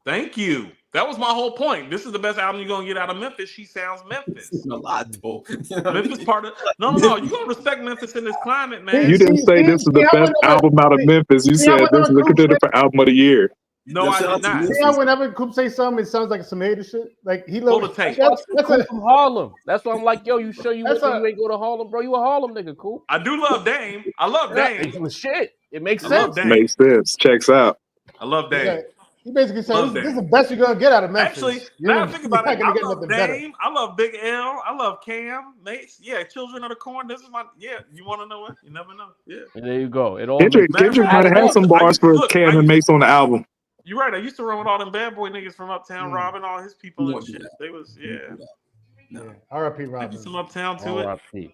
Thank you. That was my whole point. This is the best album you're gonna get out of Memphis. She sounds Memphis. A lot though. Memphis part of no. You gonna respect Memphis in this climate, man. You didn't say this is the best album out of Memphis. You said this is a contender for album of the year. No, I did not. Yeah, whenever Coop say something, it sounds like some hater shit. Like he loves tape. That's from Harlem. That's why I'm like, yo, you sure you ain't go to Harlem, bro? You a Harlem nigga, Coop. I do love Dame. I love Dame. It was shit. It makes sense. Makes sense. Checks out. I love Dame. Yeah. He basically said this is the best you're gonna get out of Memphis. Actually, now I think about it, I love Dame. I love Big L. I love Cam. Mace. Yeah, Children of the Corn. This is my You want to know what? You never know. Yeah. And there you go. It all Kendrick might have had some bars for Cam and Mace on the album. You're right. I used to run with all them bad boy niggas from Uptown, Robin, all his people and shit. They was R.I.P. Robin. Some Uptown to it.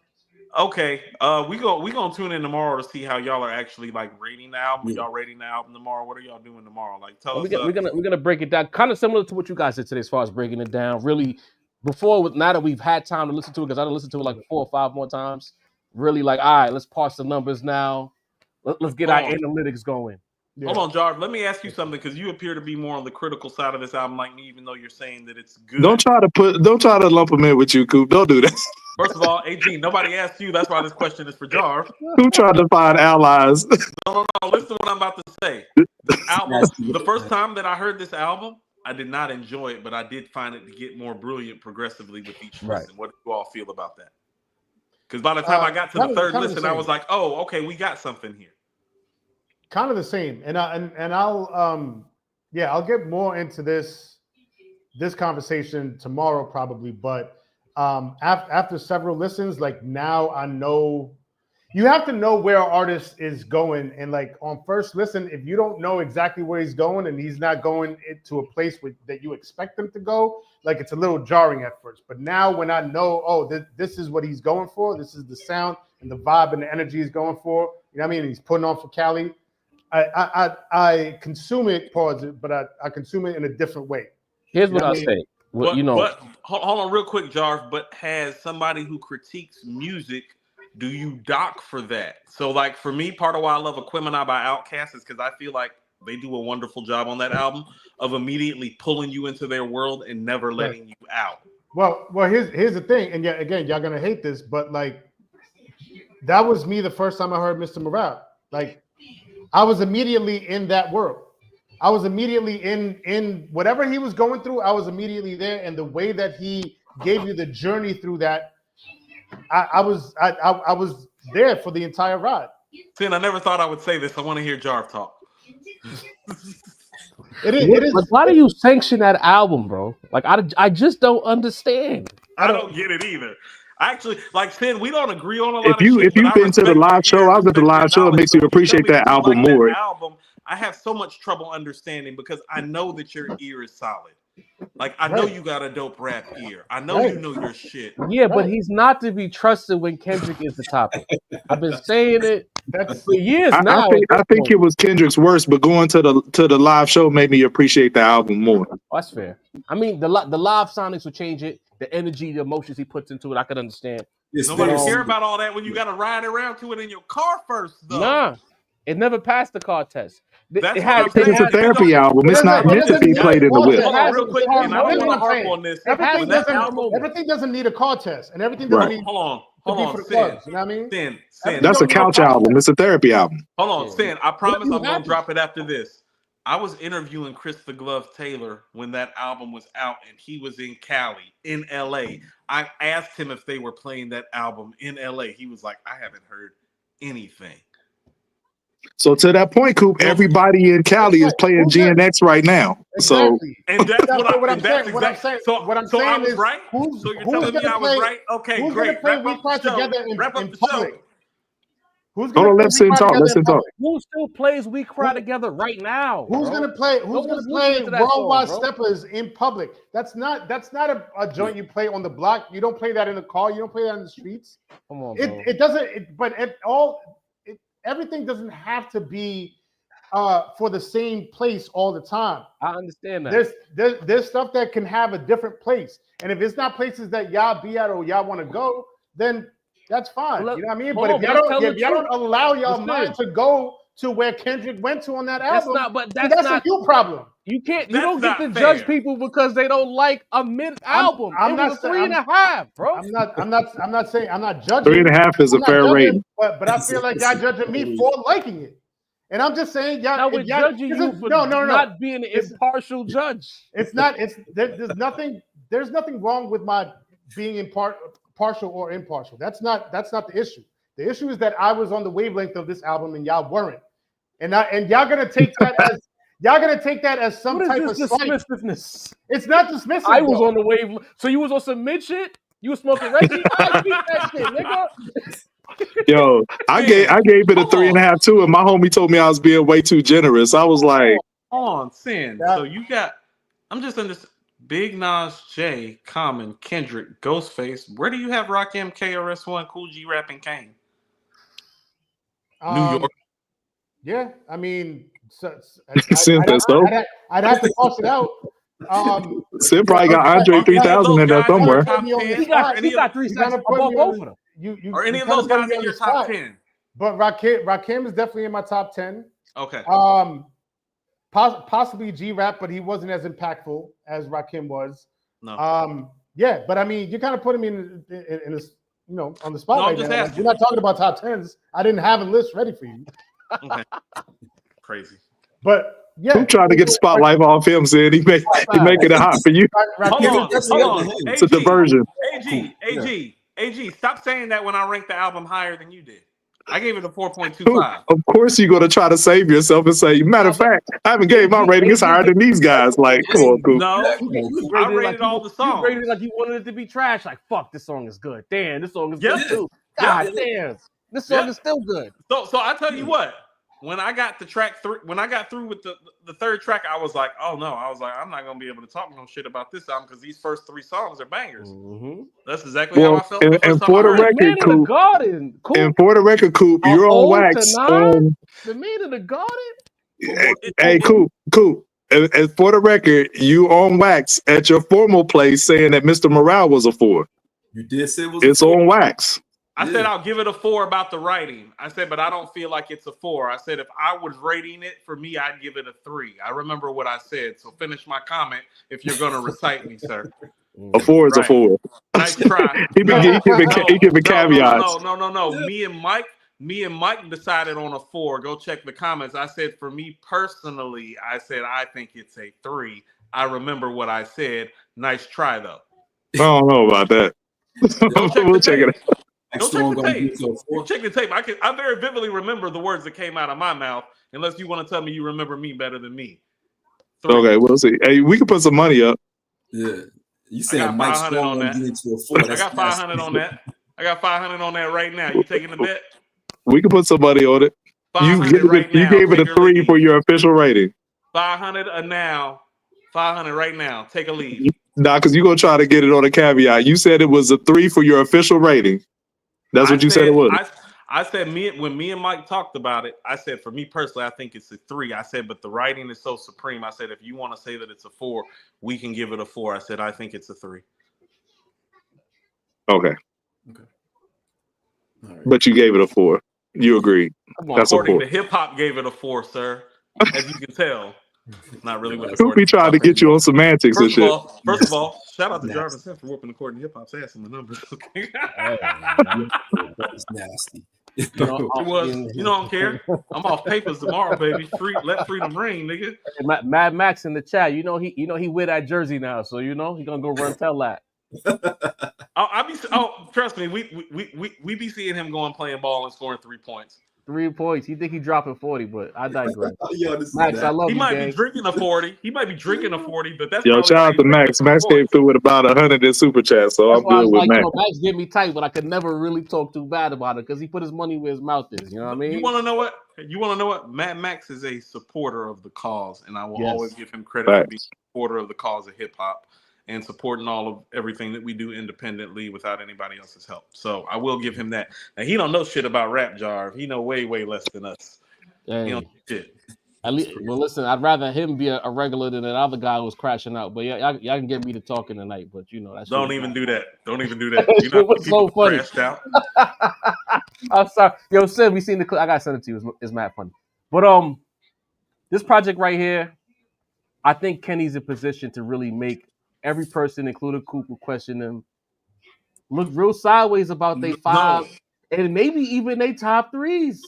Okay, we gonna tune in tomorrow to see how y'all are actually like rating the album. Y'all rating the album tomorrow? What are y'all doing tomorrow? Like, tell us. We're gonna break it down, kind of similar to what you guys did today, as far as breaking it down. Really, now that we've had time to listen to it, because I done listened to it like 4 or 5 more times. Really, like, all right, let's parse the numbers now. Let's get our analytics going. Yeah. Hold on, Jarv. Let me ask you something because you appear to be more on the critical side of this album, like me, even though you're saying that it's good. Don't try to lump them in with you, Coop. Don't do that. First of all, AG, nobody asked you. That's why this question is for Jarv. Who tried to find allies? No. Listen to what I'm about to say. The first time that I heard this album, I did not enjoy it, but I did find it to get more brilliant progressively with each listen. What do you all feel about that? Because by the time I got to the third listen, I was like, "Oh, okay, we got something here." Kind of the same, and I'll get more into this conversation tomorrow probably, but after several listens, like now I know you have to know where an artist is going, and like on first listen, if you don't know exactly where he's going and he's not going to a place that you expect him to go, like it's a little jarring at first. But now when I know, this is what he's going for, this is the sound and the vibe and the energy he's going for, you know what I mean? And he's putting on for Cali. I consume it, but I consume it in a different way. Here's what I'll say. But hold on real quick, Jarv. But has somebody who critiques music, do you dock for that? So like for me, part of why I love Aquemini by Outkast is because I feel like they do a wonderful job on that album of immediately pulling you into their world and never letting you out. Well, here's the thing, and again, y'all gonna hate this, but like that was me the first time I heard Mr. Morale. Like I was immediately in that world. I was immediately in whatever he was going through. I was immediately there, and the way that he gave you the journey through that, I was there for the entire ride. Sin, I never thought I would say this. I want to hear Jarv talk. It is. Like, why do you sanction that album, bro? Like I just don't understand. I don't get it either. Actually, like Sin, we don't agree on a lot of shit. If you've been to the live show, I was at the live show. It makes you appreciate that album more. I have so much trouble understanding because I know that your ear is solid. Like I know you got a dope rap ear. I know you know your shit. Yeah, but he's not to be trusted when Kendrick is the topic. I've been saying it for years now. I think it was Kendrick's worst, but going to the live show made me appreciate the album more. Oh, that's fair. I mean, the live sonics will change it. The energy, the emotions he puts into it, I could understand. Nobody care about all that when you got to ride around to it in your car first, though. Nah, it never passed the car test. It's a therapy album. It's not meant to be played in the whip. Hold on, real quick, and I don't want to harp on this. Everything doesn't need a car test, and everything doesn't need. Hold on, for the clubs, you know what I mean? Sin. That's a couch album. It's a therapy album. Hold on, Sin. I promise I'm gonna drop it after this. I was interviewing Chris the Glove Taylor when that album was out, and he was in Cali, in LA. I asked him if they were playing that album in LA. He was like, I haven't heard anything. So to that point, Coop, everybody in Cali is playing GNX right now. Exactly. So and that's what I'm saying. What I'm saying I was is, right. So you're telling me I was right? Okay, who's great. Who's going to play together in public? Who's going to let Sin talk? Listen talk. Who still plays We Cry Together right now? Who's going to play? Who's going to play Worldwide Steppers in public? That's not a joint you play on the block. You don't play that in the car. You don't play that in the streets. Come on, bro. It doesn't. Everything doesn't have to be for the same place all the time. I understand that. There's stuff that can have a different place, and if it's not places that y'all be at or y'all want to go, then that's fine. You know what I mean? But if y'all don't allow y'all mind to go to where Kendrick went to on that album, that's not a you problem. You can't. You don't get to judge people because they don't like a mid album. I'm not 3.5, bro. I'm not saying I'm not judging. 3.5 is a fair rating. But I feel like y'all judging me for liking it, and I'm just saying y'all. We're judging you for not being an impartial judge. It's not. There's nothing wrong with my being partial or impartial. That's not the issue. The issue is that I was on the wavelength of this album and y'all weren't, and y'all gonna take that as some type of dismissiveness. It's not dismissive. I was on the wave, so you was on some mid shit. You was smoking Reggie. I beat that shit, nigga. Yo, I gave it a 3.5 too, and my homie told me I was being way too generous. I was like, "Hold on, Sin." So you got? I'm just understanding. Big Nas, J, Common, Kendrick, Ghostface. Where do you have Rakim, KRS-One, Cool G, Rap, and Kane? New York. Yeah, I mean, I'd have to toss it out. Sim probably got Andre 3000 in there somewhere. He got 3 sets above over them. Are any of those guys in your top 10? But Rakim is definitely in my top 10. Okay. Possibly G-Rap, but he wasn't as impactful as Rakim was. No. Yeah, but I mean, you kind of put him in this, on the spot No, I'm right just now. Like, asking. we're not talking about top 10s. I didn't have a list ready for you. Okay. Crazy. But yeah, Who tried to get the spotlight off him? Said he making it hot for you. Hold on. It's a diversion. AG, stop saying that when I ranked the album higher than you did. I gave it a 4.25. Of course, you're gonna try to save yourself and say, matter of fact, I haven't gave my rating. It's higher than these guys. Like, come on, Coop. No, I rated all the songs. You rated it like you wanted it to be trash. Like, fuck, this song is good. Damn, this song is Yep. good too. God damn, this song is still good. So I tell you what. When I got to track 3, when I got through with the third track, I was like, oh no, I'm not gonna be able to talk no shit about this album because these first 3 songs are bangers. Mm-hmm. That's exactly how I felt. And for the record, Coop, and for the record, Coop, you're on wax. The Man in the Garden. Hey, Coop. And for the record, you on wax at your formal place saying that Mr. Morale was a 4. You did say it was. It's on wax. I said I'll give it a 4 about the writing. I said, but I don't feel like it's a 4. I said if I was rating it for me, I'd give it a 3. I remember what I said. So finish my comment if you're gonna recite me, sir. A 4 is a 4. Nice try. He giving caveats. No. Me and Mike decided on a 4. Go check the comments. I said for me personally, I said I think it's a 3. I remember what I said. Nice try though. I don't know about that. We'll check it out. Don't check the tape. I very vividly remember the words that came out of my mouth, unless you want to tell me you remember me better than me. 3. Okay, we'll see. Hey, we can put some money up. Yeah. You saying Mike Strong on that. I got 500 on that. I got 500 on that right now. You taking the bet? We can put some money on it. You gave it a 3 for your official rating. 500 now. 500 right now. Take a lead. Nah, because you're going to try to get it on a caveat. You said it was a 3 for your official rating. That's what you said it was. I said when me and Mike talked about it, I said for me personally, I think it's a 3. I said, but the writing is so supreme. I said, if you want to say that it's a 4, we can give it a 4. I said, I think it's a 3. Okay. All right. But you gave it a 4. You agreed. That's according to hip hop gave it a 4, sir. As you can tell. Not really what Could be trying to get you on semantics and shit. First of all, shout out to Jarvis for whooping according to hip hop's ass in the numbers. Okay. That's nasty. You don't care. I'm off papers tomorrow, baby. Let freedom ring, nigga. Mad Max in the chat. He wear that jersey now, so he gonna go run tell that. Trust me, we be seeing him going playing ball and scoring 3 points. 3 points. He think he dropping 40, but I digress. Max, I love you. He might be drinking a 40. But that's shout out to Max. Max came through with about 100 in super chat, so I'm good with Max. Max get me tight, but I could never really talk too bad about it because he put his money where his mouth is. You know what I mean? You want to know what? Mad Max is a supporter of the cause, and I will always give him credit for being a supporter of the cause of hip hop and supporting all of everything that we do independently without anybody else's help. So I will give him that. Now he don't know shit about rap, Jarv. He know way less than us. Dang. He don't know shit. Well, listen, I'd rather him be a regular than that other guy who was crashing out. But y'all can get me to talking tonight. But that's don't even do that. Don't even do that. You know what's so funny? Crashed out. I'm sorry, yo, Sid. We seen the clip. I gotta send it to you. It's mad funny. But this project right here, I think Kenny's in position to really make every person, including Coop, who question him, look real sideways about their 5 and maybe even their top 3s.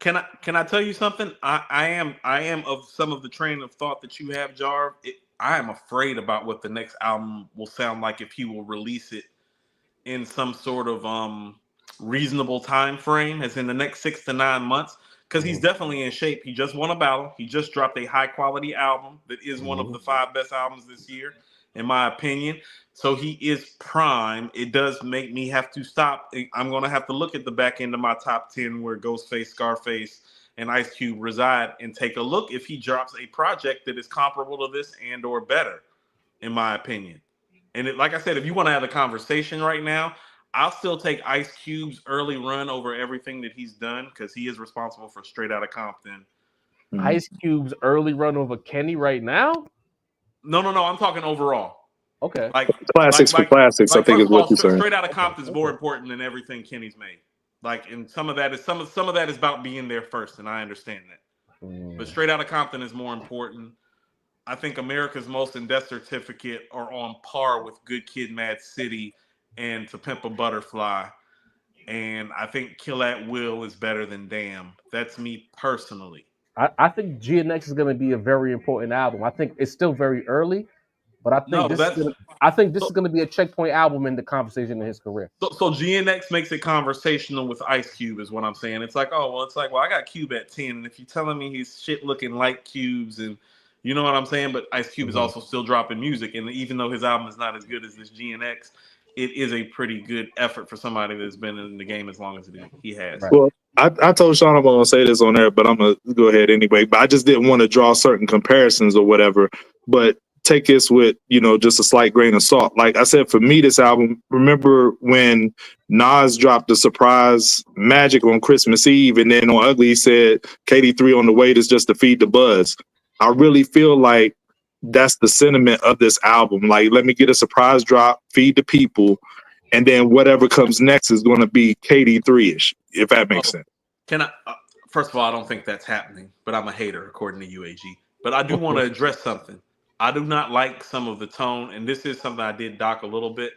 Can I tell you something? I am of some of the train of thought that you have, Jarv. I am afraid about what the next album will sound like if he will release it in some sort of reasonable time frame, as in the next 6 to 9 months. Because he's definitely in shape. He just won a battle. He just dropped a high-quality album that is one of the 5 best albums this year, in my opinion. So he is prime. It does make me have to stop. I'm going to have to look at the back end of my top 10 where Ghostface, Scarface, and Ice Cube reside and take a look if he drops a project that is comparable to this and or better, in my opinion. And like I said, if you want to have a conversation right now, I'll still take Ice Cube's early run over everything that he's done because he is responsible for Straight Outta Compton. Ice Cube's early run over Kenny right now? No. I'm talking overall. Okay. Classics for classics, I think is what you're saying. Straight Outta Compton is more important than everything Kenny's made. Like, and some of that is some of that is about being there first, and I understand that. But Straight Outta Compton is more important. I think America's Most and Death Certificate are on par with Good Kid, Mad City, and To Pimp a Butterfly. And I think Kill at Will is better than Damn. That's me personally. I think GNX is going to be a very important album. I think it's still very early, but I think No, this that's is going to be a checkpoint album in the conversation in his career. so GNX makes it conversational with Ice Cube is what I'm saying. It's like, I got Cube at 10, and if you're telling me he's shit looking like Cube's, and you know what I'm saying, but Ice Cube is also still dropping music, and even though his album is not as good as this GNX, it is a pretty good effort for somebody that's been in the game as long as he has. Right. Well, I told Sean I'm going to say this on there, but I'm going to go ahead anyway. But I just didn't want to draw certain comparisons or whatever. But take this with, just a slight grain of salt. Like I said, for me, this album, remember when Nas dropped the surprise Magic on Christmas Eve, and then on Ugly he said, KD3 on the way is just to feed the buzz. I really feel like that's the sentiment of this album. Like, let me get a surprise drop, feed the people, and then whatever comes next is going to be KD3-ish, if that makes sense. Can I? First of all, I don't think that's happening, but I'm a hater according to UAG. But I do want to address something. I do not like some of the tone, and this is something I did dock a little bit.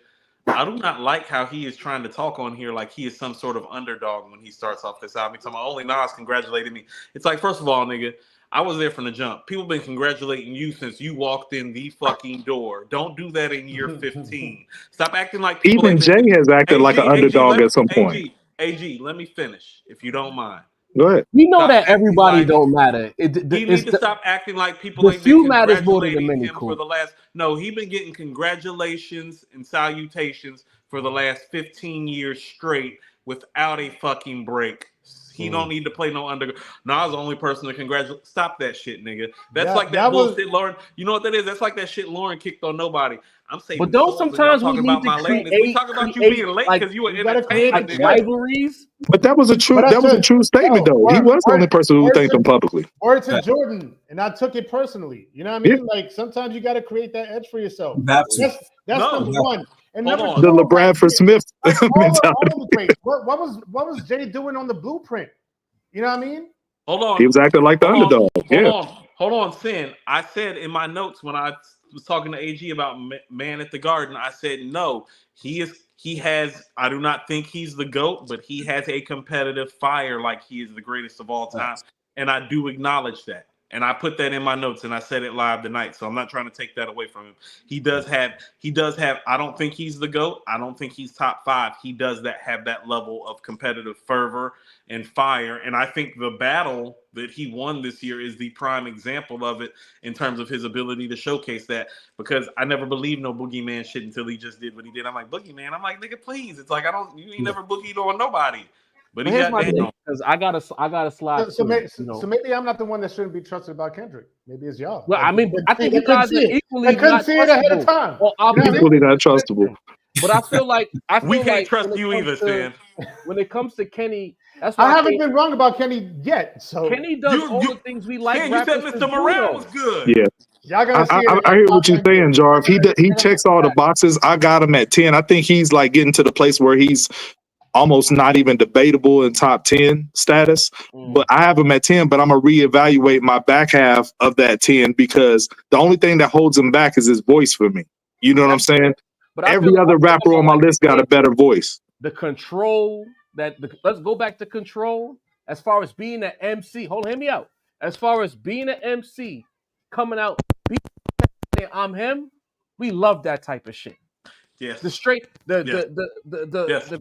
I do not like how he is trying to talk on here like he is some sort of underdog when he starts off this album. He's talking about only Nas congratulated me. It's like, first of all, nigga, I was there from the jump. People been congratulating you since you walked in the fucking door. Don't do that in year 15. Stop acting like people. Even Jay has acted like an underdog at some point. AG, let me finish, if you don't mind. Go ahead. We know that everybody don't matter. He needs to stop acting like people ain't few been matters more than the congratulating many, him for the last. No, he been getting congratulations and salutations for the last 15 years straight without a fucking break. He don't need to play no under. Nas the only person to congratulate. Stop that shit, nigga. That's like that bullshit, Lauren. You know what that is? That's like that shit Lauren kicked on nobody. I'm saying, but don't sometimes we need to create. We talk about you being late because you were entertaining like rivalries. But that was a true. That was a true statement, though. He was the only person who thanked him publicly. Or to Jordan, and I took it personally. You know what I mean? Yeah. Like sometimes you got to create that edge for yourself. That's number one. And number two, the LeBradford Smith mentality. What was Jay doing on the Blueprint? You know what I mean? Hold on. He was acting like the underdog. Hold on, Sin. I said in my notes when I was talking to AG about Man at the Garden, I said no. He has. I do not think he's the GOAT, but he has a competitive fire like he is the greatest of all time, and I do acknowledge that. And I put that in my notes, and I said it live tonight. So I'm not trying to take that away from him. He does have. I don't think he's the GOAT. I don't think he's top 5. He does have that level of competitive fervor and fire. And I think the battle that he won this year is the prime example of it in terms of his ability to showcase that. Because I never believed no boogeyman shit until he just did what he did. I'm like, boogeyman. I'm like, nigga, please. It's like you ain't never boogied on nobody. But he got that because I gotta slide. So maybe I'm not the one that shouldn't be trusted about Kendrick. Maybe it's y'all. Well, I mean, I think you guys are equally. I couldn't see it ahead of time. Equally not trustable. But I feel like we can't trust you either, Stan. When it comes to Kenny, that's why I haven't been wrong about Kenny yet. So Kenny does all the things we like. You said Mr. Moran was good. Yeah. Y'all gotta see I hear what you're saying, Jar. If he checks all the boxes, I got him at 10. I think he's like getting to the place where he's almost not even debatable in top 10 status, but I have him at 10, but I'm going to reevaluate my back half of that 10 because the only thing that holds him back is his voice for me. You know what I'm saying? But every other rapper on my list got a better voice. The control let's go back to control as far as being an MC. Hear me out. As far as being an MC, coming out, I'm him, we love that type of shit. Yes. The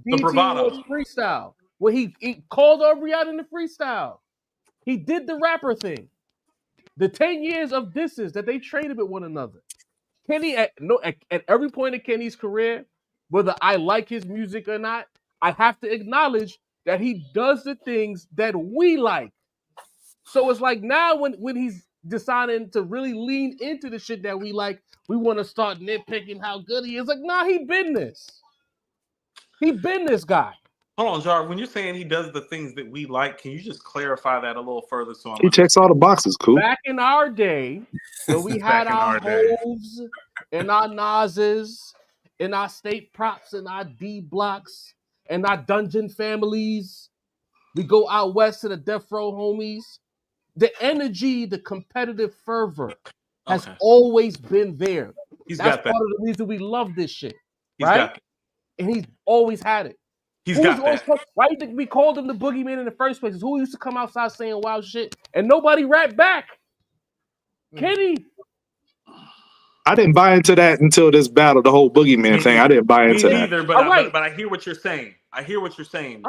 BT freestyle where he called Aubrey out in the freestyle. He did the rapper thing. The 10 years of disses that they traded with one another. Kenny at every point in Kenny's career, whether I like his music or not, I have to acknowledge that he does the things that we like. So it's like now when he's deciding to really lean into the shit that we like, we want to start nitpicking how good he is. Like, nah, he been this. He been this guy. Hold on, Jar. When you're saying he does the things that we like, can you just clarify that a little further? So he checks all the boxes, cool. Back in our day, when we had our Hoves and our Nas's and our State Props and our D Blocks and our dungeon families. We go out west to the death row homies. The energy, the competitive fervor has always been there. That's part of the reason we love this shit, right? And he's always had it. Why do you think we called him the boogeyman in the first place? Who used to come outside saying wild shit and nobody rapped back? Kenny. I didn't buy into that until this battle, the whole boogeyman thing. I didn't buy into that. Either, but I hear what you're saying. I'm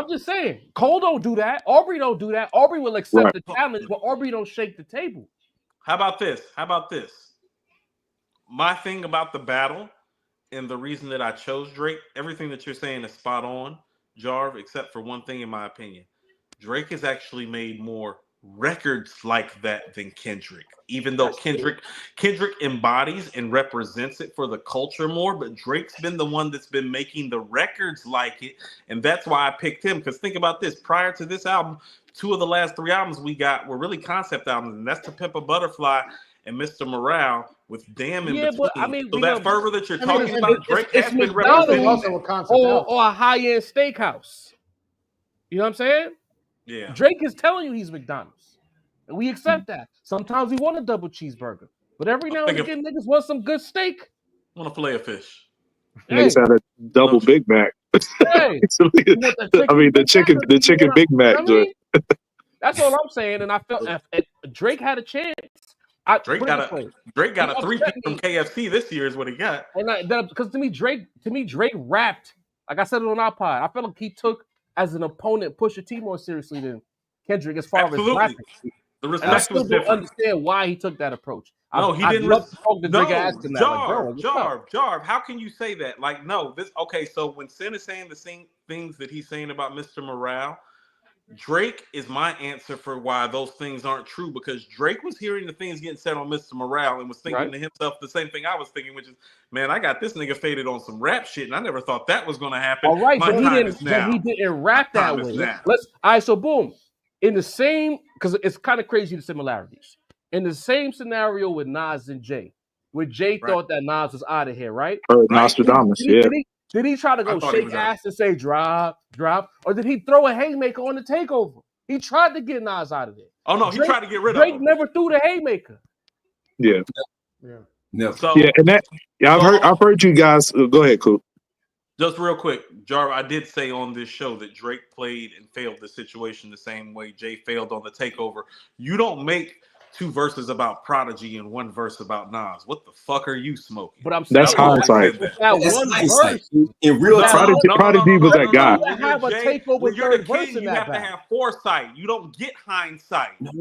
just saying, Cole don't do that. Aubrey don't do that. Aubrey will accept the challenge, but Aubrey don't shake the table. How about this? My thing about the battle and the reason that I chose Drake, everything that you're saying is spot on, Jarv, except for one thing in my opinion. Drake has actually made more records like that than Kendrick. Even though Kendrick embodies and represents it for the culture more, but Drake's been the one that's been making the records like it, and that's why I picked him. Because think about this: prior to this album, 2 of the last 3 albums we got were really concept albums, and that's To Pimp a Butterfly and Mr. Morale with Damn in between. But, I mean, so that fervor that you're talking about, Drake has been representing or a high-end steakhouse. You know what I'm saying? Yeah. Drake is telling you he's McDonald's. And we accept that. Sometimes we want a double cheeseburger. But every now and again, niggas want some good steak. Want a fillet of fish. Niggas had a double Big Mac. Hey. the chicken Big Mac. That's all I'm saying. And I felt if Drake had a chance. Drake got a 3-peat from KFC this year is what he got. And because to me, Drake rapped. Like I said it on our pod. I felt like he took as an opponent Pusha T more seriously than Kendrick as far as rapping. The respect I still don't understand why he took that approach. No, he didn't. Jarv, how can you say that? Like, no, this okay. So when Sin is saying the same things that he's saying about Mr. Morale, Drake is my answer for why those things aren't true, because Drake was hearing the things getting said on Mr. Morale and was thinking to himself the same thing I was thinking, which is, man, I got this nigga faded on some rap shit, and I never thought that was going to happen. All right, but he didn't rap that way. All right, so boom. In the same, because it's kind of crazy the similarities. In the same scenario with Nas and Jay, where Jay thought that Nas was out of here, right? Nostradamus, Did he try to go shake ass and say drop, or did he throw a haymaker on the takeover? He tried to get Nas out of there. Oh no, he tried to get rid of him. Drake never threw the haymaker. Yeah. No. So, I've heard you guys. Go ahead, Coop. Just real quick, Jar, I did say on this show that Drake played and failed the situation the same way Jay failed on the takeover. You don't make 2 verses about Prodigy and 1 verse about Nas. What the fuck are you smoking? But I'm saying that's hindsight. In real time, Prodigy was that guy. When you're the king, you have to have foresight. You don't get hindsight. No.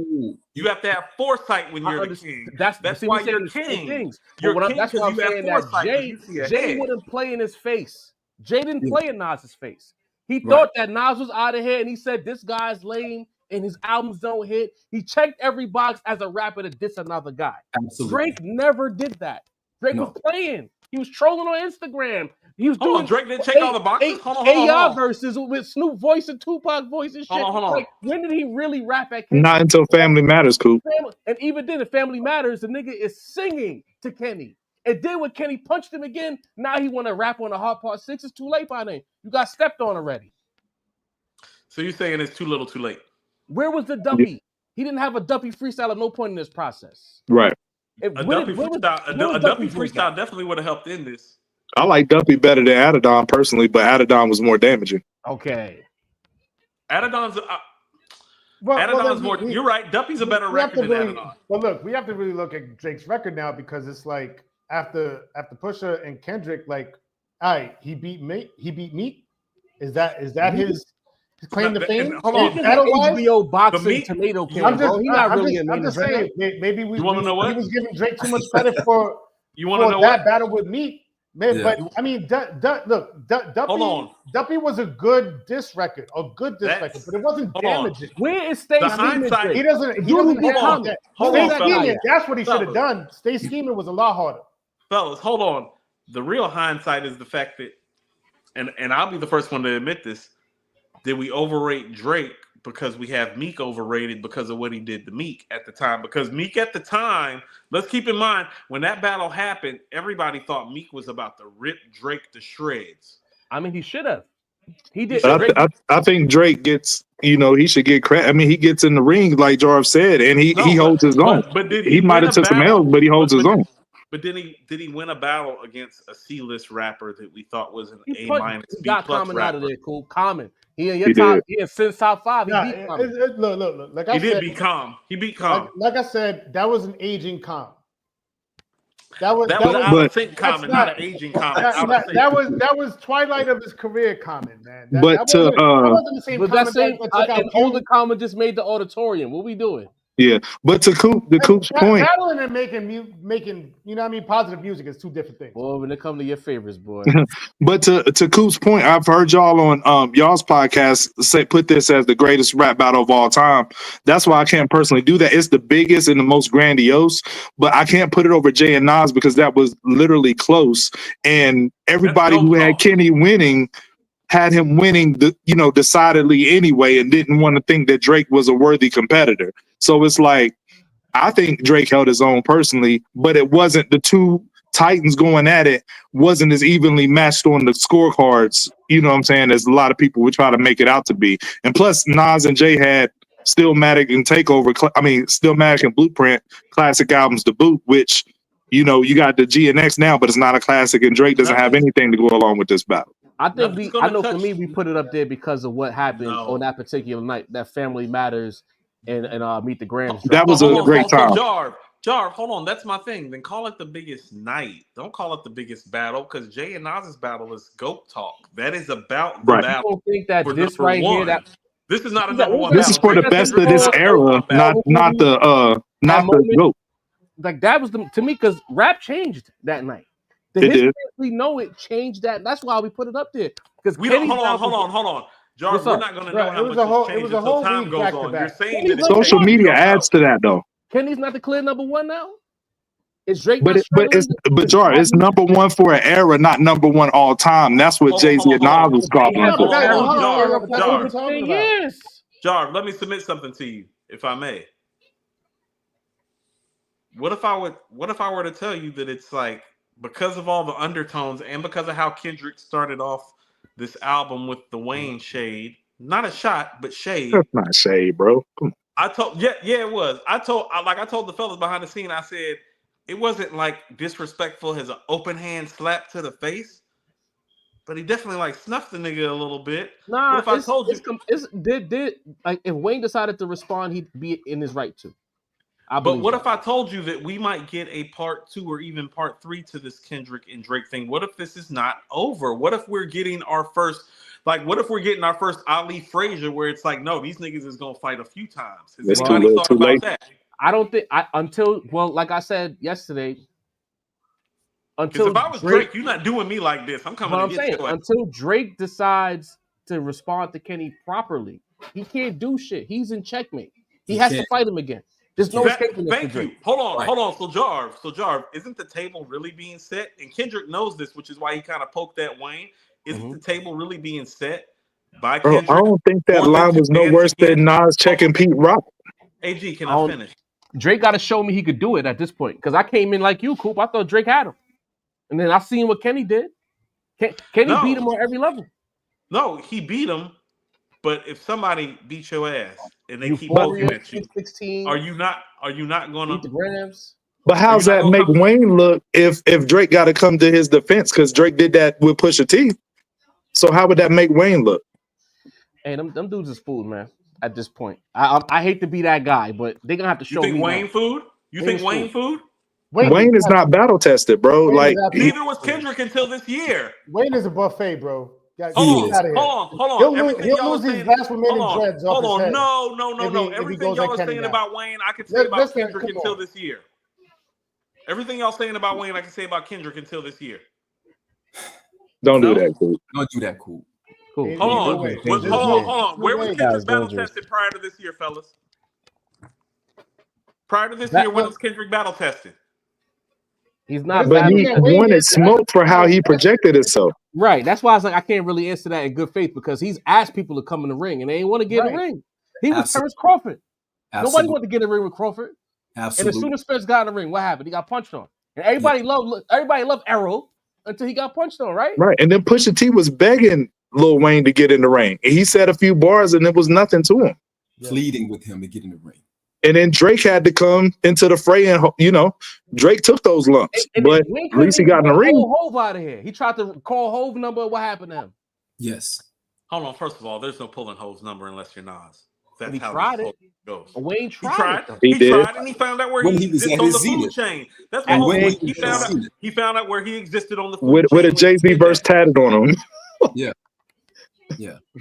You have to have foresight when you're the king. That's why you're king. That's why I'm saying that Jay wouldn't play in his face. Jay didn't play in Nas's face. He thought that Nas was out of here, and he said, this guy's lame, and his albums don't hit. He checked every box as a rapper to diss another guy. Absolutely. Drake never did that. Drake was playing. He was trolling on Instagram. He was doing Drake didn't check all the boxes? AI verses with Snoop voice and Tupac voice and shit. Like, when did he really rap at Kenny? Not until Family Matters, Coop. And even then, in Family Matters, the nigga is singing to Kenny. And then when Kenny punched him again, now he want to rap on the Hard Part 6. It's too late by then. You got stepped on already. So you're saying it's too little too late? Where was the Duppy? He didn't have a Duppy freestyle at no point in this process. Right. A Duppy freestyle definitely would have helped in this. I like Duppy better than Adidon personally, but Adidon was more damaging. Okay. Adidon's more. You're right. Duppy's a better record than Adidon. Well, look, we have to really look at Drake's record now, because it's like after Pusha and Kendrick, like, all right, he beat Meek. Is that his claim to fame? Hold on. HBO boxing tomato can. I'm just saying. Maybe we want to know what he was giving Drake too much credit for. You want to know that battle with Meek? Man, but I mean, Duppy was a good diss record, but it wasn't damaging. Where is Stay Scheming? He doesn't have that. Stay Scheming, that's what he should have done. Stay Scheming was a lot harder. Fellas, hold on. The real hindsight is the fact that, and I'll be the first one to admit this, did we overrate Drake because we have Meek overrated because of what he did to Meek at the time? Because Meek at the time, let's keep in mind, when that battle happened, everybody thought Meek was about to rip Drake to shreds. I mean, he should have. He did. But I think Drake gets, he should get credit. I mean, he gets in the ring, like Jarv said, and he holds his own. But did he might win have a took some battle? L's, but he holds his own. But did he win a battle against a C-list rapper that we thought was an A-, He got B+ Common rapper? out of there, cool. Common. He in your top. He in Finn's top 5. He beat Common. Look. Like I He said, did beat Calm. He beat Calm. Like I said, that was an aging Calm. That was out of sync Common, not an aging Common. That was twilight of his career Common, man. That wasn't the same but Common. An older Common just made the auditorium. What we doing? Yeah, but to Coop's point, battling and making positive music is two different things. Well, when it comes to your favorites, boy. But to Coop's point, I've heard y'all on y'all's podcast put this as the greatest rap battle of all time. That's why I can't personally do that. It's the biggest and the most grandiose, but I can't put it over Jay and Nas because that was literally close. And everybody who had Kenny winning had him winning decidedly anyway, and didn't want to think that Drake was a worthy competitor. So it's like, I think Drake held his own personally, but it wasn't, the two titans going at it wasn't as evenly matched on the scorecards, you know what I'm saying, as a lot of people would try to make it out to be. And plus, Nas and Jay had Stillmatic and Stillmatic and Blueprint classic albums to boot, which, you got the GNX now, but it's not a classic, and Drake doesn't have anything to go along with this battle. I think for me, we put it up there because of what happened on that particular night, that Family Matters and Meet the Grams. That was a great time. Jarv, hold on. That's my thing. Then call it the biggest night. Don't call it the biggest battle, because Jay and Nas's battle is GOAT talk. That is about the battle. I don't think that this right here, this is not a number one. This is for the best of this era, not the GOAT. Like that was to me, because rap changed that night. The history we know it changed that. That's why we put it up there. Because hold on. Jarv, we're not going to know how much it's changed until time goes on. You're saying that social media adds to that, though. Kenny's not the clear number one now. Is Drake? But Jarv, it's number one for an era, not number one all time. That's what Jay-Z and Nas was calling for. Jarv, let me submit something to you, if I may. What if I were to tell you that it's like, because of all the undertones and because of how Kendrick started off this album with the Wayne shade, not a shot, but shade. That's not shade, bro. It was. I told the fellas behind the scene, I said, it wasn't like disrespectful as an open hand slap to the face, but he definitely like snuffed the nigga a little bit. Nah, what if I told you, if Wayne decided to respond, he'd be in his right to. But what if I told you that we might get a part 2 or even part 3 to this Kendrick and Drake thing? What if this is not over? What if we're getting our first, Ali Frazier, where it's like, no, these niggas is gonna fight a few times? Has anybody thought about that? I don't think like I said yesterday. Until if I was Drake, you're not doing me like this. I'm coming to get you. Until Drake decides to respond to Kenny properly, he can't do shit. He's in checkmate. He has to fight him again. There's no escaping this. Thank you. Hold on. So Jarv, isn't the table really being set? And Kendrick knows this, which is why he kind of poked at Wayne. Isn't the table really being set by Kendrick? I don't think that line was no worse than Nas checking Pete Rock. AG, can I finish? Drake got to show me he could do it at this point, because I came in like you, Coop. I thought Drake had him, and then I seen what Kenny did. Kenny beat him on every level. No, he beat him. But if somebody beats your ass and they keep poking at you, 16, are you not going to beat the Grams? But how's that make Wayne look if Drake got to come to his defense, because Drake did that with Pusha T? So how would that make Wayne look? Hey, them dudes is food, man. At this point, I hate to be that guy, but they're gonna have to show me. You think Wayne food? You think Wayne food? Wayne is not battle tested, bro. Like neither was Kendrick until this year. Wayne is a buffet, bro. Hold on. He'll lose his last remaining dreads off his head. No. Everything y'all are saying about Wayne, I could say about Kendrick until this year. Everything y'all saying about Wayne, I can say about Kendrick until this year. Don't do that, cool. Don't do that, cool. Cool. Hold on. Where was Kendrick battle tested prior to this year, fellas? Prior to this year, when was Kendrick battle tested? He's not. But he wanted smoke for how he projected himself. Right. That's why I was like, I can't really answer that in good faith, because he's asked people to come in the ring and they ain't want to get in the ring. He was Terrence Crawford. Nobody wanted to get in the ring with Crawford. Absolutely. And as soon as Spence got in the ring, what happened? He got punched on. And everybody loved Arrow until he got punched on, right? Right. And then Pusha T was begging Lil Wayne to get in the ring. And he said a few bars and it was nothing to him. Pleading with him to get in the ring. And then Drake had to come into the fray, and Drake took those lumps, but at least he got in the ring. Hove out of here. He tried to call Hove number. What happened to him? Yes. Hold on. First of all, there's no pulling Hove's number unless you're Nas. That's how tried it. Goes. Wayne tried. He did. Tried, and he found out where When he he was existed at on his the food zenith. chain. That's what And when he found out where he existed on the food with a chain. Jay-Z verse tatted on him. Yeah.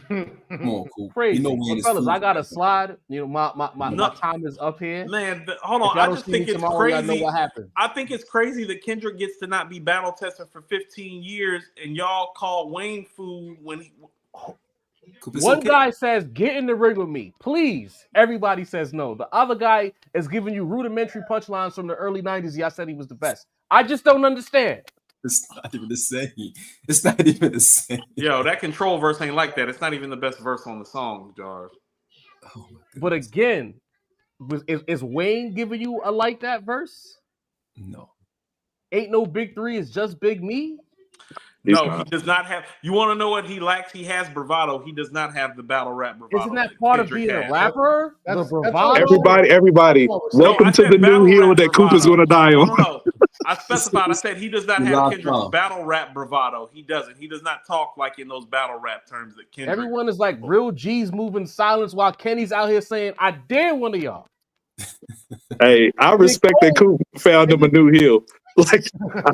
Come on, cool. Crazy. Wayne Fellas, is I got to slide. My time is up here. Man, hold on. I just think it's crazy. I know what happened. I think it's crazy that Kendrick gets to not be battle tested for 15 years, and y'all call Wayne food when he. One guy says, "Get in the ring with me, please." Everybody says no. The other guy is giving you rudimentary punchlines from the early '90s. Y'all said he was the best. I just don't understand. It's not even the same. It's not even the same. Yo, that Control verse ain't like that. It's not even the best verse on the song, Jarve. Oh, but again, is Wayne giving you a like that verse? No. Ain't no big three. It's just Big Me. No, he does not have. You want to know what he lacks? He has bravado. He does not have the battle rap bravado. Isn't that part of being a rapper? The bravado. Everybody. Welcome to the new hill that Cooper's going to die on. No. I specified. I said he does not have Kendrick's battle rap bravado. He doesn't. He does not talk like in those battle rap terms that Kendrick. Everyone is like real G's moving silence while Kenny's out here saying, "I dare one of y'all." Hey, I respect that Coop found him a new hill. Like,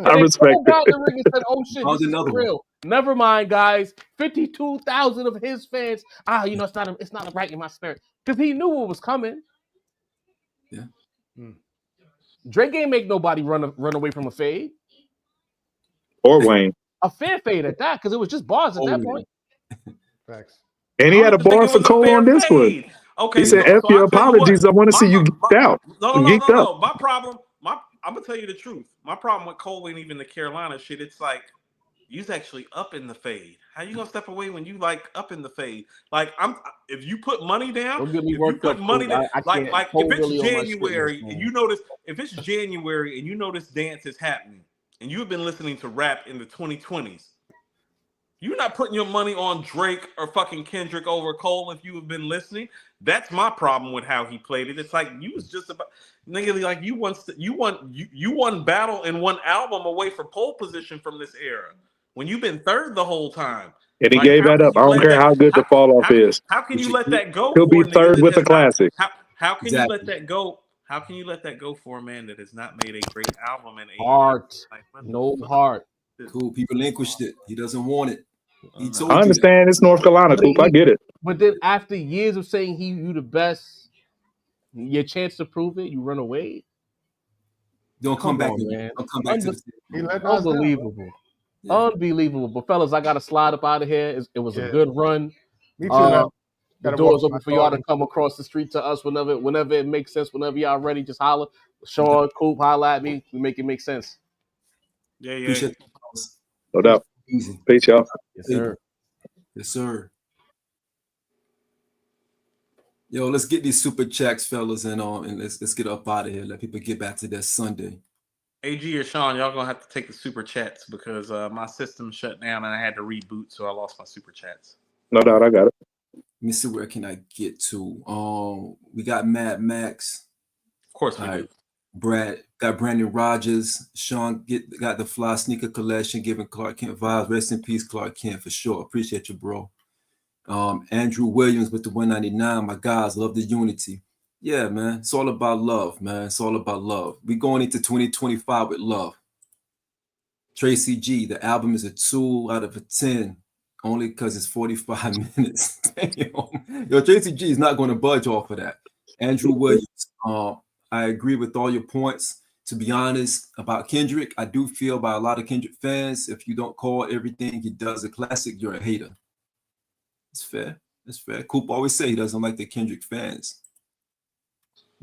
I respect it. Said, "Oh shit, this is real." Never mind, guys. 52,000 of his fans. It's not right in my spirit because he knew what was coming. Yeah. Drake ain't make nobody run away from a fade or Wayne. A fair fade at that because it was just bars at that point. Facts. And he had a bar for Cole on this one. Okay, he said, "F your apologies. I want to see you geeked out." No. My problem. I'm gonna tell you the truth. My problem with Cole ain't even the Carolina shit. It's like you's actually up in the fade. How you gonna step away when you like up in the fade? Like if you put money down, if if it's January and you notice if it's January and you notice dance is happening and you've been listening to rap in the 2020s. You're not putting your money on Drake or fucking Kendrick over Cole if you have been listening. That's my problem with how he played it. It's like you was just about nigga, like you won battle and one album away from pole position from this era when you've been third the whole time. And he gave that up. I don't care how good the fall off is. How can you let that go? He'll be third with a classic. How can you let that go? How can you let that go for a man that has not made a great album in 8 years? No heart. Cool. He relinquished it. He doesn't want it. I understand it's North Carolina, Coop. I get it. But then after years of saying you the best, your chance to prove it, you run away. Don't come back, man. Don't come back to the unbelievable. Yeah. Unbelievable. But fellas, I gotta slide up out of here. It was a good run. Me too. The door's open for y'all to come across the street to us whenever it makes sense. Whenever y'all ready, just holler. Sean, Coop, holla at me. We make it make sense. Yeah. No doubt. Easy. Peace, y'all. Yes, sir. Yes, sir. Yo, let's get these super chats, fellas, and let's get up out of here. Let people get back to their Sunday. AG or Sean, y'all gonna have to take the super chats because my system shut down and I had to reboot, so I lost my super chats. No doubt, I got it. Let me see where can I get to. We got Mad Max. Of course we do. Brad got Brandon Rogers. Sean got the Fly Sneaker Collection, giving Clark Kent vibes. Rest in peace, Clark Kent, for sure. Appreciate you, bro. Andrew Williams with the 199. My guys, love the unity. Yeah, man. It's all about love, man. It's all about love. We going into 2025 with love. Tracy G, the album is a 2 out of a 10, only because it's 45 minutes. Yo, Tracy G is not going to budge off of that. Andrew Williams, I agree with all your points. To be honest, about Kendrick, I do feel by a lot of Kendrick fans, if you don't call everything he does a classic, you're a hater. It's fair. It's fair. Coop always say he doesn't like the Kendrick fans.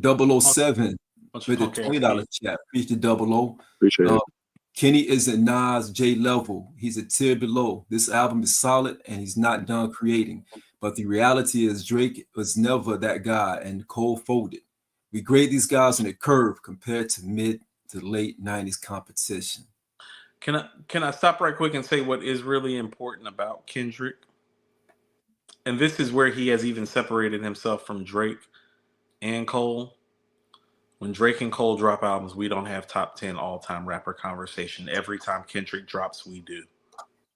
007 with the $20 chat. Appreciate the 00. Appreciate it. Kenny isn't Nas J level. He's a tier below. This album is solid and he's not done creating. But the reality is Drake was never that guy and Cole folded. We grade these guys on a curve compared to mid to late 90s competition. Can I stop right quick and say what is really important about Kendrick? and this is where he has even separated himself from Drake and Cole. When Drake and Cole drop albums, we don't have top 10 all-time rapper conversation. Every time Kendrick drops, we do.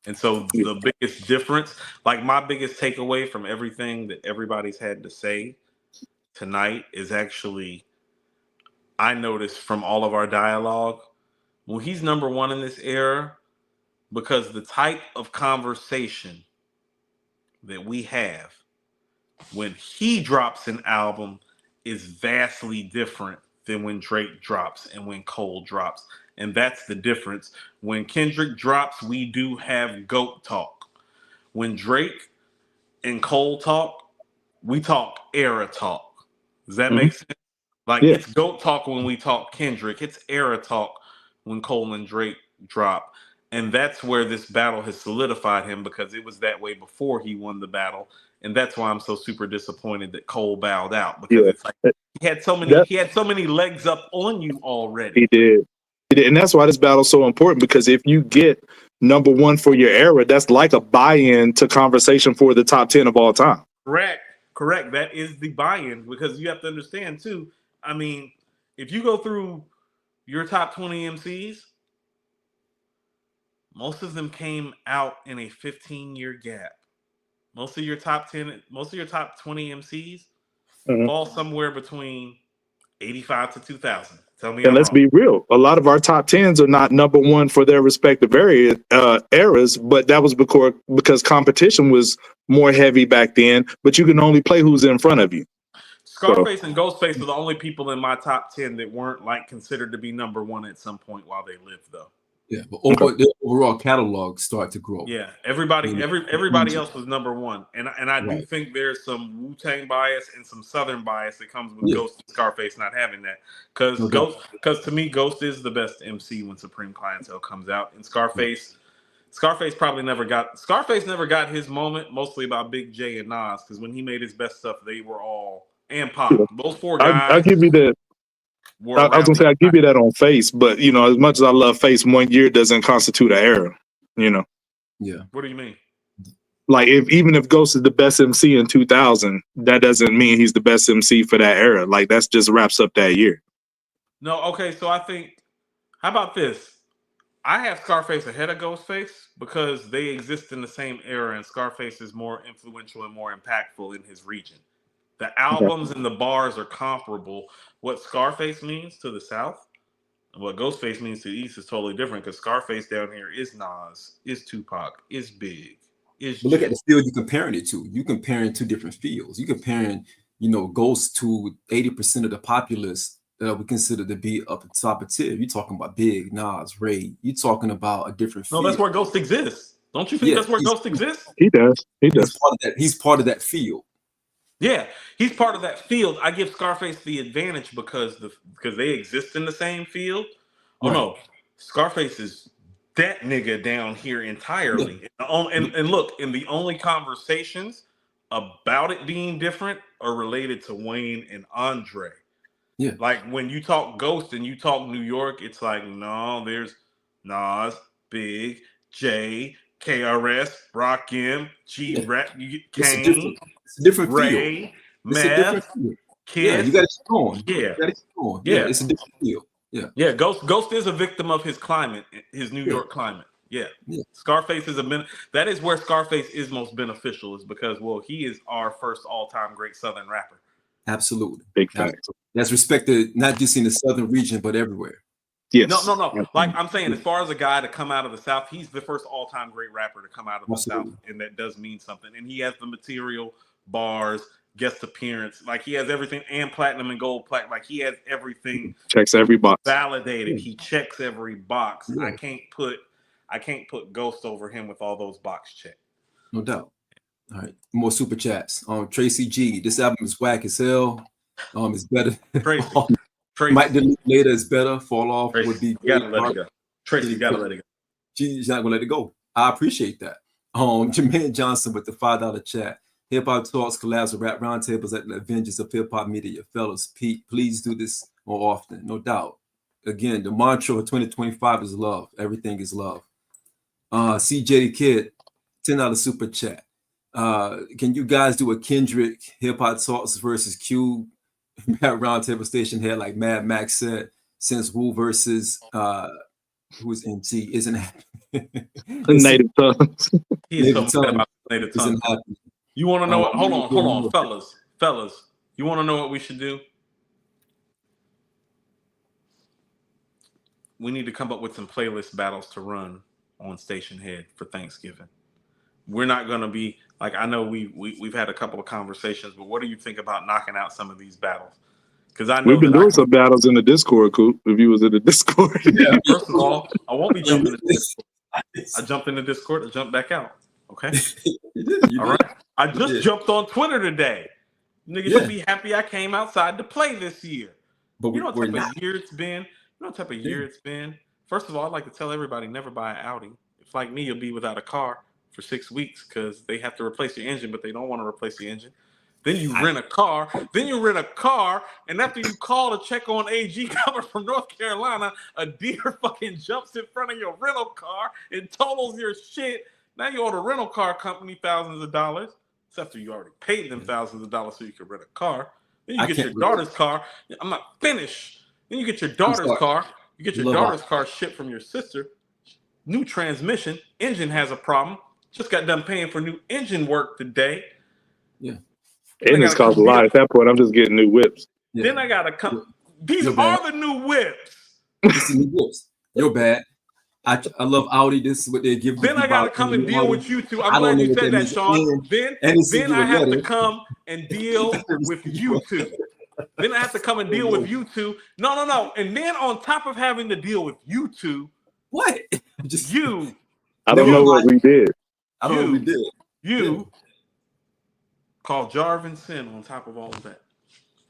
And so the biggest difference, like my biggest takeaway from everything that everybody's had to say tonight is actually, I noticed from all of our dialogue, well, he's number one in this era because the type of conversation that we have when he drops an album is vastly different than when Drake drops and when Cole drops. And that's the difference. When Kendrick drops, we do have GOAT talk. When Drake and Cole talk, we talk era talk. Does that make sense? Like, it's GOAT talk when we talk Kendrick. It's era talk when Cole and Drake drop. And that's where this battle has solidified him, because it was that way before he won the battle. And that's why I'm so super disappointed that Cole bowed out, because it's like he had so many legs up on you already. He did. And that's why this battle's so important, because if you get number one for your era, that's like a buy-in to conversation for the top 10 of all time. Correct. That is the buy-in, because you have to understand too. I mean, if you go through your top 20 MCs, most of them came out in a 15-year gap. Most of your top 20 MCs fall somewhere between 85 to 2000. Tell me. And let's be real. A lot of our top 10s are not number one for their respective eras, but that was because competition was more heavy back then, but you can only play who's in front of you. Scarface and Ghostface are the only people in my top 10 that weren't like considered to be number one at some point while they lived, though. Yeah, but the overall catalog start to grow. Yeah, everybody else was number one, and I do think there's some Wu-Tang bias and some Southern bias that comes with Ghost and Scarface not having that, because to me, Ghost is the best MC when Supreme Clientele comes out, and Scarface never got his moment, mostly about Big J and Nas, because when he made his best stuff, they were all, and Pop, those four guys. I'll give you that. I was gonna say, I give you that on Face, but as much as I love Face, 1 year doesn't constitute an era. Yeah. What do you mean? Like, even if Ghost is the best MC in 2000, that doesn't mean he's the best MC for that era. Like, that's just wraps up that year. No, okay. So I think, how about this? I have Scarface ahead of Ghostface because they exist in the same era, and Scarface is more influential and more impactful in his region. The albums and the bars are comparable. What Scarface means to the South and what Ghostface means to the East is totally different, because Scarface down here is Nas, is Tupac, is Big, is But look at the field you're comparing it to. You're comparing two different fields. You're comparing, Ghost to 80% of the populace that we consider to be up at the top of tier. You're talking about Big, Nas, Ray. You're talking about a different field. No, that's where Ghost exists. Don't you think that's where Ghost exists? He does. He's part of that field. Yeah, he's part of that field. I give Scarface the advantage because they exist in the same field. Oh no, Scarface is that nigga down here entirely. And look, and the only conversations about it being different are related to Wayne and Andre. Yeah, like when you talk Ghost and you talk New York, it's like, no, there's Nas, Big, J, KRS, Rakim, G-Rap, Kane. It's a different Ray, field. Meth, Kiss. You got to keep going. Yeah, it's a different field. Yeah. Ghost is a victim of his climate, his New York climate. Yeah. Scarface is that is where Scarface is most beneficial, is because, well, he is our first all-time great Southern rapper. Absolutely, big fact. That's respected not just in the Southern region but everywhere. Yes. No. Like I'm saying, as far as a guy to come out of the South, he's the first all-time great rapper to come out of the South, and that does mean something. And he has the material, bars, guest appearance, like he has everything, and platinum and gold plaque. Like he has everything. Checks every box. Validated. He checks every box. I can't put Ghost over him with all those box checks. No doubt. All right, more super chats. Tracy G, this album is whack as hell. It's better. Tracy. Might delete later is better. Fall off Tracy, would be. You gotta let it go. Tracy, you gotta let it go. She's not gonna let it go. I appreciate that. Jermaine Johnson with the $5 chat. Hip Hop Talks collabs with rap roundtables at the Avengers of Hip Hop Media. Fellas, Pete, please do this more often. No doubt. Again, the mantra of 2025 is love. Everything is love. CJ the Kid, $10 super chat. Can you guys do a Kendrick Hip Hop Talks versus Q roundtable station here, like Mad Max said, since Wu versus who's NT isn't happening. Native tongues. He's so mad about native tongues. You want to know what? Hold on, fellas. You want to know what we should do? We need to come up with some playlist battles to run on Station Head for Thanksgiving. We're not going to be like, I know we've had a couple of conversations, but what do you think about knocking out some of these battles? Because I know we've been doing some battles in the Discord, Coop. If you was in the Discord, yeah. First of all, I won't be jumping in the Discord. I jumped in the Discord and jumped back out. Okay. You all right. I just jumped on Twitter today. Niggas should be happy I came outside to play this year. But you know what type of year it's been? You know what type of year it's been? First of all, I'd like to tell everybody never buy an Audi. If like me, you'll be without a car for 6 weeks because they have to replace your engine, but they don't want to replace the engine. Then you rent a car. And after you call to check on AG coming from North Carolina, a deer fucking jumps in front of your rental car and totals your shit. Now you owe the rental car company thousands of dollars. Except for you already paid them thousands of dollars so you could rent a car. Then you get your daughter's car. I'm not finished. Then you get your daughter's car. You get your daughter's car shipped from your sister. New transmission. Engine has a problem. Just got done paying for new engine work today. Yeah. Engines cost a lot. At that point, I'm just getting new whips. Yeah. Then I gotta come. These are the new whips. This is new whips. You're bad. I love Audi. This is what they give. Then I gotta come and deal with you two. I'm glad you said that, Sean. Then I have to come and deal with you two. Then I have to come and deal with you two. No. And then on top of having to deal with you two, what? Just you. I don't know what we did. I don't know what we did. You called Jarvin Sin on top of all of that.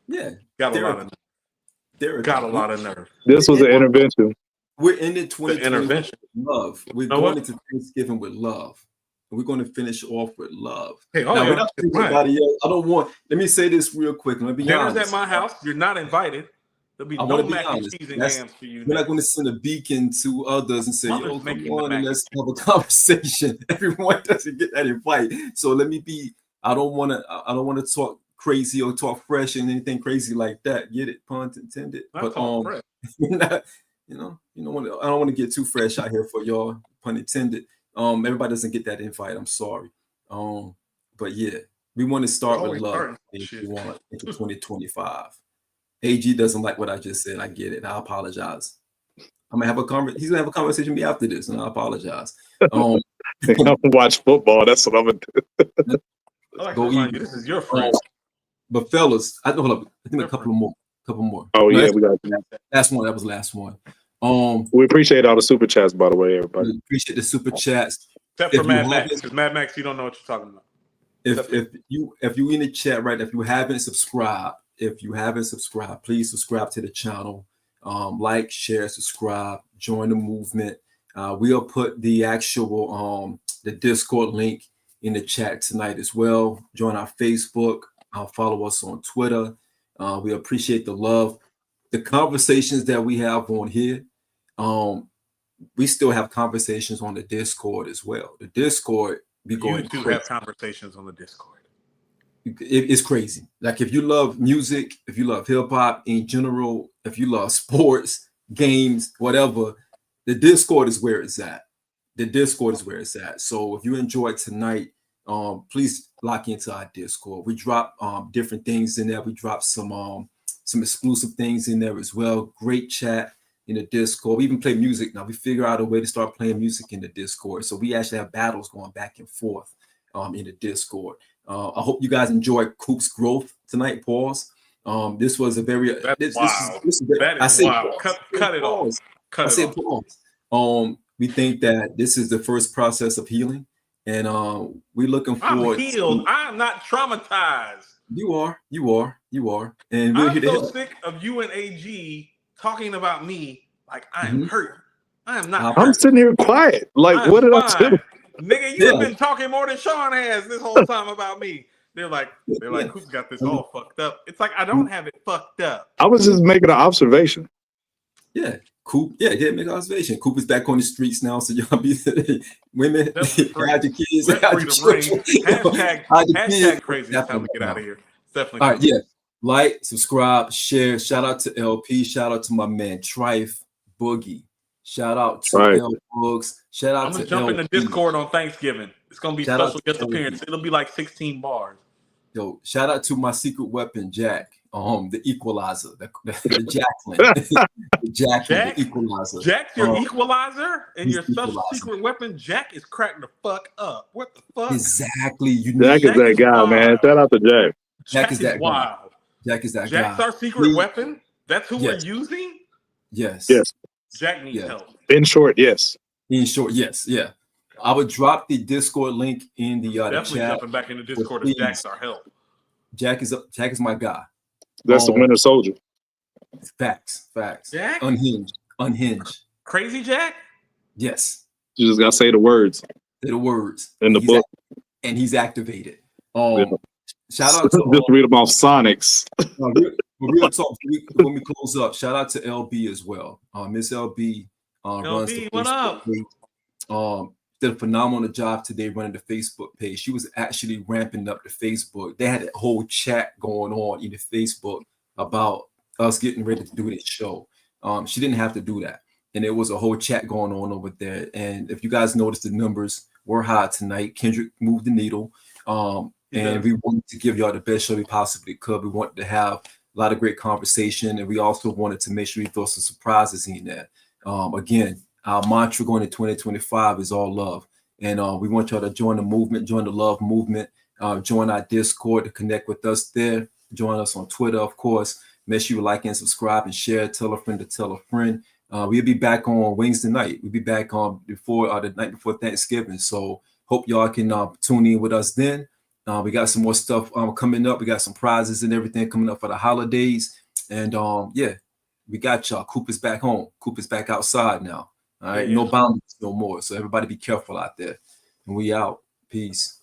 Yeah. Got a lot of nerve. This was an intervention. We're ending 2020 with love. We're going into Thanksgiving with love. We're going to finish off with love. Hey, now, we're not everybody else. I don't want. Let me say this real quick. Let me be honest. Dinner's at my house. You're not invited. There'll be no mac and cheese and yams for you. We're not going to send a beacon to others and say, "Yo, come on and let's have a conversation." Everyone doesn't get that invite. So let me be. I don't want to talk crazy or talk fresh and anything crazy like that. Get it? Pun intended. But not, I don't want to get too fresh out here for y'all. Pun intended. Everybody doesn't get that invite. I'm sorry. But yeah, we want to start with love if you want into 2025. AG doesn't like what I just said. I get it. I apologize. I'm gonna have he's gonna have a conversation with me after this, and I apologize. I'm gonna watch football. That's what I'm gonna do. This is your friend. But fellas, hold up. I think a couple more. Oh yeah, we got last one. That was the last one. We appreciate all the super chats, by the way, everybody. We appreciate the super chats. Except for Mad Max, because Mad Max, you don't know what you're talking about. If you in the chat, right? If you haven't subscribed, please subscribe to the channel. Like, share, subscribe, join the movement. We'll put the actual the Discord link in the chat tonight as well. Join our Facebook. Follow us on Twitter. We appreciate the love, the conversations that we have on here. We still have conversations on the Discord as well. The Discord be going. You do have conversations on the Discord. It's crazy. Like if you love music, if you love hip hop in general, if you love sports, games, whatever, the Discord is where it's at. So if you enjoyed tonight, please lock into our Discord. We drop different things in there. We drop some exclusive things in there as well. Great chat in the Discord. We even play music now. We figure out a way to start playing music in the Discord. So we actually have battles going back and forth in the Discord. I hope you guys enjoyed Coop's growth tonight. Pause. This was a very That is wild. Cut it off. Pause. We think that this is the first process of healing, and we're looking forward. I'm healed. I'm not traumatized. You are, and I'm so sick of you and AG talking about me like I am hurt. I am not. I'm sitting here quiet. Like, what did I do? Nigga, you've been talking more than Sean has this whole time about me. They're like, who's got this all fucked up? It's like I don't have it fucked up. I was just making an observation. Yeah, Coop, yeah, did make an observation. Coop is back on the streets now, so y'all be women, hide your kids, Let hide your freedom children. ring. Hashtag crazy. It's time to get out of here. Definitely. All right, yeah. Like, subscribe, share. Shout out to LP. Shout out to my man Trife Boogie. Shout out to L Books. Shout out to I'm gonna jump in the Discord on Thanksgiving. It's gonna be special guest appearance. It'll be like 16 bars. Yo, shout out to my secret weapon, Jack. The equalizer, the Jacqueline. The equalizer. Jack's your equalizer, and your special secret weapon, Jack, is cracking the fuck up. What the fuck? Exactly. Jack is that guy, man. Shout out to Jack. Jack is that wild. Guy. Jack is that guy. Jack's our secret weapon. That's who we're using. Yes. Jack needs help. In short, yes. Yeah. I would drop the Discord link in the definitely chat. Jumping back in the Discord if Jack's our help. Jack is my guy. That's the Winter Soldier. Facts. Jack? Unhinged. Crazy Jack? Yes. You just gotta say the words. Say the words. In the book. And he's activated. Shout out to just read them off Sonics. Real talk. When we close up, shout out to LB as well. Miss LB runs the Facebook page. Did a phenomenal job today running the Facebook page. She was actually ramping up the Facebook. They had a whole chat going on in the Facebook about us getting ready to do this show. She didn't have to do that. And there was a whole chat going on over there. And if you guys noticed, the numbers were high tonight. Kendrick moved the needle. And we wanted to give y'all the best show we possibly could. We wanted to have a lot of great conversation. And we also wanted to make sure we throw some surprises in there. Again, our mantra going to 2025 is all love. And we want y'all to join the movement, join the love movement, join our Discord to connect with us there. Join us on Twitter, of course. Make sure you like and subscribe and share. Tell a friend to tell a friend. We'll be back on Wednesday night. We'll be back on the night before Thanksgiving. So hope y'all can tune in with us then. We got some more stuff coming up. We got some prizes and everything coming up for the holidays. And we got y'all. Coop is back home. Coop is back outside now. All right. No boundaries no more. So everybody be careful out there. And we out. Peace.